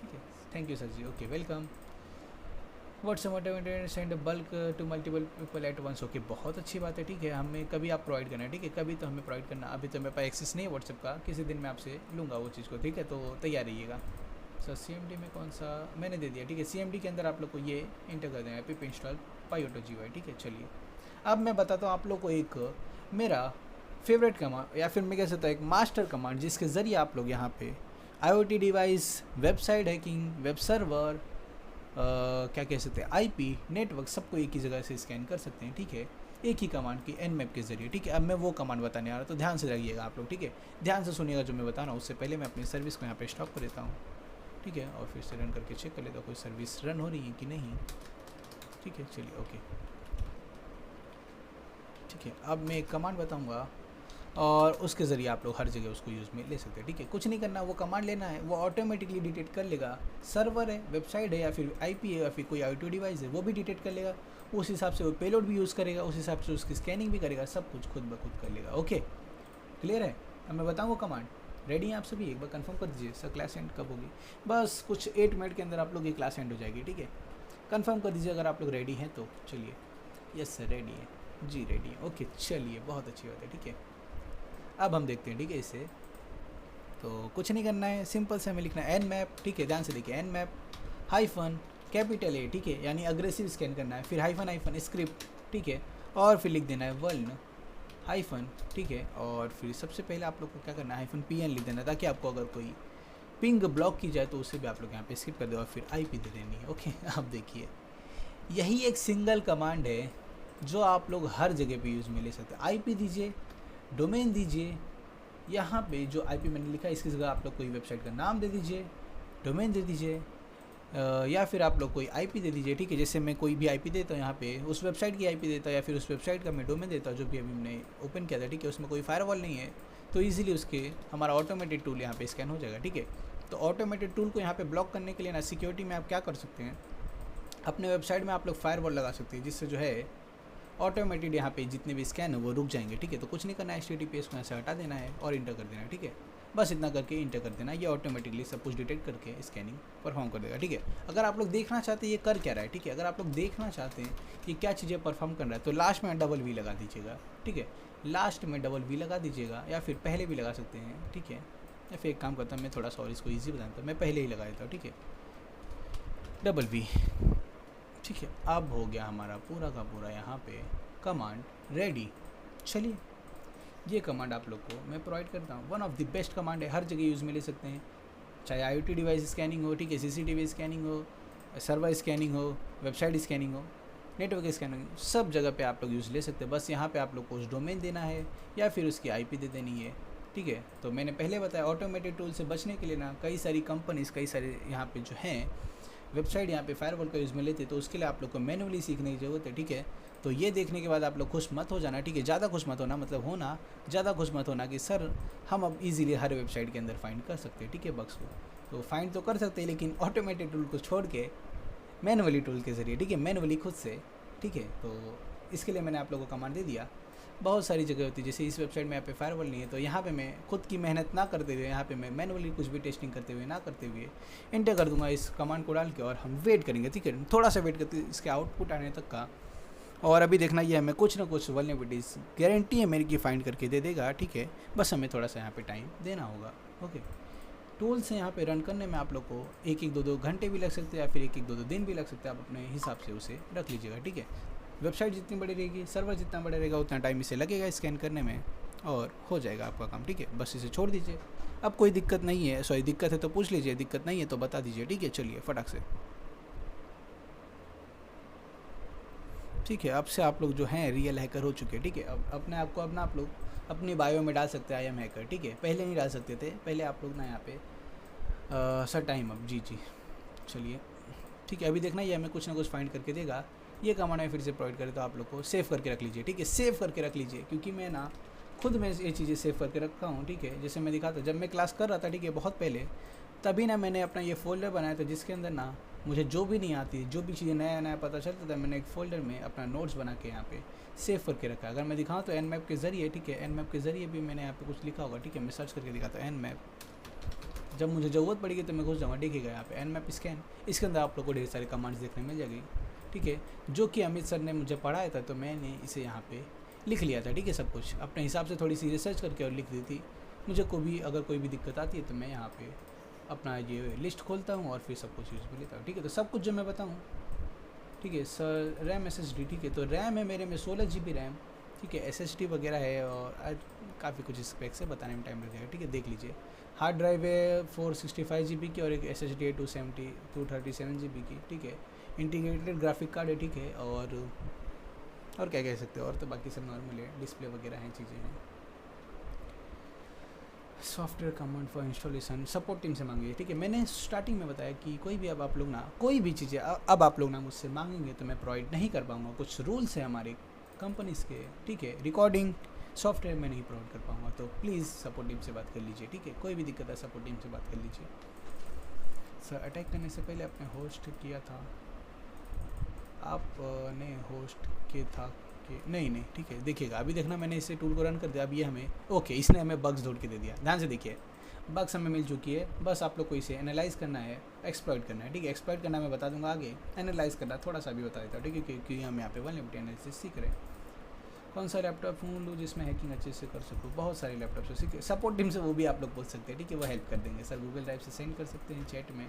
ठीक है। Thank you sir ji, okay, welcome. WhatsApp send bulk to multiple people at once, okay, बहुत अच्छी बात है, ठीक है। हमें कभी आप प्रोवाइड करना है, ठीक है, कभी तो हमें प्रोवाइड करना। अभी तो मेरे पास एक्सेस नहीं है व्हाट्सएप का, किसी दिन मैं आपसे लूँगा वो चीज़ को, ठीक है। तो तैयार रहिएगा। सर CMD में कौन सा मैंने दे दिया, ठीक है। CMD के अंदर आप लोग को ये इंटर कर देना, पिप इंस्टॉल PyAutoGui, ठीक है। चलिए अब मैं बताता हूँ आप लोग को एक मेरा फेवरेट कमांड, या फिर मैं कह सकता हूँ एक मास्टर कमांड, जिसके ज़रिए आप लोग यहाँ पे IoT device, website hacking, web server, क्या कह सकते हैं IP नेटवर्क, सबको एक ही जगह से स्कैन कर सकते हैं, ठीक है, एक ही कमांड की Nmap के ज़रिए, ठीक है। अब मैं वो कमांड बताने आ रहा हूँ, तो ध्यान से रहिएगा आप लोग, ठीक है। ध्यान से सुनिएगा जो मैं बता रहा हूँ। उससे पहले मैं अपनी सर्विस को यहाँ पे स्टॉप कर देता हूँ, ठीक है, और फिर से रन करके चेक कर लेता हूँ कोई सर्विस रन हो रही है कि नहीं, ठीक है। चलिए, ओके, ठीक है। अब मैं एक कमांड बताऊँगा और उसके ज़रिए आप लोग हर जगह उसको यूज़ में ले सकते हैं, ठीक है। कुछ नहीं करना, वो कमांड लेना है, वो ऑटोमेटिकली डिटेक्ट कर लेगा, सर्वर है, वेबसाइट है, या फिर IP है, या फिर कोई IoT डिवाइस है, वो भी डिटेक्ट कर लेगा। उस हिसाब से वो पेलोड भी यूज़ करेगा, उस हिसाब से उसकी स्कैनिंग भी करेगा, सब कुछ खुद ब खुद कर लेगा, ओके, क्लियर है। अब मैं बताऊँ वो कमांड, रेडी हैं आप सभी, एक बार कंफर्म कर दीजिए। सर क्लास एंड कब होगी? बस कुछ 8 मिनट के अंदर आप लोग ये क्लास एंड हो जाएगी, ठीक है। कंफर्म कर दीजिए अगर आप लोग रेडी हैं तो। चलिए, यस सर रेडी है जी, रेडी है, ओके। चलिए, बहुत अच्छी बात है, ठीक है। अब हम देखते हैं, ठीक है, इसे तो कुछ नहीं करना है, सिंपल से हमें लिखना है Nmap, ठीक है। ध्यान से देखिए, Nmap हाइफन कैपिटल A, ठीक है, यानी अग्रेसिव स्कैन करना है, फिर हाइफन स्क्रिप्ट, ठीक है, और फिर लिख देना है वर्ल्ड हाइफन, ठीक है। और फिर सबसे पहले आप लोग को क्या करना है, -PN लिख देना, ताकि आपको अगर कोई पिंग ब्लॉक की जाए तो उसे भी आप लोग यहाँ पे स्किप कर दो, और फिर IP दे देनी है, ओके। आप देखिए, यही एक सिंगल कमांड है जो आप लोग हर जगह पे यूज़ में ले सकते हैं। IP दीजिए, डोमेन दीजिए, यहाँ पे जो IP मैंने लिखा है इसकी जगह आप लोग कोई वेबसाइट का नाम दे दीजिए, डोमेन दे दीजिए, या फिर आप लोग कोई IP दे दीजिए, ठीक है। जैसे मैं कोई भी IP देता हूँ यहाँ पे, उस वेबसाइट की IP देता हूँ, या फिर उस वेबसाइट का मैं डोमेन देता हूँ जो भी अभी मैंने ओपन किया था, ठीक है। उसमें कोई फायरवॉल नहीं है, तो ईजिली उसके हमारा ऑटोमेटेड टूल यहाँ पे स्कैन हो जाएगा, ठीक है। तो ऑटोमेटेड टूल को यहाँ पे ब्लॉक करने के लिए ना, सिक्योरिटी में आप क्या कर सकते हैं, अपने वेबसाइट में आप लोग फायरवॉल लगा सकते हैं, जिससे जो है ऑटोमेटेड यहाँ पे जितने भी स्कैन है वो रुक जाएंगे, ठीक है। तो कुछ नहीं करना है, HTTPS को यहाँ से हटा देना है और इंटर कर देना है, ठीक है। बस इतना करके इंटर कर देना, ये ऑटोमेटिकली सब कुछ डिटेक्ट करके स्कैनिंग परफॉर्म कर देगा, ठीक है। अगर आप लोग देखना चाहते हैं ये कर क्या रहा है, ठीक है, अगर आप लोग देखना चाहते हैं कि क्या चीज़ें परफॉर्म कर रहा है, तो लास्ट में डबल V लगा दीजिएगा, ठीक है। लास्ट में डबल V लगा दीजिएगा, या फिर पहले भी लगा सकते हैं, ठीक है। या फिर एक काम करता हूँ मैं, थोड़ा सा और इसको ईजी बताता हूँ, मैं पहले ही लगा देता हूँ, ठीक है, डबल V, ठीक है। अब हो गया हमारा पूरा का पूरा यहाँ पे कमांड रेडी। चलिए, ये कमांड आप लोग को मैं प्रोवाइड करता हूँ, one of the best command है, हर जगह यूज़ में ले सकते हैं, चाहे IoT डिवाइस स्कैनिंग हो, ठीक है, CCTV स्कैनिंग हो, सर्वर स्कैनिंग हो, वेबसाइट स्कैनिंग हो, नेटवर्क स्कैनिंग, सब जगह पे आप लोग यूज़ ले सकते हैं। बस यहाँ पे आप लोग को उस डोमेन देना है या फिर उसकी IP दे देनी है, ठीक है। तो मैंने पहले बताया, ऑटोमेटेड टूल से बचने के लिए ना कई सारी कंपनीज, कई सारे यहाँ पे जो हैं वेबसाइट यहाँ पे फायरवॉल का यूज़ में लेते, तो उसके लिए आप लोग को मैनुअली सीखने की ज़रूरत है, ठीक है। तो ये देखने के बाद आप लोग खुश मत हो जाना, ठीक है, ज़्यादा खुश मत होना, मतलब होना ज़्यादा खुश मत होना कि सर हम अब इजीली हर वेबसाइट के अंदर फाइंड कर सकते हैं, ठीक है, बग्स को। तो फाइंड तो कर सकते हैं, लेकिन ऑटोमेटेड टूल को छोड़ के मैनुअली टूल के ज़रिए, ठीक है, मैनुअली खुद से, ठीक है। तो इसके लिए मैंने आप लोगों को कमांड दे दिया। बहुत सारी जगह होती है, जैसे इस वेबसाइट में यहाँ पे फायरवॉल नहीं है, तो यहाँ पे मैं खुद की मेहनत ना करते हुए, यहाँ पे मैं मैनुअली कुछ भी टेस्टिंग करते हुए ना करते हुए एंटर कर दूंगा इस कमांड को डाल के, और हम वेट करेंगे, ठीक है, थोड़ा सा वेट करते इसके आउटपुट आने तक का। और अभी देखना ये हमें कुछ ना कुछ वल्नरेबिलिटीज़ गारंटी है मेरी की फाइंड करके दे देगा, ठीक है। बस हमें थोड़ा सा यहाँ पे टाइम देना होगा। ओके, टूल से यहाँ पे रन करने में आप लोग को 1-1, 2-2 घंटे भी लग सकते हैं, या फिर 1-1, 2-2 दिन भी लग सकते हैं, आप अपने हिसाब से उसे रख लीजिएगा, ठीक है। वेबसाइट जितनी बड़ी रहेगी, सर्वर जितना बड़ा रहेगा, उतना टाइम इसे लगेगा स्कैन करने में, और हो जाएगा आपका काम, ठीक है। बस इसे छोड़ दीजिए। अब कोई दिक्कत नहीं है, सॉरी दिक्कत है तो पूछ लीजिए, दिक्कत नहीं है तो बता दीजिए, ठीक है। चलिए फटाक से, ठीक है। अब से आप लोग जो हैं रियल हैकर हो चुके हैं, ठीक है। अब अपने आप को अपना आप लोग अपनी बायो में डाल सकते हैं आई एम हैकर, ठीक है। पहले नहीं डाल सकते थे, पहले आप लोग ना यहाँ पे सर टाइम अब, जी चलिए, ठीक है। अभी देखना ये हमें कुछ ना कुछ फाइंड करके देगा। ये कमांड मैं फिर से प्रोवाइड करे तो आप लोग को सेव करके रख लीजिए, ठीक है। सेव करके रख लीजिए, क्योंकि मैं ना खुद में ये चीज़ें सेव करके रखा हूँ, ठीक है। जैसे मैं दिखाता, जब मैं क्लास कर रहा था, ठीक है, बहुत पहले, तभी ना मैंने अपना ये फ़ोल्डर बनाया था, जिसके अंदर ना मुझे जो भी नहीं आती, जो भी चीज़ें नया नया पता चलता था, मैंने एक फ़ोल्डर में अपना नोट्स बना के यहाँ पे सेव करके रखा। अगर मैं दिखाऊँ तो nmap के ज़रिए, ठीक है, nmap के ज़रिए भी मैंने यहाँ पे कुछ लिखा होगा, ठीक है। मैं सर्च करके दिखाता हूँ nmap, जब मुझे ज़रूरत पड़ेगी तो मैं घुस जाऊँगा, देखिएगा यहाँ पे nmap स्कैन। इसके अंदर आप लोग को ढेर सारे कमांड्स देखने मिल जाएगी, ठीक है, जो कि अमित सर ने मुझे पढ़ाया था, तो मैंने इसे यहाँ पे लिख लिया था, ठीक है। सब कुछ अपने हिसाब से थोड़ी सी रिसर्च करके और लिख दी थी। मुझे अगर कोई भी दिक्कत आती है तो मैं यहाँ पे अपना ये लिस्ट खोलता हूँ और फिर सब कुछ यूज़ में लेता हूँ, ठीक है। तो सब कुछ जो मैं बताऊँ, ठीक है। सर रैम SSD, ठीक है, तो रैम है मेरे में 16 GB रैम, ठीक है। SSD वगैरह है, और काफ़ी कुछ स्पेक्स है, बताने में टाइम लगेगा, ठीक है, देख लीजिए। हार्ड ड्राइव है 465 GB की, और एक SSD है 237 GB की, ठीक है। इंटीग्रेटेड ग्राफिक कार्ड है, ठीक है। और क्या कह सकते हो, और तो बाकी सब नॉर्मल है, डिस्प्ले वगैरह हैं, चीज़ें हैं। Software command for installation support team से मांगिए, ठीक है। मैंने स्टार्टिंग में बताया कि कोई भी अब आप लोग ना कोई भी चीज़ें अब आप लोग ना मुझसे मांगेंगे तो मैं प्रोवाइड नहीं कर पाऊँगा। कुछ रूल्स हैं हमारे कंपनीज़ के, ठीक है। रिकॉर्डिंग सॉफ्टवेयर में नहीं प्रोवाइड कर पाऊँगा, तो प्लीज़ सपोर्ट टीम से बात कर लीजिए, ठीक है। कोई भी दिक्कत है सपोर्ट टीम से बात कर लीजिए। सर अटैक करने से पहले आपने होस्ट किया था, आपने होस्ट किया था कि नहीं, ठीक है। देखिएगा अभी देखना, मैंने इसे टूल को रन कर दिया, अब ये हमें ओके, इसने हमें बग्स ढूंढ के दे दिया। ध्यान से देखिए, बग्स हमें मिल चुकी है। बस आप लोग को इसे एनालाइज करना है, एक्सप्लॉइट करना है, ठीक है। एक्सप्लॉइट करना मैं बता दूंगा आगे, एनालाइज करना थोड़ा सा भी बता देता हूँ, ठीक है, क्योंकि हम यहाँ पे वल्नरेबिलिटी एनालिसिस सीख रहे हैं। कौन सा लैपटॉप फ़ोन लूँ जिसमें हैकिंग अच्छे से कर सकूँ? बहुत सारे लैपटॉप से सीखे। सपोर्ट टीम से वो भी आप लोग बोल सकते हैं, ठीक है, वो हेल्प कर देंगे। सर गूगल ड्राइव से सेंड कर सकते हैं चैट में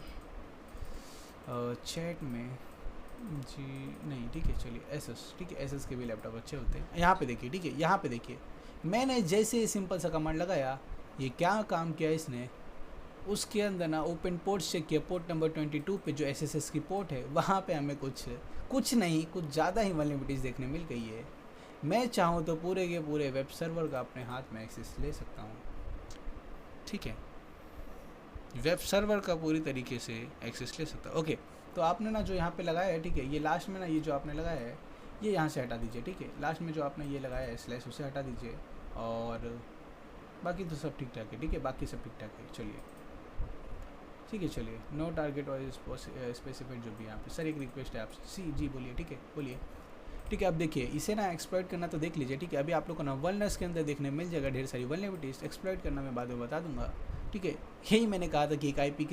जी नहीं, ठीक है। चलिए एसएस, ठीक है, एसएस के भी लैपटॉप अच्छे होते हैं। यहाँ पे देखिए, ठीक है, यहाँ पे देखिए, मैंने जैसे सिंपल सा कमांड लगाया, ये क्या काम किया इसने, उसके अंदर ना ओपन पोर्ट चेक किया, पोर्ट नंबर 22 पे जो एसएसएस की पोर्ट है, वहाँ पे हमें कुछ नहीं, कुछ ज़्यादा ही वल्नरेबिलिटीज़ देखने मिल गई है। मैं चाहूँ तो पूरे के पूरे वेब सर्वर का अपने हाथ में एक्सेस ले सकता हूँ, ठीक है, वेब सर्वर का पूरी तरीके से एक्सेस ले सकता हूँ। ओके, तो आपने ना जो यहाँ पे लगाया है, ठीक है, ये लास्ट में ना ये जो आपने लगाया है ये यहाँ से हटा दीजिए, ठीक है। लास्ट में जो आपने ये लगाया है स्लैश, उसे हटा दीजिए, और बाकी तो सब ठीक ठाक है, ठीक है, बाकी सब ठीक ठाक है। चलिए, ठीक है, चलिए। नो टारगेट और स्पेसिफाइड जो भी यहाँ पे। सर एक रिक्वेस्ट है आपसे, जी बोलिए, ठीक है, बोलिए, ठीक है। अब देखिए इसे ना एक्सप्लॉइट करना तो देख लीजिए, ठीक है। अभी आप लोग को ना वल्नर्स के अंदर देखने मिल जाएगा ढेर सारी वल्नरेबिलिटीज़। एक्सप्लॉइट करना मैं बाद में बता दूंगा, ठीक है। यही मैंने कहा था कि एक आईपी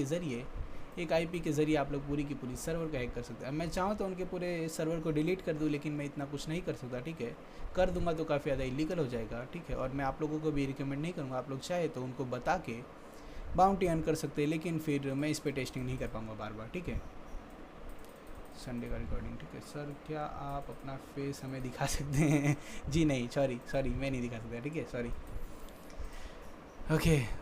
के ज़रिए आप लोग पूरी की पूरी सर्वर का हैक कर सकते हैं। मैं चाहूँ तो उनके पूरे सर्वर को डिलीट कर दूँ, लेकिन मैं इतना कुछ नहीं कर सकता, ठीक है। कर दूंगा तो काफ़ी ज़्यादा इलीगल हो जाएगा, ठीक है। और मैं आप लोगों को भी रिकमेंड नहीं करूँगा। आप लोग चाहे तो उनको बता के बाउंटी अर्न कर सकते हैं, लेकिन फिर मैं इस पर टेस्टिंग नहीं कर पाऊँगा बार बार, ठीक है। संडे का रिकॉर्डिंग, ठीक है। सर क्या आप अपना फेस हमें दिखा सकते हैं? जी नहीं, सॉरी मैं नहीं दिखा सकता, ठीक है, सॉरी।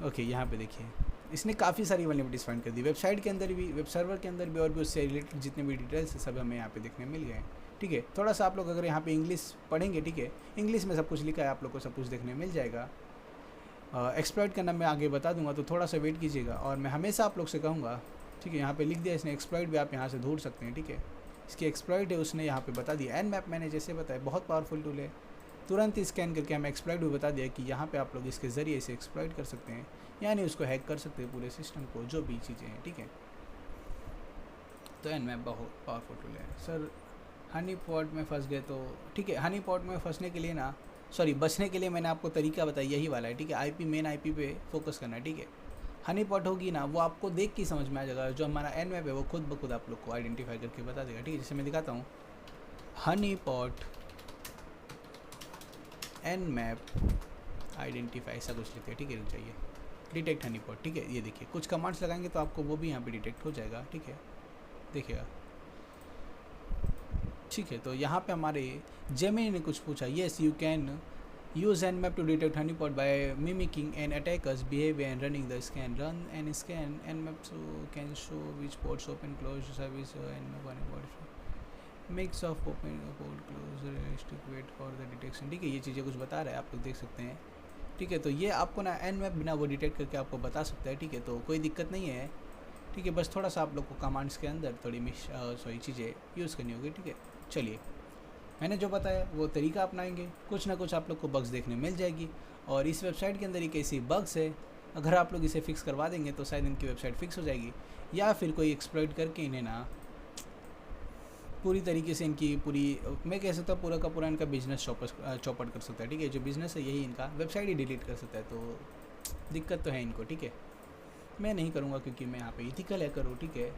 ओके, यहाँ पे देखिए, इसने काफ़ी सारी वल्नरेबिलिटीज़ फाइंड कर दी। वेबसाइट के अंदर भी, वेब सर्वर के अंदर भी, और भी उससे रिलेटेड जितने भी डिटेल्स है सब हमें यहाँ पे देखने मिल गए, ठीक है। थोड़ा सा आप लोग अगर यहाँ पे इंग्लिश पढ़ेंगे, ठीक है, इंग्लिश में सब कुछ लिखा है, आप लोग को सब कुछ देखने मिल जाएगा। एक्सप्लॉइट करना मैं आगे बता दूंगा, तो थोड़ा सा वेट कीजिएगा। और मैं हमेशा आप लोग से कहूँगा, ठीक है, यहाँ पे लिख दिया इसने एक्सप्लॉइट भी, आप यहाँ से ढूंढ सकते हैं, ठीक है। इसकी एक्सप्लॉइट है, उसने यहाँ पे बता दिया। nmap मैंने जैसे बताया बहुत पावरफुल टूल है, तुरंत स्कैन करके हमें एक्सप्लॉइट भी बता दिया कि यहाँ पे आप लोग इसके ज़रिए इसे एक्सप्लॉइट कर सकते हैं, यानी उसको हैक कर सकते हैं पूरे सिस्टम को, जो भी चीज़ें हैं, ठीक है। तो एन मैप बहुत पावरफुल टूल है सर। हनी पॉट में फंस गए तो ठीक है, हनी पॉट में फंसने के लिए ना, सॉरी बचने के लिए मैंने आपको तरीका बताया, यही वाला है, ठीक है। आईपी मेन आईपी पे फोकस करना है, ठीक है। हनी पॉट होगी ना, वो आपको देख के समझ में आ जाएगा, जो हमारा एन मैप है वो खुद ब खुद आप लोग को आइडेंटिफाई करके बता देगा, ठीक है। जैसे मैं दिखाता हूँ, honey pot nmap identify, ऐसा कुछ लिखते हैं, ठीक है। रुक जाइए, डिटेक्ट हनी पॉट, ठीक है। ये देखिए कुछ कमांड्स लगाएंगे तो आपको वो भी यहाँ पे डिटेक्ट हो जाएगा, ठीक है, देखिएगा, ठीक है। तो यहाँ पे हमारे जेमिनी ने कुछ पूछा, yes you can use nmap to detect honeypot by mimicking an attacker's behavior and running the scan. Run and scan nmap so can show which ports open, close, service nmap honeypot. Mix of open port close realistic wait for the detection, ठीक है। ये चीज़ें कुछ बता रहा है, आप लोग देख सकते हैं, ठीक है। तो ये आपको ना nmap बिना वो डिटेक्ट करके आपको बता सकता है, ठीक है। तो कोई दिक्कत नहीं है, ठीक है। बस थोड़ा सा आप लोग को कमांड्स के अंदर थोड़ी सॉरी चीज़ें यूज़ करनी होगी, ठीक है। चलिए, मैंने जो बताया वो तरीका अपनाएंगे, कुछ ना कुछ आप लोग को बग्स देखने मिल जाएगी। और इस वेबसाइट के अंदर एक ऐसी बग्स है, अगर आप लोग इसे फिक्स करवा देंगे तो शायद इनकी वेबसाइट फिक्स हो जाएगी, या फिर कोई एक्सप्लॉइट करके इन्हें ना पूरी तरीके से इनकी पूरी, मैं कह सकता हूँ पूरा का पूरा इनका बिजनेस चौपट कर सकता है, ठीक है। जो बिज़नेस है यही इनका, वेबसाइट ही डिलीट कर सकता है। तो दिक्कत तो है इनको, ठीक है। मैं नहीं करूँगा क्योंकि मैं यहाँ पे इथिकल हैकर हूँ, ठीक है।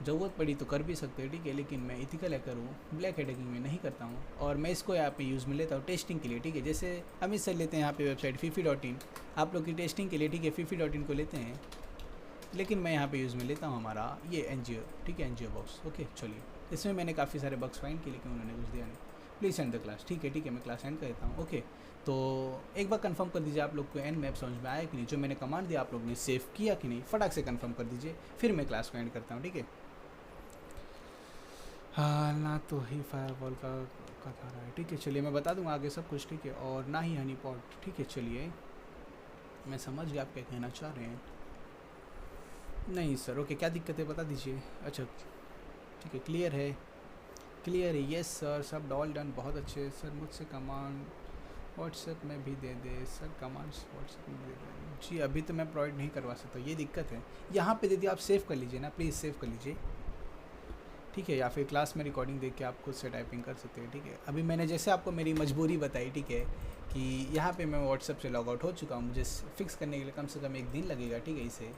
ज़रूरत पड़ी तो कर भी सकते हैं, ठीक है, लेकिन मैं इथिकल हैकर हूँ, ब्लैक हैकिंग में नहीं करता हूँ। और मैं इसको यहाँ पे यूज़ में लेता हूँ टेस्टिंग के लिए, ठीक है। जैसे अमित सर लेते हैं यहाँ पे वेबसाइट fifi.in, आप लोग की टेस्टिंग के लिए, ठीक है, fifi.in को लेते हैं, लेकिन मैं यहाँ पे यूज़ में लेता हूँ हमारा ये एनजीओ, ठीक है, एनजीओ बॉक्स, ओके। चलिए, इसमें मैंने काफ़ी सारे बग्स फाइंड किए, लेकिन उन्होंने कुछ दिया नहीं। प्लीज़ एंड द क्लास, ठीक है, ठीक है, मैं क्लास एंड कर देता हूँ, ओके। तो एक बार कंफर्म कर दीजिए आप लोग को एन मैप समझ में आया कि नहीं, जो मैंने कमांड दिया आप लोग ने सेव किया कि नहीं, फटाक से कंफर्म कर दीजिए, फिर मैं क्लास को एंड करता हूँ, ठीक है। हाँ, ना तो ही फायरवॉल का था रहा है, ठीक है। चलिए, मैं बता दूंगा आगे सब कुछ, ठीक है, और ना ही हनी पॉट, ठीक है। चलिए, मैं समझ गया आप क्या कहना चाह रहे हैं। नहीं सर, ओके, क्या दिक्कत है बता दीजिए। अच्छा, ठीक है, क्लियर है, क्लियर है, यस सर, सब ऑल डन, बहुत अच्छे सर। मुझसे कमांड व्हाट्सएप में भी दे दे सर, कमांड्स व्हाट्सएप में दे दे जी। अभी तो मैं प्रोवाइड नहीं करवा सकता, ये दिक्कत है। यहाँ पे दे दिए, आप सेव कर लीजिए ना, प्लीज़ सेव कर लीजिए, ठीक है। या फिर क्लास में रिकॉर्डिंग देख के आप खुद से टाइपिंग कर सकते हैं, ठीक है। अभी मैंने जैसे आपको मेरी मजबूरी बताई, ठीक है, कि यहाँ पे मैं व्हाट्सएप से लॉग आउट हो चुका हूँ, मुझे फिक्स करने के लिए कम से कम 1 दिन लगेगा, ठीक है, इसे,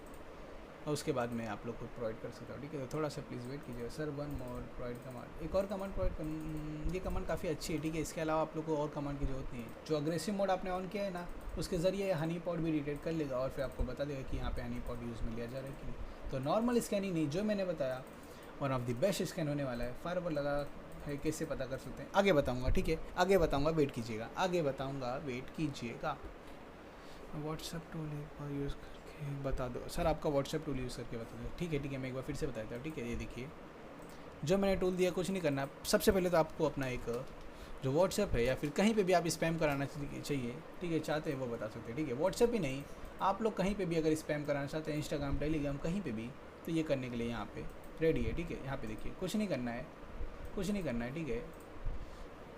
और उसके बाद मैं आप लोग को प्रोवाइड कर सकता हूँ, ठीक है। तो थोड़ा सा प्लीज़ वेट कीजिए सर। 1 मोर प्रोवाइड कमांड, एक और कमांड प्रोवाइड कर, ये कमांड काफ़ी अच्छी है, ठीक है। इसके अलावा आप लोग को और कमांड की जरूरत नहीं है। जो अग्रेसिव मोड आपने ऑन किया है ना, उसके ज़रिए हनी पॉट भी डिटेक्ट कर लेगा और फिर आपको बता देगा कि यहाँ पे हनी पॉट यूज़ में लिया जा रहा है कि नहीं। तो नॉर्मल स्कैनिंग नहीं, जो मैंने बताया one of the best scan होने वाला है। फायरवॉल लगा है, कैसे पता कर सकते हैं आगे बताऊंगा, ठीक है, आगे बताऊंगा, वेट कीजिएगा, आगे बताऊंगा, वेट कीजिएगा। व्हाट्सएप टूल एक बार यूज़ करके बता दो सर, आपका व्हाट्सएप टूल यूज़ करके बता दो, ठीक है, ठीक है, मैं एक बार फिर से बता देता हूँ, ठीक है। ये देखिए, जो मैंने टूल दिया, कुछ नहीं करना। सबसे पहले तो आपको अपना एक जो व्हाट्सएप है या फिर कहीं पे भी आप स्पैम कराना चाहिए, ठीक है, चाहते हैं वो बता सकते हैं, ठीक है। व्हाट्सएप ही नहीं, आप लोग कहीं पे भी अगर स्पैम कराना चाहते हैं, इंस्टाग्राम, टेलीग्राम, कहीं पे भी, तो ये करने के लिए यहाँ पे रेडी है, ठीक है। यहाँ पे देखिए, कुछ नहीं करना है, कुछ नहीं करना है, ठीक है।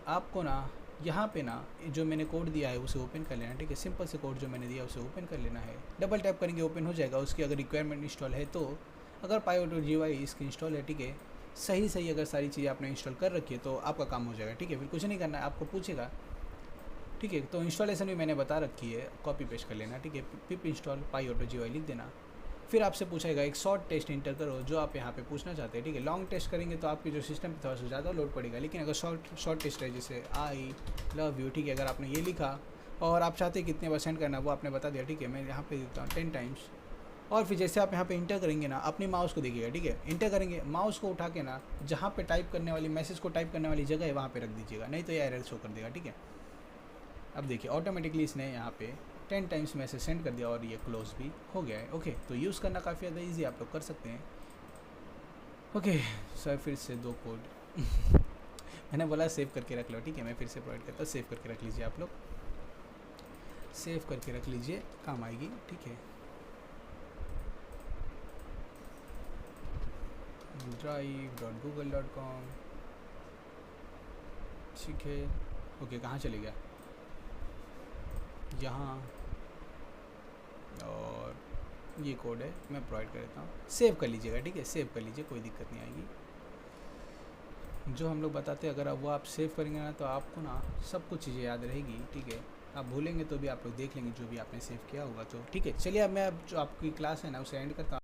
आपको ना यहाँ पे ना जो मैंने कोड दिया है उसे ओपन कर लेना, ठीक है। सिंपल से कोड जो मैंने दिया उसे ओपन कर लेना है, डबल टैप करेंगे ओपन हो जाएगा। उसकी अगर रिक्वायरमेंट इंस्टॉल है तो, अगर PyAutoGui इसकी इंस्टॉल है, ठीक है, सही अगर सारी चीज़ें आपने इंस्टॉल कर रखी है तो आपका काम हो जाएगा, ठीक है। फिर कुछ नहीं करना है, आपको पूछेगा, ठीक है। तो इंस्टॉलेशन भी मैंने बता रखी है, कॉपी पेस्ट कर लेना, ठीक है। पिप इंस्टॉल PyAutoGui लिख देना। फिर आपसे पूछेगा एक शॉर्ट टेस्ट इंटर करो, जो आप यहाँ पे पूछना चाहते हैं, ठीक है। लॉन्ग टेस्ट करेंगे तो आपके जो सिस्टम पे थोड़ा सा ज़्यादा लोड पड़ेगा, लेकिन अगर शॉर्ट टेस्ट है, जैसे आई लव यू, ठीक है, अगर आपने ये लिखा और आप चाहते हैं कितने % करना, वो आपने बता दिया, ठीक है। मैं यहाँ पे देता हूँ 10 टाइम्स, और फिर जैसे आप यहाँ पे इंटर करेंगे ना, अपने माउस को देखिएगा, ठीक है। इंटर करेंगे, माउस को उठा के ना, जहाँ पे टाइप करने वाली मैसेज को टाइप करने वाली जगह है वहाँ पे रख दीजिएगा, नहीं तो ये एरर शो कर देगा, ठीक है। अब देखिए, ऑटोमेटिकली इसने यहाँ पे 10 टाइम्स मैसेज सेंड कर दिया और ये क्लोज भी हो गया है, ओके। तो यूज़ करना काफ़ी ज़्यादा ईजी, आप लोग कर सकते हैं, ओके। सर फिर से 2 कोड मैंने बोला सेव करके रख लो, ठीक है। मैं फिर से प्रोवाइड करता हूँ, सेव करके रख लीजिए, आप लोग सेव करके रख लीजिए, काम आएगी, ठीक है। drive.google.com, ठीक है, ओके। कहाँ चले गया, यहाँ, और ये कोड है, मैं प्रोवाइड कर देता हूँ, सेव कर लीजिएगा, ठीक है, सेव कर लीजिए, कोई दिक्कत नहीं आएगी। जो हम लोग बताते हैं, अगर अब वो आप सेव करेंगे ना तो आपको ना सब कुछ चीज़ें याद रहेगी, ठीक है। आप भूलेंगे तो भी आप लोग देख लेंगे जो भी आपने सेव किया होगा, तो ठीक है। चलिए अब मैं जो आपकी क्लास है ना उसे एंड करता हूँ।